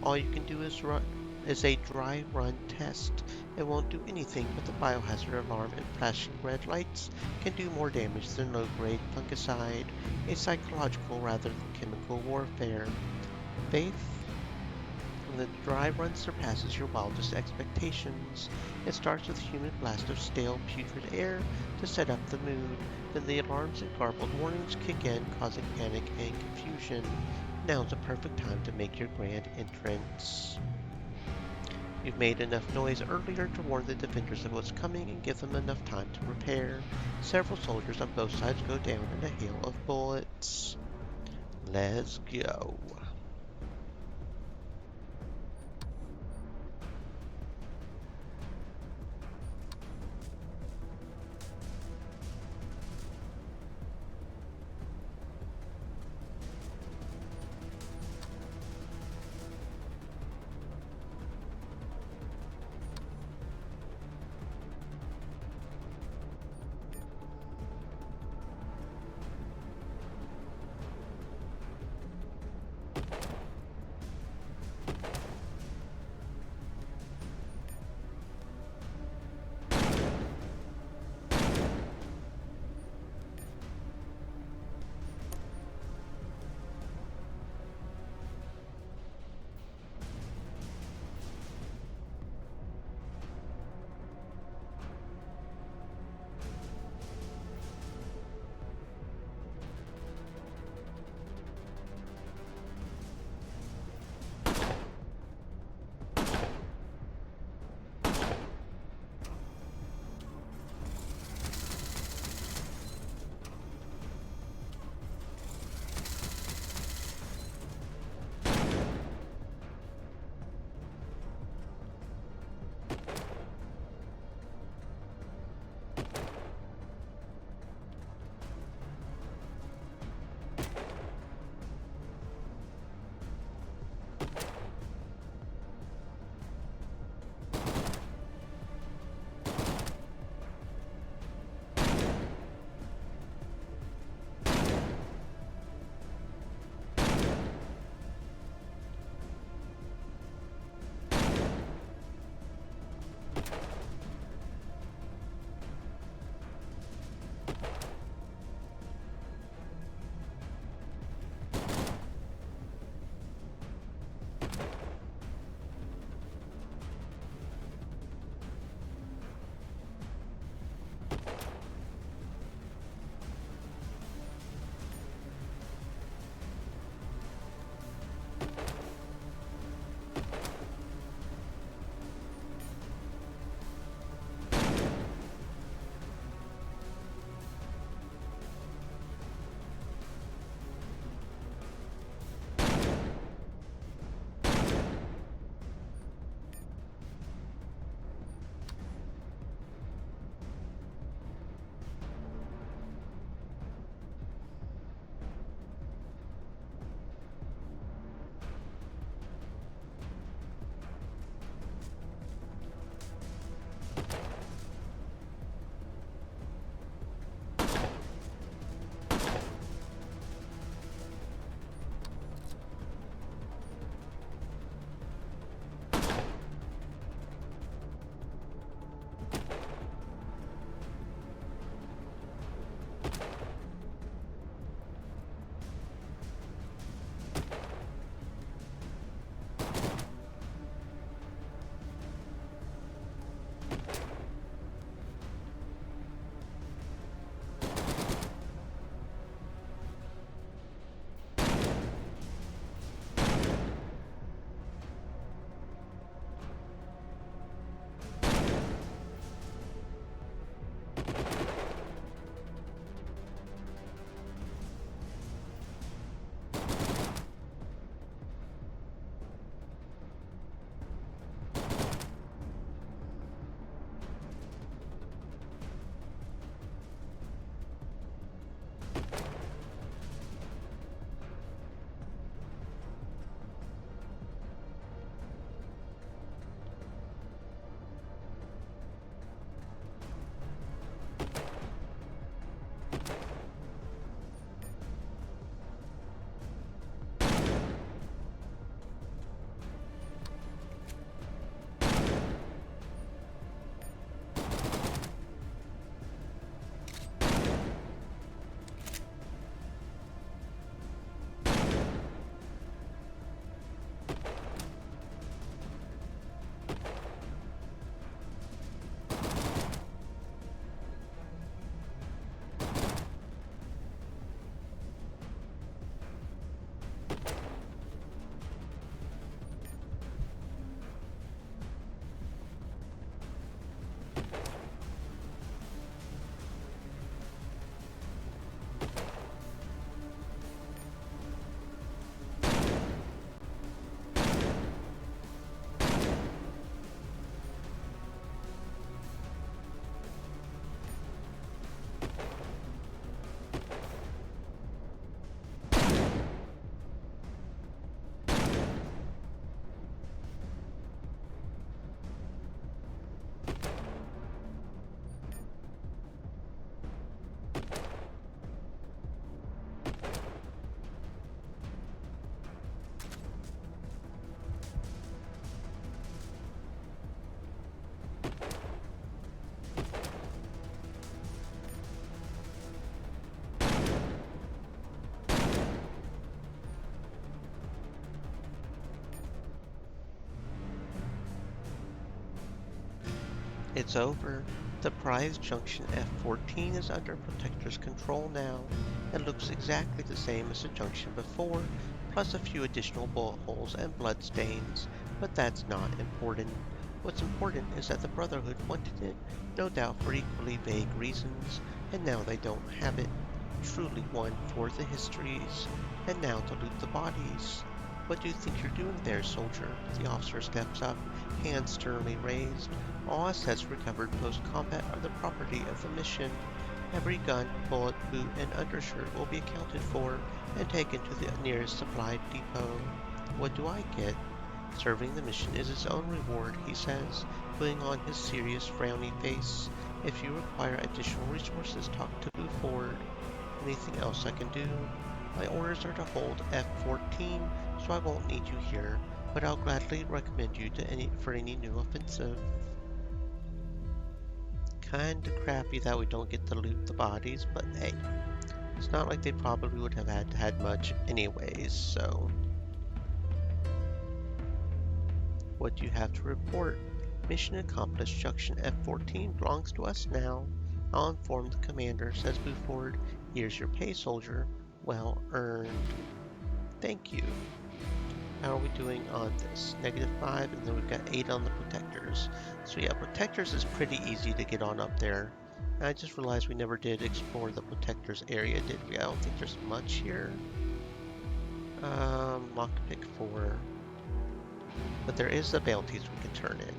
All you can do is a dry run test. It won't do anything, but the biohazard alarm and flashing red lights can do more damage than low-grade fungicide, a psychological rather than chemical warfare. Faith? When the dry run surpasses your wildest expectations. It starts with a humid blast of stale, putrid air to set up the mood. Then the alarms and garbled warnings kick in, causing panic and confusion. Now's the perfect time to make your grand entrance. You've made enough noise earlier to warn the defenders of what's coming and give them enough time to prepare. Several soldiers on both sides go down in a hail of bullets. Let's go. It's over. The prized Junction F-14 is under Protector's control now. It looks exactly the same as the Junction before, plus a few additional bullet holes and blood stains, but that's not important. What's important is that the Brotherhood wanted it, no doubt for equally vague reasons, and now they don't have it. Truly one for the histories, and now to loot the bodies. What do you think you're doing there, soldier? The officer steps up, hands sternly raised. All assets recovered post-combat are the property of the mission. Every gun, bullet, boot, and undershirt will be accounted for and taken to the nearest supply depot. What do I get? Serving the mission is its own reward, he says, putting on his serious, frowny face. If you require additional resources, talk to Buford. Anything else I can do? My orders are to hold F-14, so I won't need you here, but I'll gladly recommend you for any new offensive. Kinda crappy that we don't get to loot the bodies, but hey, it's not like they probably would have had much anyways, so. What do you have to report? Mission accomplished. Junction F-14 belongs to us now. I'll inform the commander, says Buford. Here's your pay, soldier. Well earned. Thank you. How are we doing on this? -5, and then we've got 8 on the Protectors. So yeah, Protectors is pretty easy to get on up there. And I just realized we never did explore the Protectors area, did we? I don't think there's much here. Lockpick 4. But there is the bounties we can turn in.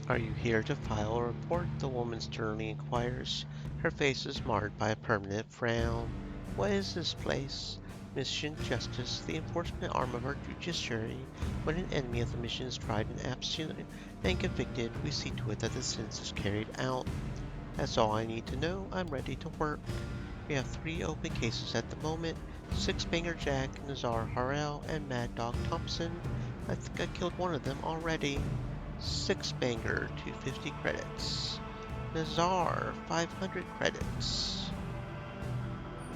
Are you here to file a report? The woman sternly inquires. Her face is marred by a permanent frown. What is this place? Mission Justice, the enforcement arm of our judiciary. When an enemy of the mission is tried and absent and convicted, we see to it that the sentence is carried out. That's all I need to know. I'm ready to work. We have 3 open cases at the moment. Six Banger Jack, Nazar Harrell, and Mad Dog Thompson. I think I killed one of them already. Six Banger, 250 credits. Nazar, 500 credits.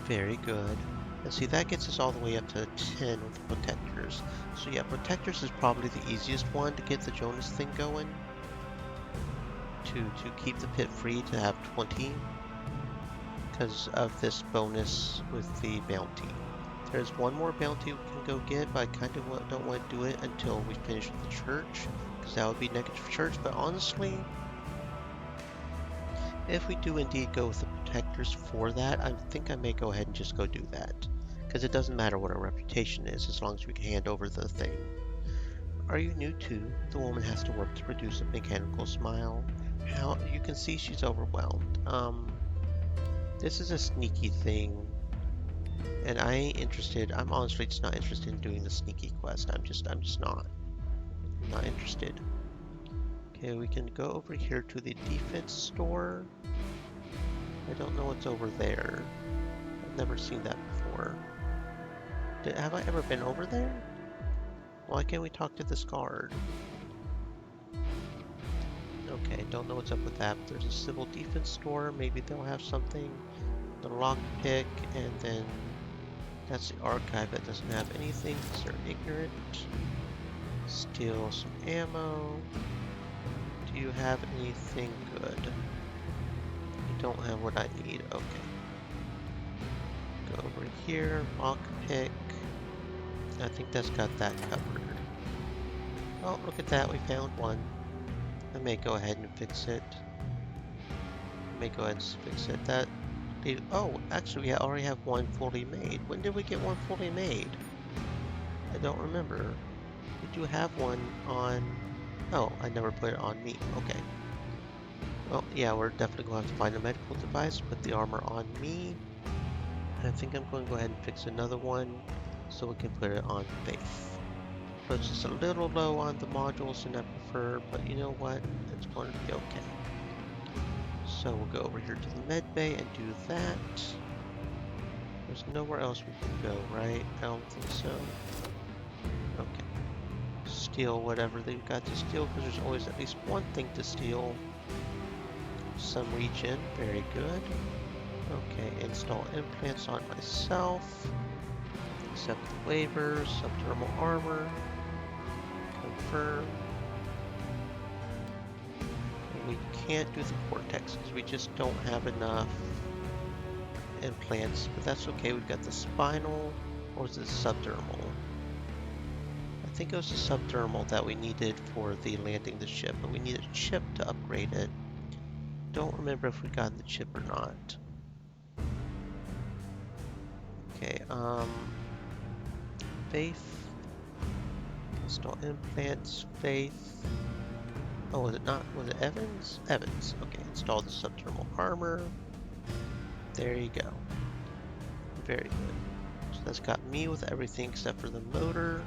Very good. And see, that gets us all the way up to 10 with Protectors. So yeah, Protectors is probably the easiest one to get the Jonas thing going. To keep the pit free to have 20. Because of this bonus with the bounty. There's one more bounty we can go get, but I kind of don't want to do it until we finish with the church. Because that would be negative church, but honestly, if we do indeed go with the Protectors for that, I think I may go ahead and just go do that. Because it doesn't matter what our reputation is, as long as we can hand over the thing. Are you new too? The woman has to work to produce a mechanical smile. How you can see she's overwhelmed. This is a sneaky thing, and I ain't interested. I'm honestly just not interested in doing the sneaky quest. I'm just not interested. Okay, we can go over here to the defense store. I don't know what's over there. I've never seen that before. Have I ever been over there? Why can't we talk to this guard? Okay, don't know what's up with that. But there's a civil defense store. Maybe they'll have something. The lockpick, and then that's the archive that doesn't have anything because they're ignorant. Steal some ammo. Do you have anything good? You don't have what I need. Okay. Go over here. Lockpick. I think that's got that covered. Oh, look at that. We found one. I may go ahead and fix it. That. Oh, actually, we already have one fully made. When did we get one fully made? I don't remember. We do have one on... Oh, I never put it on me. Okay. Well, yeah, we're definitely going to have to find a medical device, put the armor on me. And I think I'm going to go ahead and fix another one so we can put it on Faith. So it's just a little low on the modules than I prefer, but you know what? It's going to be okay. So we'll go over here to the med bay and do that. There's nowhere else we can go, right? I don't think so. Okay. Steal whatever they've got to steal, because there's always at least one thing to steal. Some regen, very good. Okay, install implants on myself. Accept the waivers, subdermal armor. Confirm. We can't do the cortex because we just don't have enough implants, but that's okay. We've got the spinal, or was it subdermal? I think it was the subdermal that we needed for the landing the ship, but we need a chip to upgrade it. Don't remember if we got the chip or not. Okay, Faith. Install implants, Faith. Oh, was it not? Was it Evans? Evans. Okay, install the subdermal armor. There you go. Very good. So that's got me with everything except for the motor.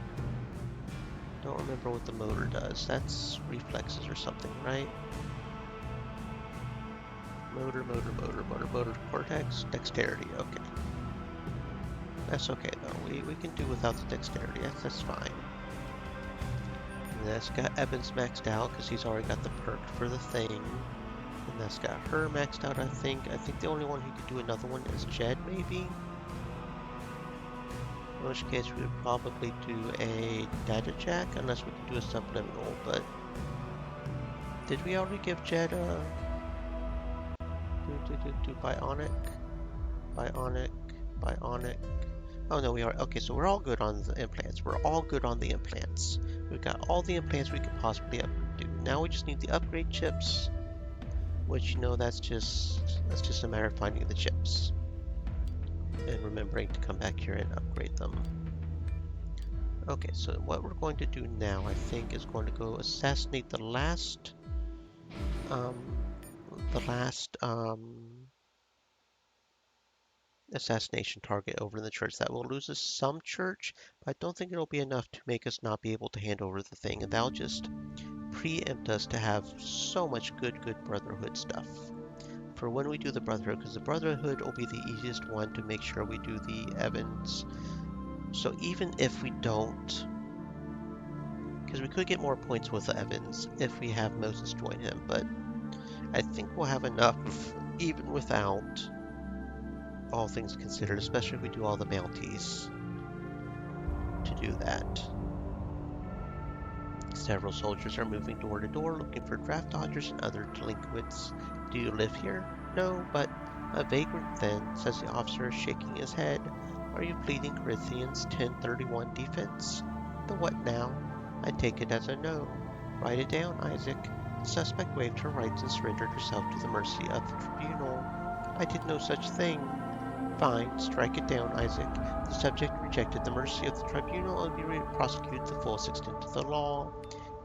Don't remember what the motor does. That's reflexes or something, right? Motor, cortex, dexterity. Okay. That's okay though. We can do without the dexterity. That's fine. And that's got Evans maxed out because he's already got the perk for the thing. And that's got her maxed out, I think. I think the only one who could do another one is Jed, maybe? In which case we would probably do a data jack, unless we can do a subliminal, but... Did we already give Jed a... bionic? Bionic. Oh no, we are. Okay, so we're all good on the implants. We're all good on the implants. We've got all the implants we could possibly do. Now we just need the upgrade chips, which, you know, that's just a matter of finding the chips and remembering to come back here and upgrade them. Okay, so what we're going to do now, I think, is going to go assassinate the last assassination target over in the church. That will lose us some church, but I don't think it'll be enough to make us not be able to hand over the thing, and that'll just preempt us to have so much good Brotherhood stuff for when we do the Brotherhood, because the Brotherhood will be the easiest one to make sure we do the Evans. So even if we don't, because we could get more points with the Evans if we have Moses join him, but I think we'll have enough even without, all things considered, especially if we do all the bounties to do that. Several soldiers are moving door to door looking for draft dodgers and other delinquents. Do you live here? No, but a vagrant then, says the officer, shaking his head. Are you pleading Corinthians 10:31 defense? The what now? I take it as a no. Write it down, Isaac. The suspect waived her rights and surrendered herself to the mercy of the tribunal. I did no such thing. Fine, strike it down, Isaac. The subject rejected the mercy of the tribunal and will be prosecuted to the fullest extent of the law.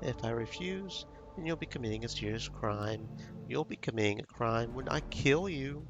If I refuse, then you'll be committing a serious crime. You'll be committing a crime when I kill you.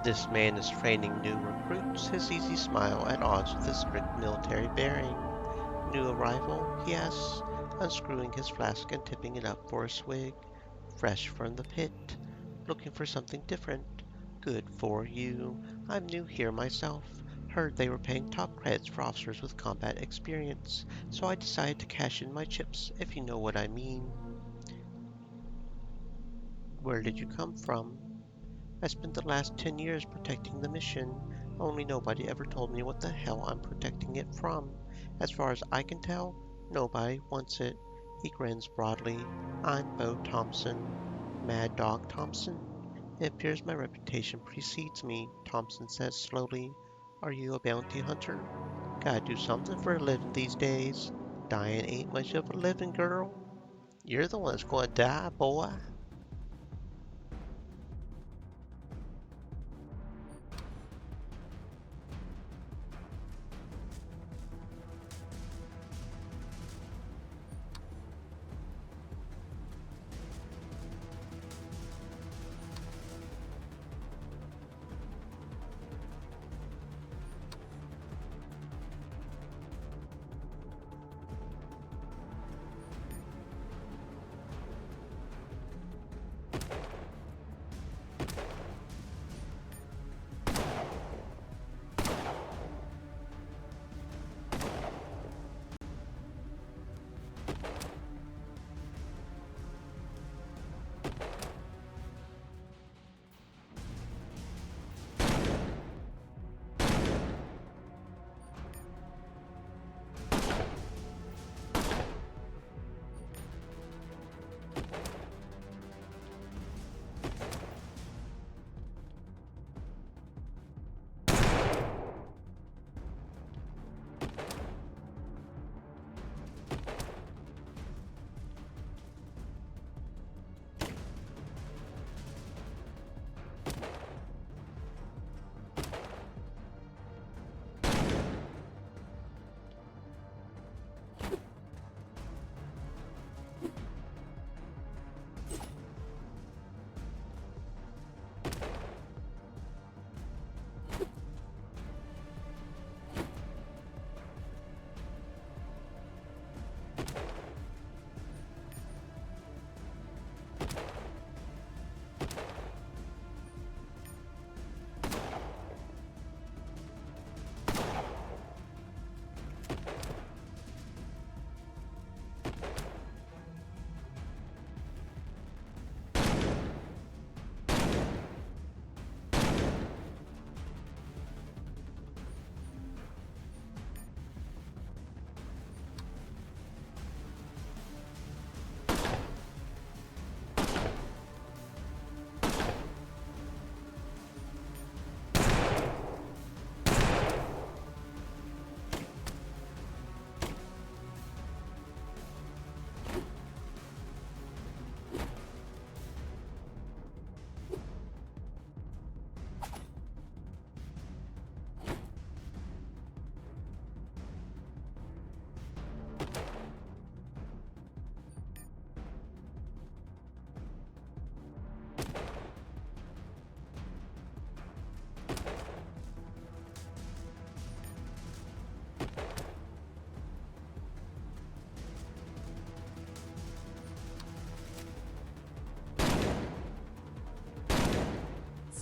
This man is training new recruits, his easy smile at odds with his strict military bearing. New arrival? He asks, unscrewing his flask and tipping it up for a swig. Fresh from the pit. Looking for something different. Good for you. I'm new here myself. Heard they were paying top credits for officers with combat experience, so I decided to cash in my chips, if you know what I mean. Where did you come from? I spent the last 10 years protecting the mission, only nobody ever told me what the hell I'm protecting it from. As far as I can tell, nobody wants it. He grins broadly. I'm Bo Thompson. Mad Dog Thompson. It appears my reputation precedes me, Thompson says slowly. Are you a bounty hunter? Gotta do something for a living these days. Dying ain't much of a living, girl. You're the one that's gonna die, boy.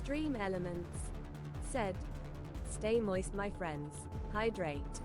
Extreme Elements said, "Stay moist, my friends. Hydrate."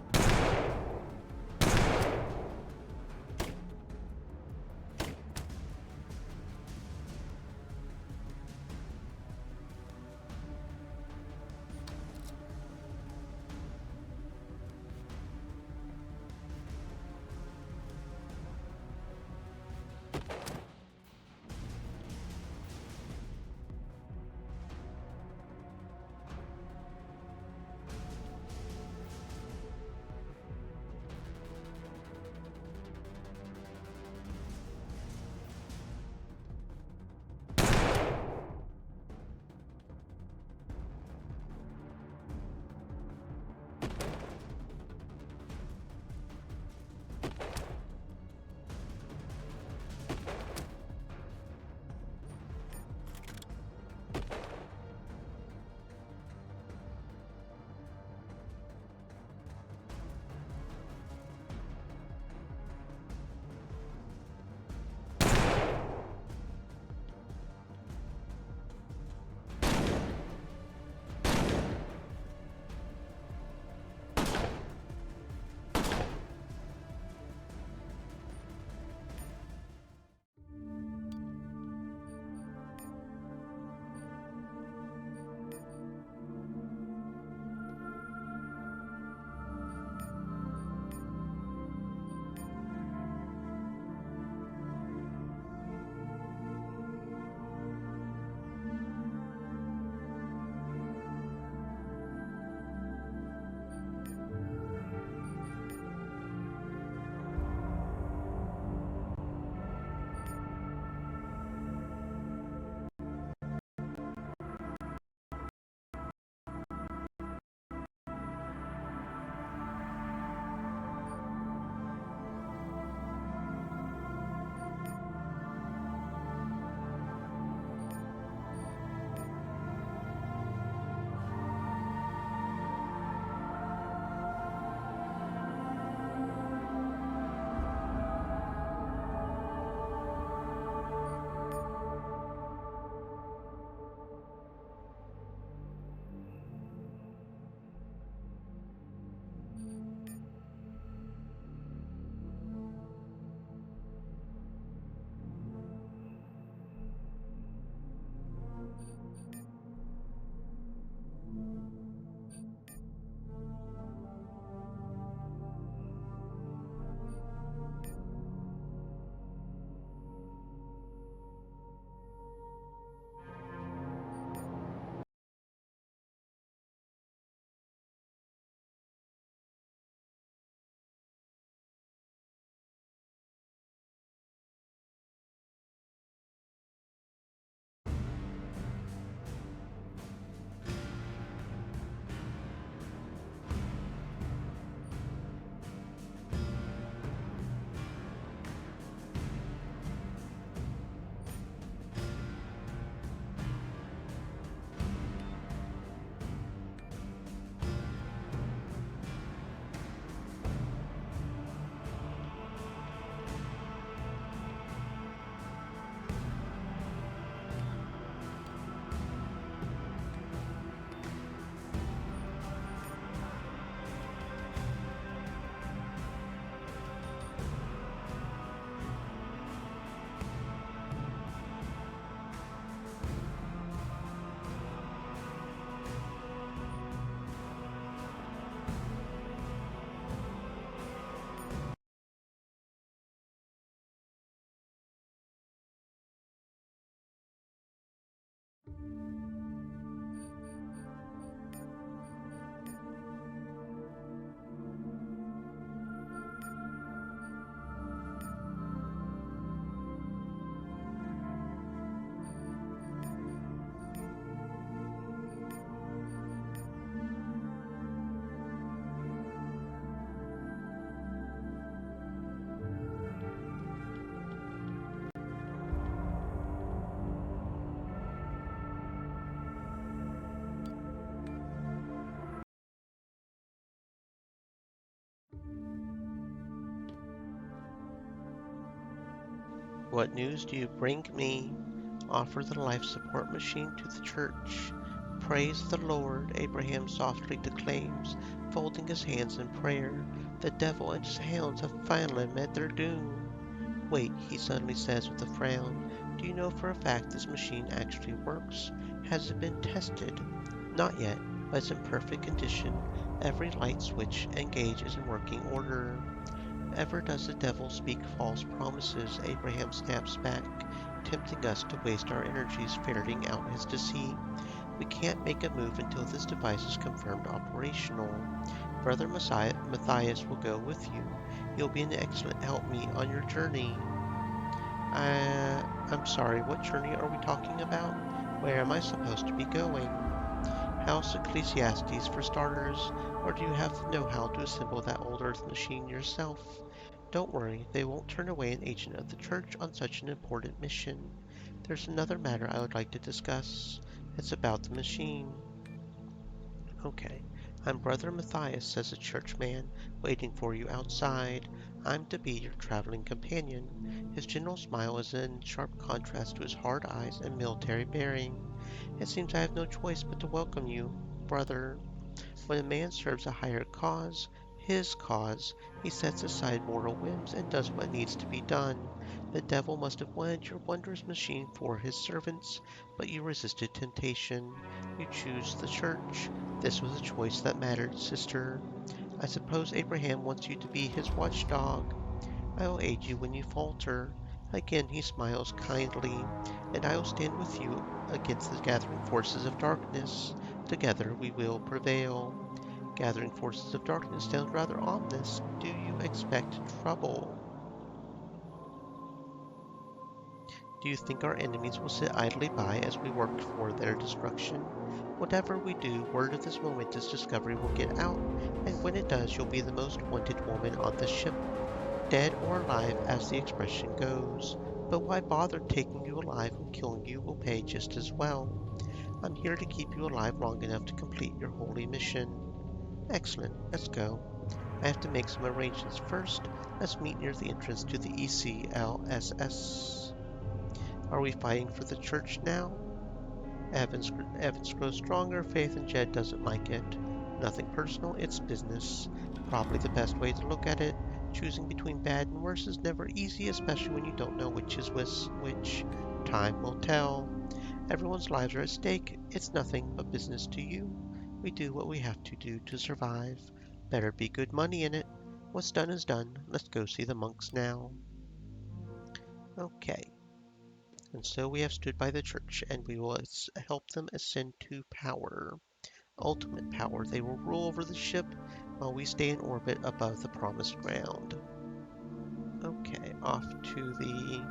What news do you bring me? Offer the life support machine to the church. Praise the Lord, Abraham softly declaims, folding his hands in prayer. The devil and his hounds have finally met their doom. Wait, he suddenly says with a frown. Do you know for a fact this machine actually works? Has it been tested? Not yet, but it's in perfect condition. Every light switch and gauge is in working order. Ever does the devil speak false promises, Abraham snaps back, tempting us to waste our energies ferreting out his deceit. We can't make a move until this device is confirmed operational. Brother Matthias will go with you. He'll be an excellent helpmeet on your journey. I'm sorry, what journey are we talking about? Where am I supposed to be going? House Ecclesiastes for starters, or do you have know how to assemble that old earth machine yourself? Don't worry, they won't turn away an agent of the church on such an important mission. There's another matter I would like to discuss. It's about the machine. Okay. I'm Brother Matthias, says the churchman, waiting for you outside. I'm to be your traveling companion. His gentle smile is in sharp contrast to his hard eyes and military bearing. It seems I have no choice but to welcome you, brother. When a man serves a higher cause, his cause, he sets aside mortal whims and does what needs to be done. The devil must have wanted your wondrous machine for his servants, but you resisted temptation. You choose the church. This was a choice that mattered, sister. I suppose Abraham wants you to be his watchdog. I will aid you when you falter. Again he smiles kindly, and I will stand with you against the gathering forces of darkness. Together we will prevail. Gathering forces of darkness sounds rather ominous. Do you expect trouble? Do you think our enemies will sit idly by as we work for their destruction? Whatever we do, word of this momentous discovery will get out, and when it does, you'll be the most wanted woman on the ship. Dead or alive, as the expression goes. But why bother taking you alive when killing you will pay just as well? I'm here to keep you alive long enough to complete your holy mission. Excellent, let's go. I have to make some arrangements first. Let's meet near the entrance to the ECLSS. Are we fighting for the church now? Evans grows stronger. Faith and Jed doesn't like it. Nothing personal, it's business. Probably the best way to look at it. Choosing between bad and worse is never easy, especially when you don't know which is which. Time will tell. Everyone's lives are at stake. It's nothing but business to you. We do what we have to do to survive. Better be good money in it. What's done is done. Let's go see the monks now. Okay. And so we have stood by the church, and we will help them ascend to power. Ultimate power. They will rule over the ship while we stay in orbit above the promised ground. Okay, off to the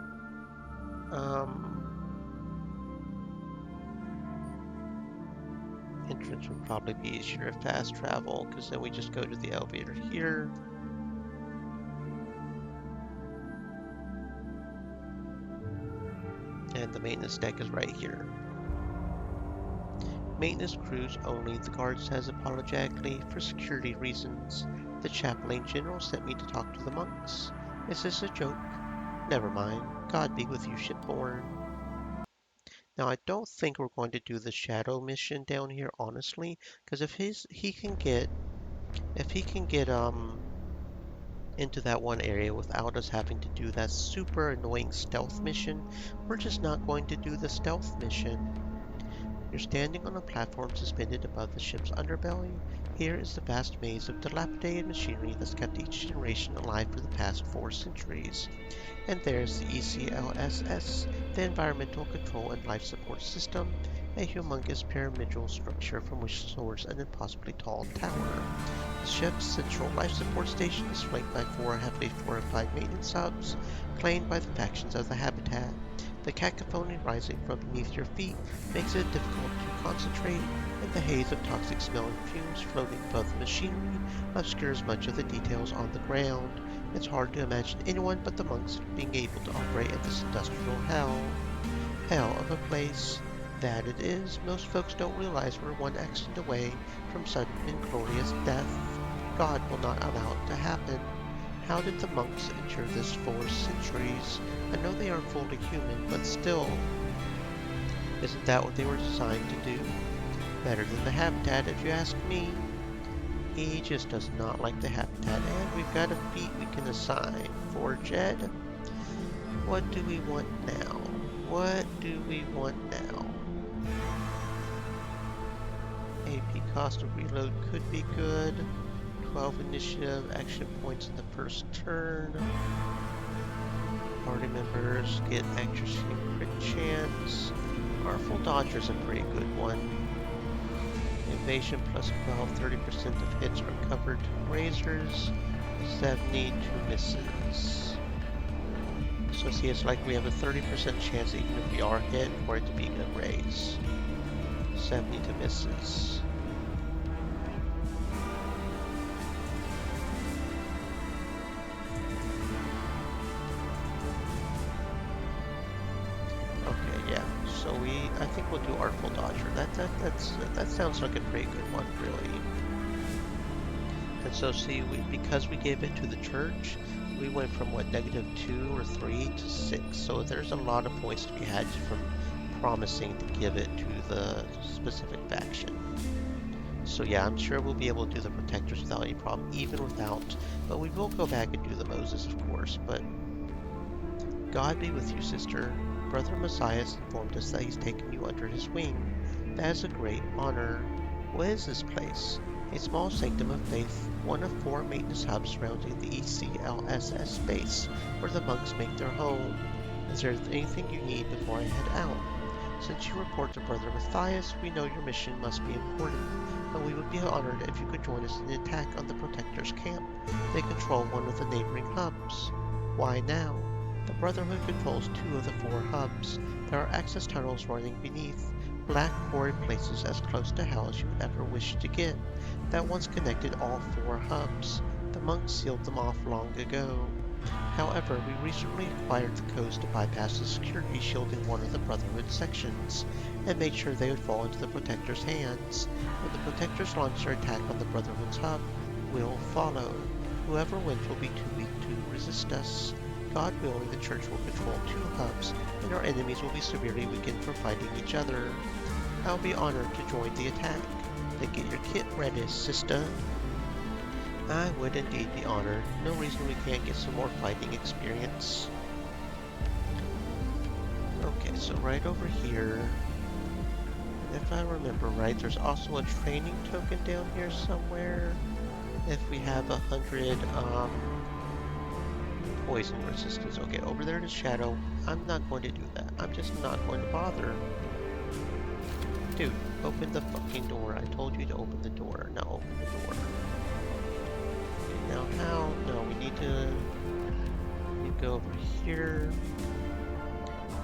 entrance would probably be easier if fast travel, because then we just go to the elevator here. And the maintenance deck is right here. Maintenance crews only, the guard says apologetically, for security reasons. The Chaplain General sent me to talk to the monks. Is this a joke? Never mind. God be with you, shipborne. Now, I don't think we're going to do the shadow mission down here, honestly, because if he can get into that one area without us having to do that super annoying stealth mission, we're just not going to do the stealth mission. You're standing on a platform suspended above the ship's underbelly. Here is the vast maze of dilapidated machinery that's kept each generation alive for the past 4 centuries. And there's the ECLSS, the Environmental Control and Life Support System, a humongous pyramidal structure from which soars an impossibly tall tower. The ship's central life support station is flanked by 4 heavily fortified maintenance hubs, claimed by the factions of the habitat. The cacophony rising from beneath your feet makes it difficult to concentrate, and the haze of toxic smelling fumes floating above the machinery obscures much of the details on the ground. It's hard to imagine anyone but the monks being able to operate at this industrial hell. Hell of a place. That it is. Most folks don't realize we're one accident away from sudden inglorious death. God will not allow it to happen. How did the monks endure this for centuries? I know they aren't fully human, but still, isn't that what they were designed to do? Better than the habitat, if you ask me. He just does not like the habitat, and we've got a feat we can assign for Jed. What do we want now? What do we want now? AP cost of reload could be good. 12 initiative, action points in the first turn. Party members get accuracy and crit chance. Artful Dodger's a pretty good one. Evasion plus 12, 30% of hits are covered. Razors, 72 misses. So see, it's like we have a 30% chance even if we are hit for it to be a raise. 72 misses. I think we'll do Artful Dodger. That sounds like a pretty good one, really. And so see, because we gave it to the church, we went from what, -2 or 3 to 6. So there's a lot of points to be had from promising to give it to the specific faction. So yeah, I'm sure we'll be able to do the Protectors without any problem, even without. But we will go back and do the Moses, of course. But God be with you, sister. Brother Matthias informed us that he's taken you under his wing. That is a great honor. What is this place? A small sanctum of faith, one of 4 maintenance hubs surrounding the ECLSS base, where the monks make their home. Is there anything you need before I head out? Since you report to Brother Matthias, we know your mission must be important, and we would be honored if you could join us in the attack on the Protectors' camp. They control one of the neighboring hubs. Why now? The Brotherhood controls 2 of the 4 hubs. There are access tunnels running beneath, black horrid places as close to hell as you would ever wish to get, that once connected all 4 hubs. The monks sealed them off long ago. However, we recently acquired the codes to bypass the security shield in one of the Brotherhood sections, and made sure they would fall into the Protectors' hands. When the Protectors launch their attack on the Brotherhood's hub, we'll follow. Whoever wins will be too weak to resist us. God willing, the Church will control 2 hubs, and our enemies will be severely weakened from fighting each other. I'll be honored to join the attack. Then get your kit ready, sister. I would indeed be honored. No reason we can't get some more fighting experience. Okay, so right over here, if I remember right, there's also a training token down here somewhere. If we have 100, poison resistance. Okay, over there to Shadow. I'm not going to do that. I'm just not going to bother. Dude, open the fucking door. I told you to open the door. Now open the door. Now how? No, we need to go over here.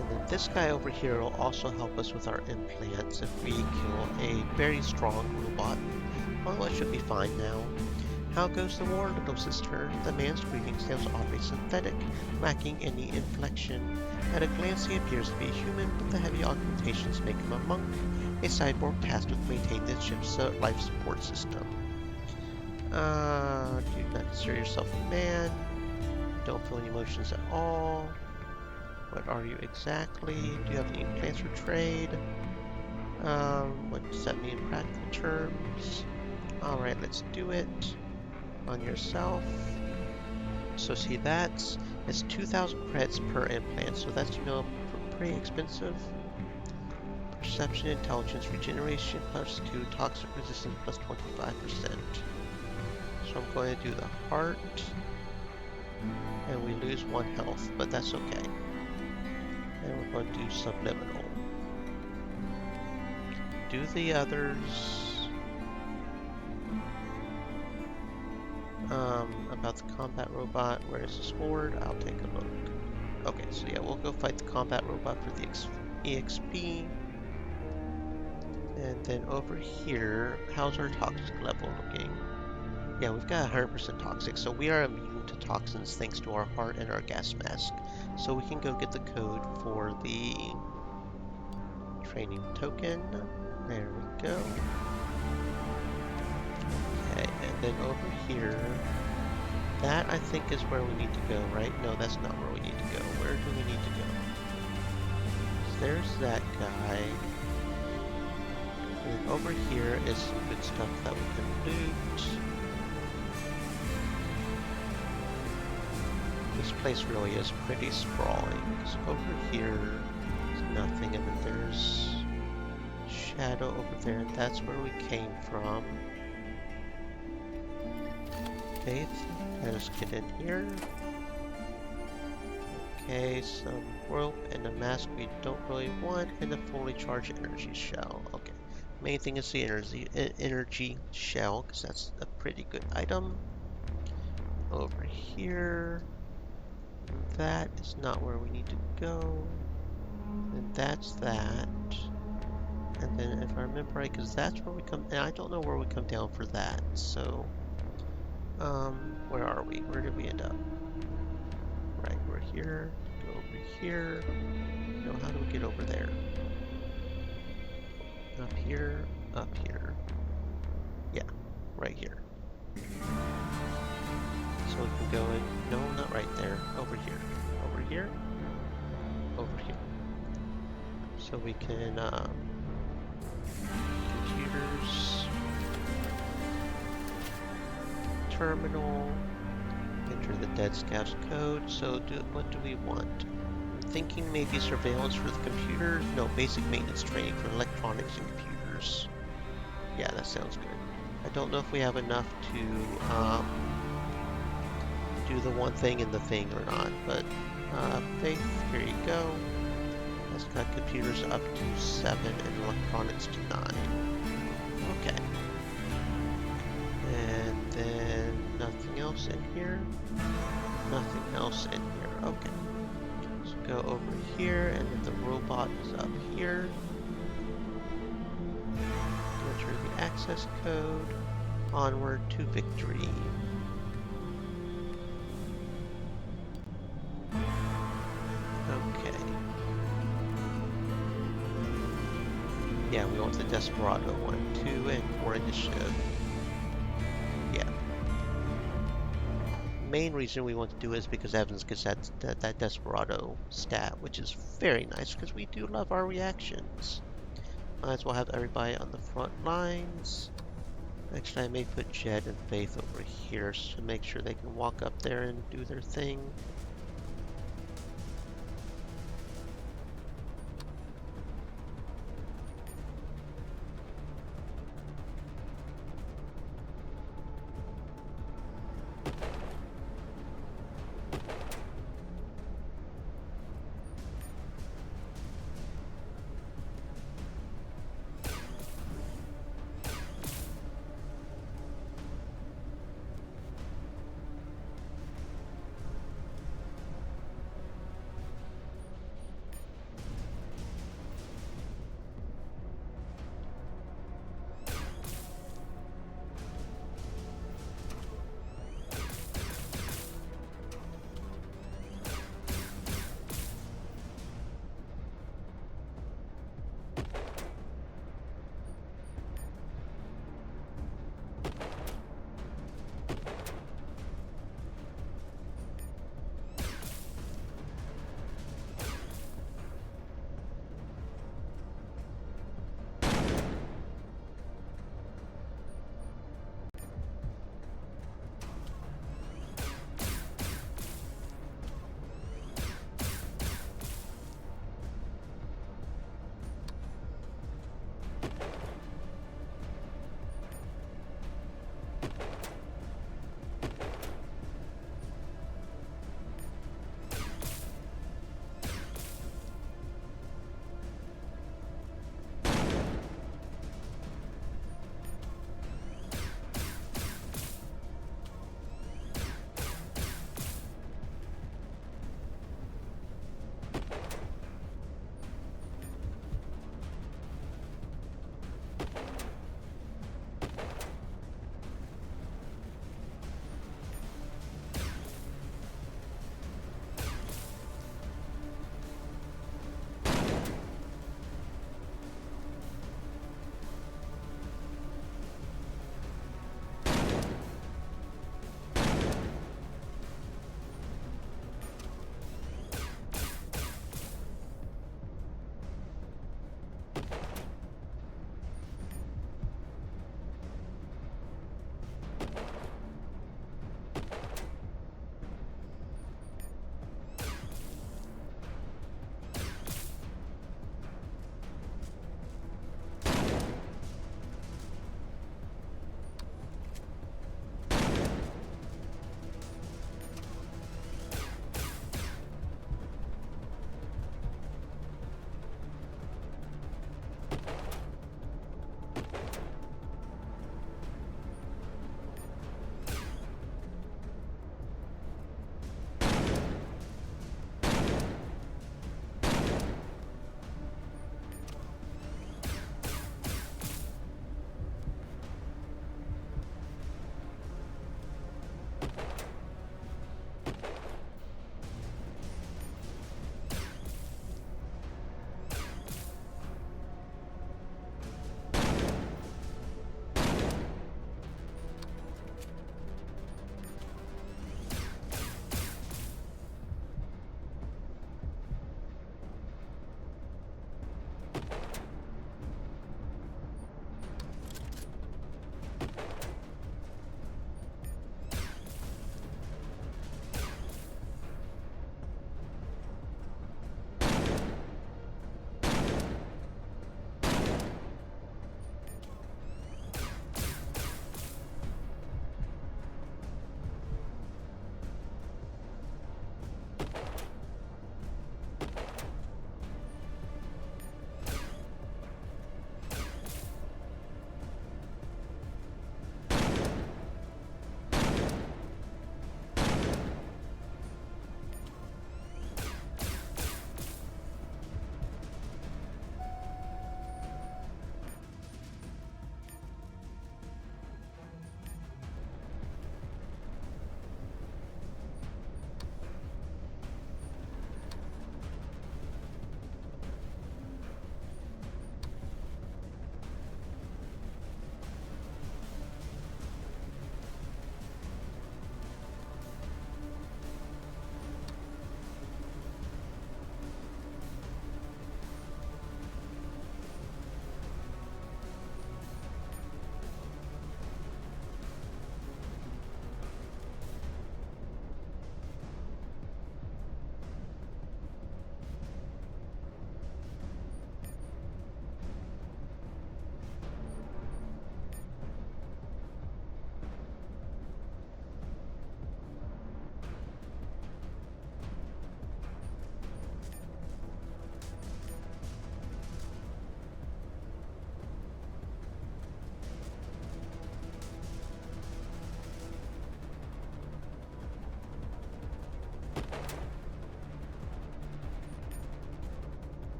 And then this guy over here will also help us with our implants if we kill a very strong robot. Well, it should be fine now. How goes the war, little sister? The man's greeting sounds oddly synthetic, lacking any inflection. At a glance he appears to be human, but the heavy augmentations make him a monk, a cyborg tasked with maintaining the ship's life support system. Do you not consider yourself a man? Don't feel any emotions at all. What are you exactly? Do you have any plans for trade? What does that mean in practical terms? Alright, let's do it. On yourself. So see, it's 2,000 credits per implant, so that's, you know, pretty expensive. Perception, intelligence, regeneration plus 2, toxic resistance plus 25%. So I'm going to do the heart, and we lose 1 health, but that's okay. And we're going to do subliminal. Do the others. About the combat robot, where is the sword? I'll take a look. Okay, so yeah, we'll go fight the combat robot for the EXP. And then over here, how's our toxic level looking? Yeah, we've got 100% toxic, so we are immune to toxins thanks to our heart and our gas mask. So we can go get the code for the training token. There we go. Okay, and then over here, that I think is where we need to go, right? No, that's not where we need to go. Where do we need to go? So there's that guy. And then over here is some good stuff that we can loot. This place really is pretty sprawling. Because over here is nothing, and then there's shadow over there, and that's where we came from. Okay, let us get in here. Okay, some rope and a mask we don't really want, and a fully charged energy shell. Okay, main thing is the energy shell, because that's a pretty good item. Over here, that is not where we need to go. And that's that. And then if I remember right, because that's where we come, and I don't know where we come down for that, so... where are we? Where did we end up? Right, we're here. Go over here. No, how do we get over there? Up here, up here. Yeah, right here. So we can go in. No, not right there. Over here. Over here. Over here. So we can, computers. Terminal. Enter the Dead Scav's code. So what do we want? I'm thinking maybe surveillance for the computers. No, basic maintenance training for electronics and computers. Yeah, that sounds good. I don't know if we have enough to do the one thing in the thing or not, but Faith, here you go. That's got computers up to 7 and electronics to 9. Okay. And then nothing else in here? Nothing else in here. Okay. So go over here, and then the robot is up here. Enter the access code. Onward to victory. Okay. Yeah, we want the Desperado 1, 2, and 4 initiative. Yeah. Main reason we want to do it is because Evans gets that Desperado stat, which is very nice because we do love our reactions. Might as well have everybody on the front lines. Actually, I may put Jed and Faith over here to make sure they can walk up there and do their thing.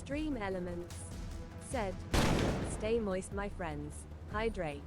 Stream Elements said, "Stay moist, my friends. Hydrate."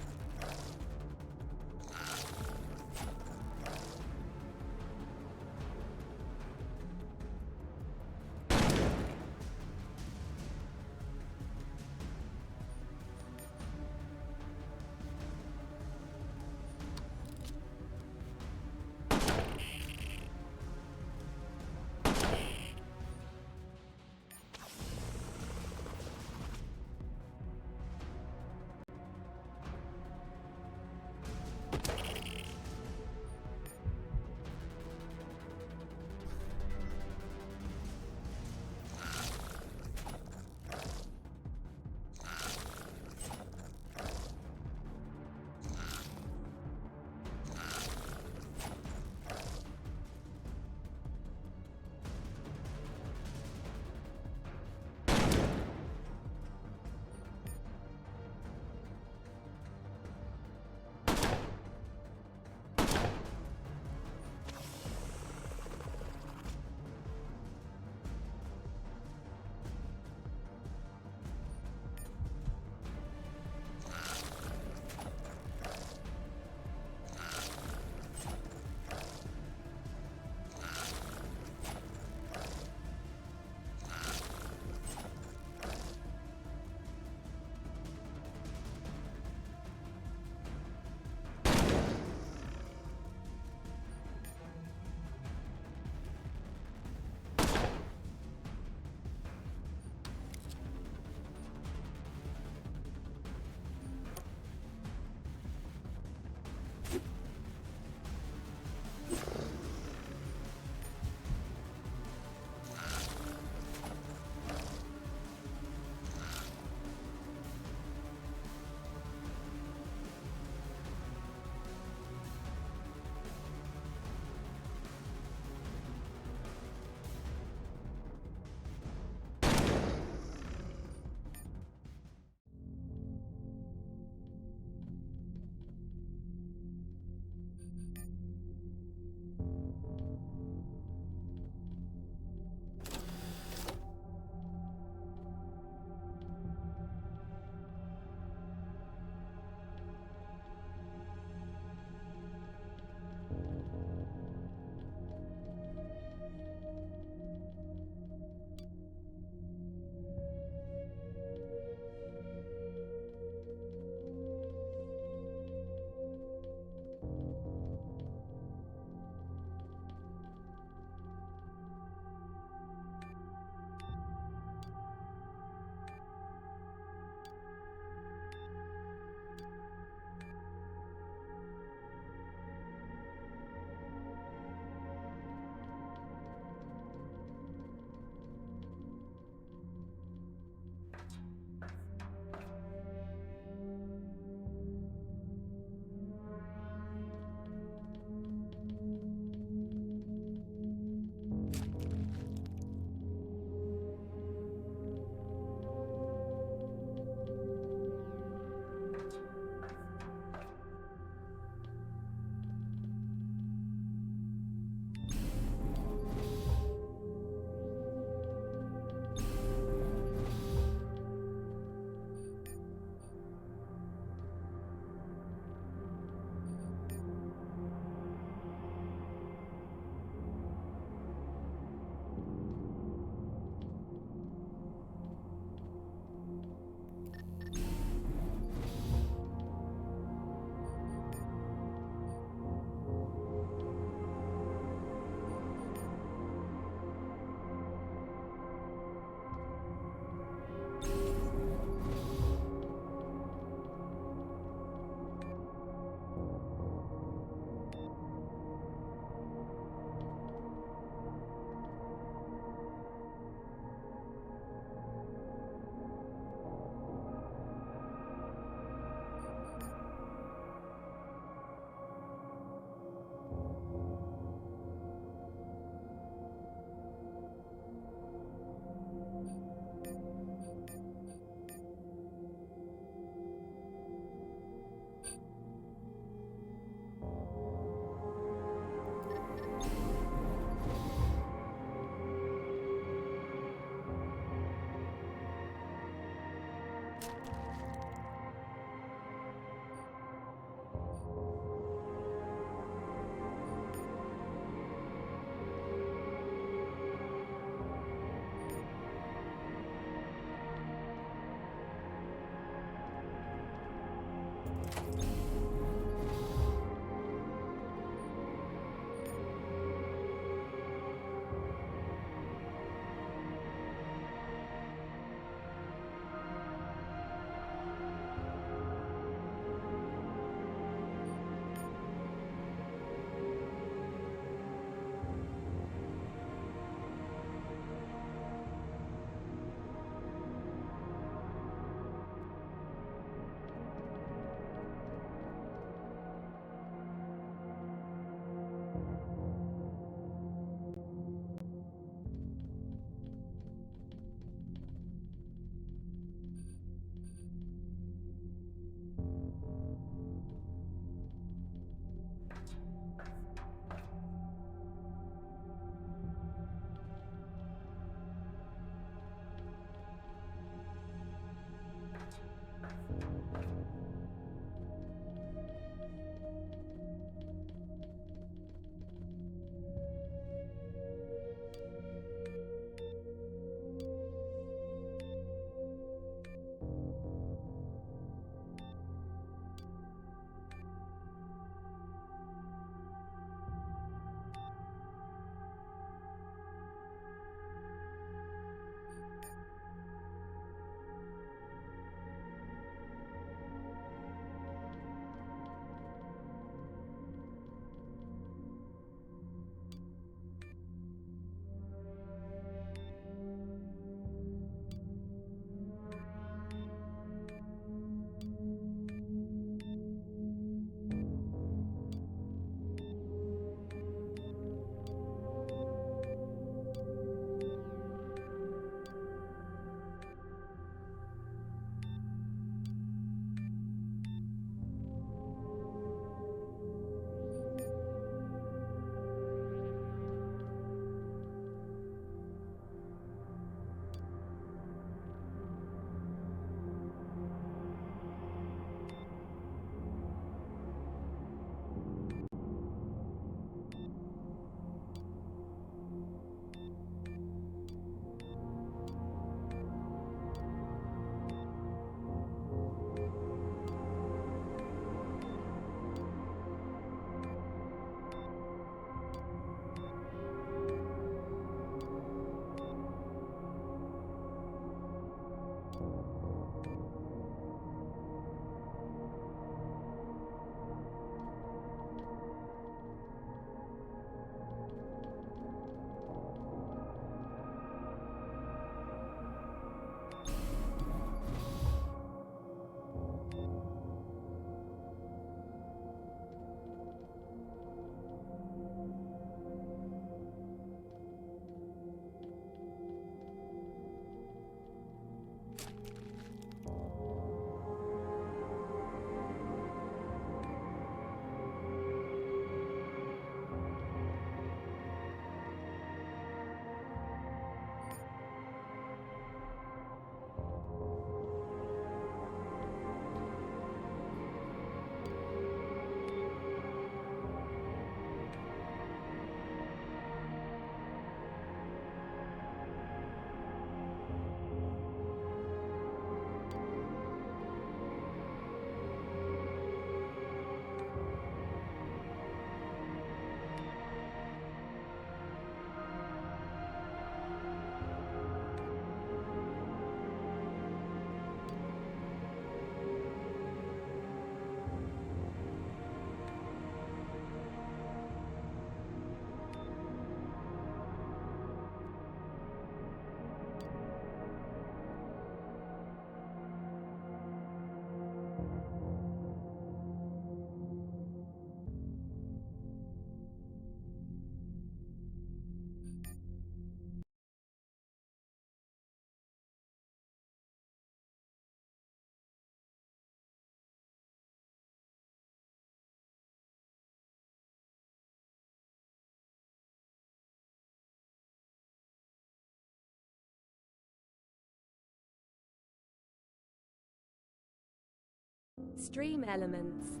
Stream Elements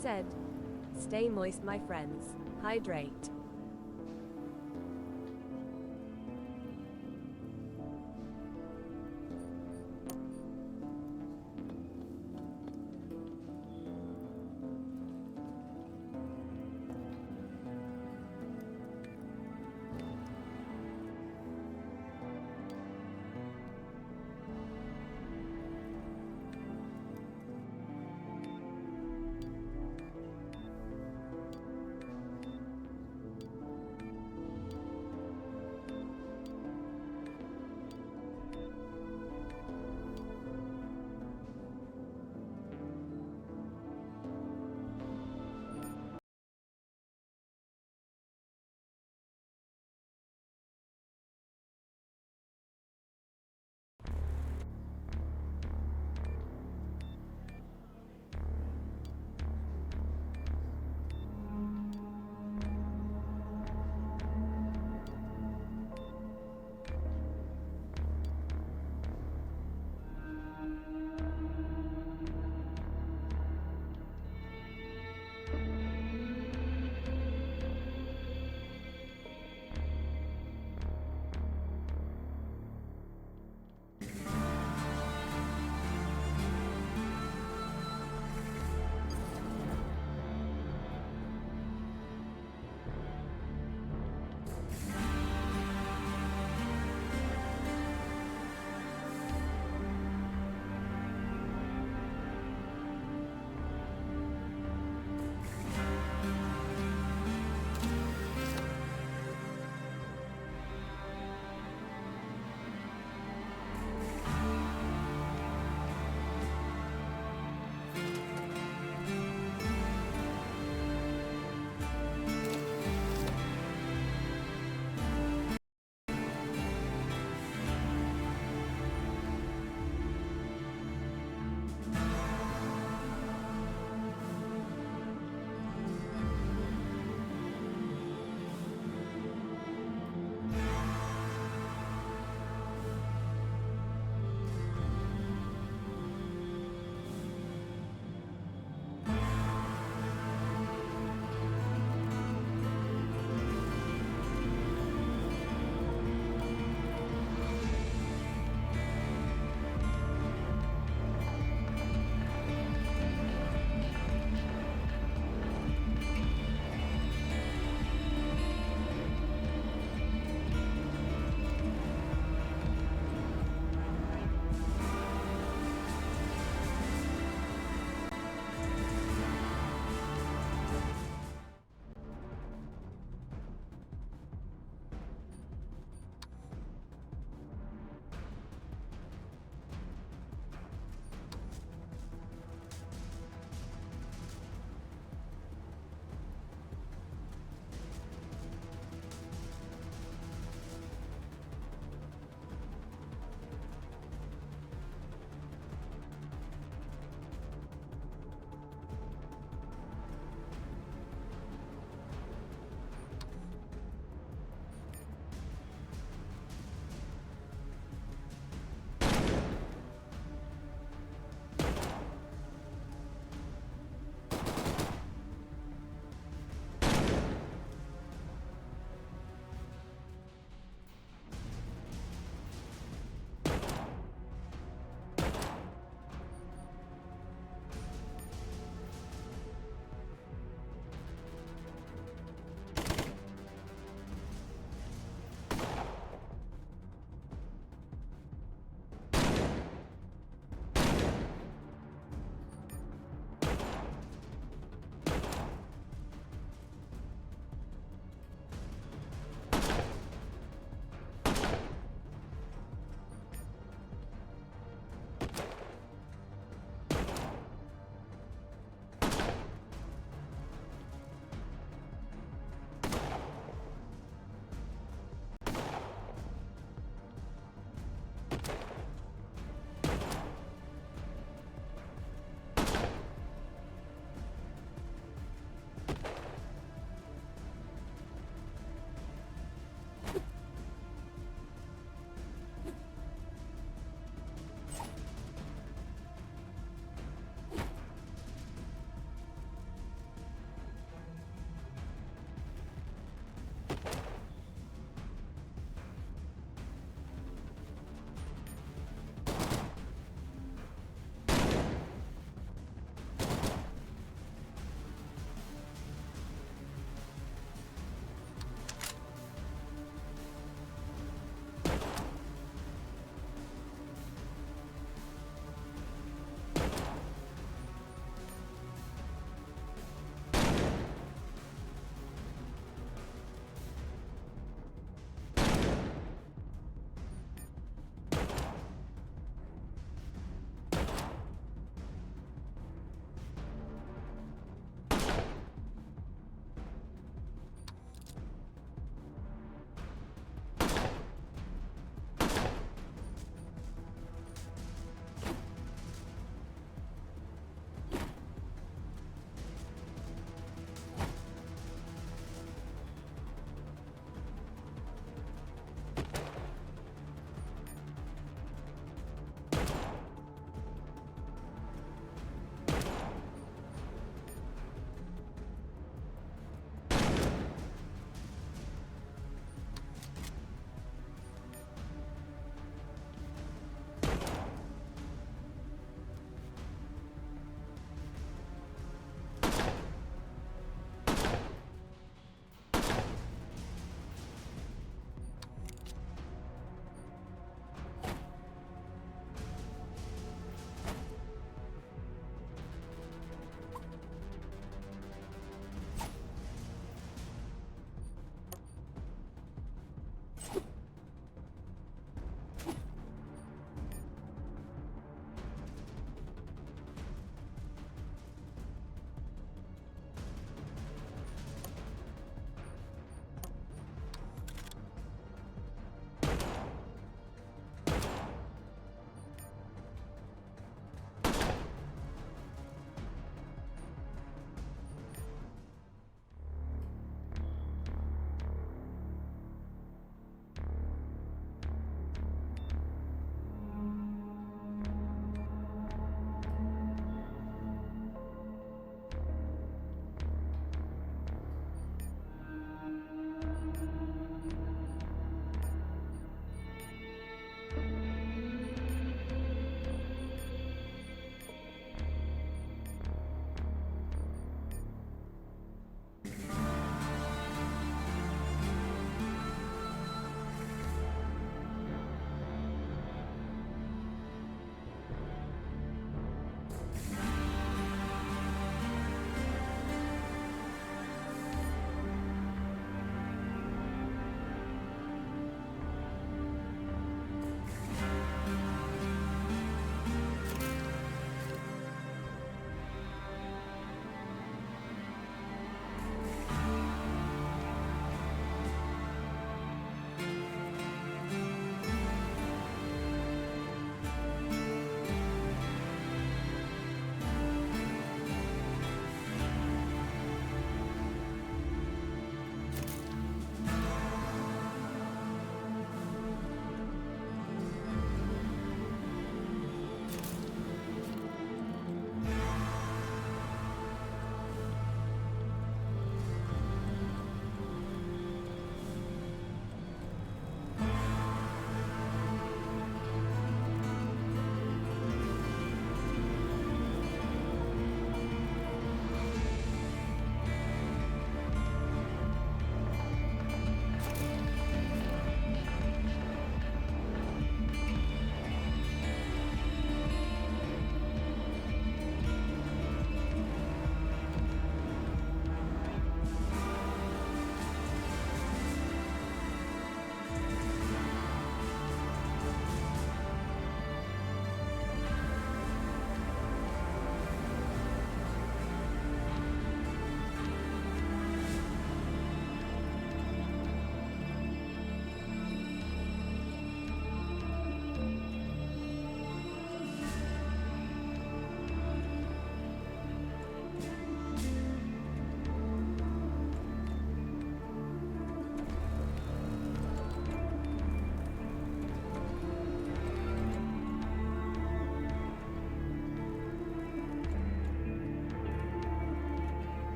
said, "Stay moist, my friends. Hydrate."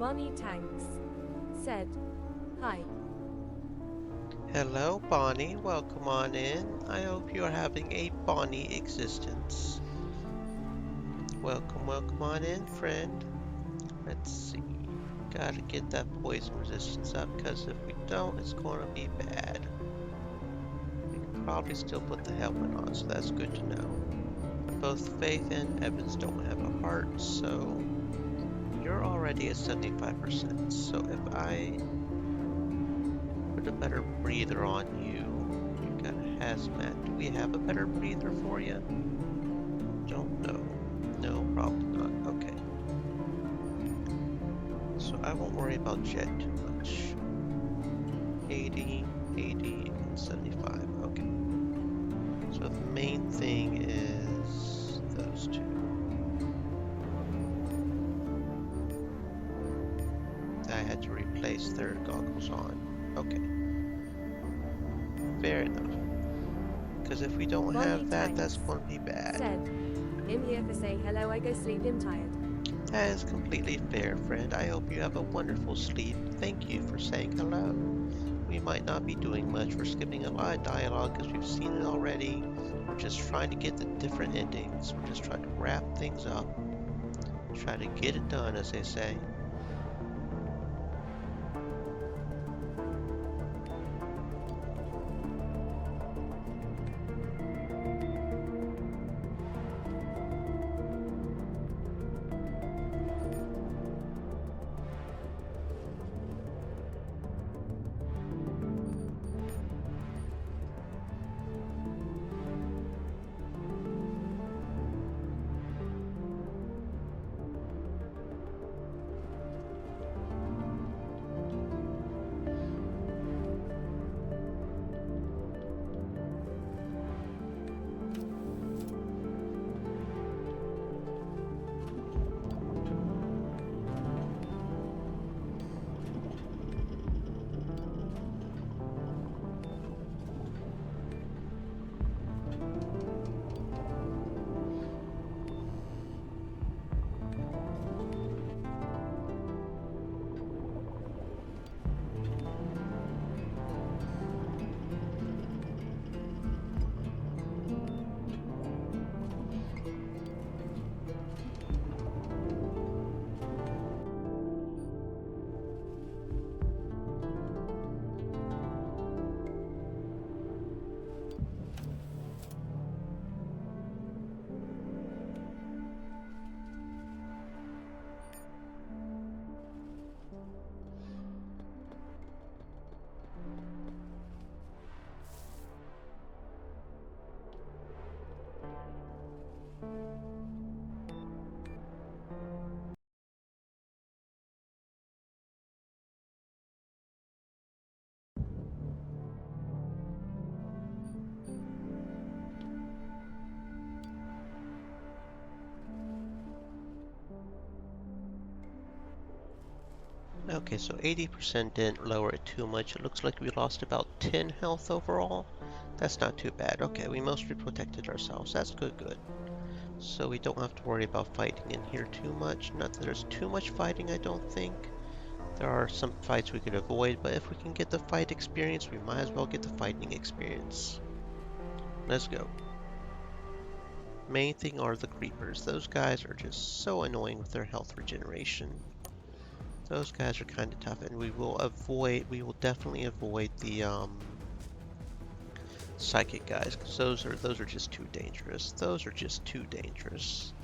Bonnie Tanks said, "Hi." Hello, Bonnie. Welcome on in. I hope you are having a Bonnie existence. Welcome on in, friend. Let's see. Gotta get that poison resistance up, because if we don't, it's gonna be bad. We can probably still put the helmet on, so that's good to know. But both Faith and Evans don't have a heart, so you're already at 75%. So if I put a better breather on you, you got a hazmat. Do we have a better breather for you? Don't know. No, probably not. Okay. So I won't worry about Jet too much. 80, 80, and 75. Okay. So the main thing is those two. I had to replace their goggles on. Okay. Fair enough. Because if we don't Bonnie have that, Tanks that's going to be bad. said, "I'm here for say hello, I go sleep, I'm tired." That is completely fair, friend. I hope you have a wonderful sleep. Thank you for saying hello. We might not be doing much. We're skipping a lot of dialogue because we've seen it already. We're just trying to get the different endings. We're just trying to wrap things up. Try to get it done, as they say. Okay, so 80% didn't lower it too much. It looks like we lost about 10 health overall. That's not too bad. Okay, we mostly protected ourselves. That's good. So we don't have to worry about fighting in here too much. Not that there's too much fighting, I don't think. There are some fights we could avoid, but if we can get the fight experience, we might as well get the fighting experience. Let's go. Main thing are the creepers. Those guys are just so annoying with their health regeneration. Those guys are kind of tough, and we will definitely avoid the psychic guys, because those are just too dangerous. Those are just too dangerous.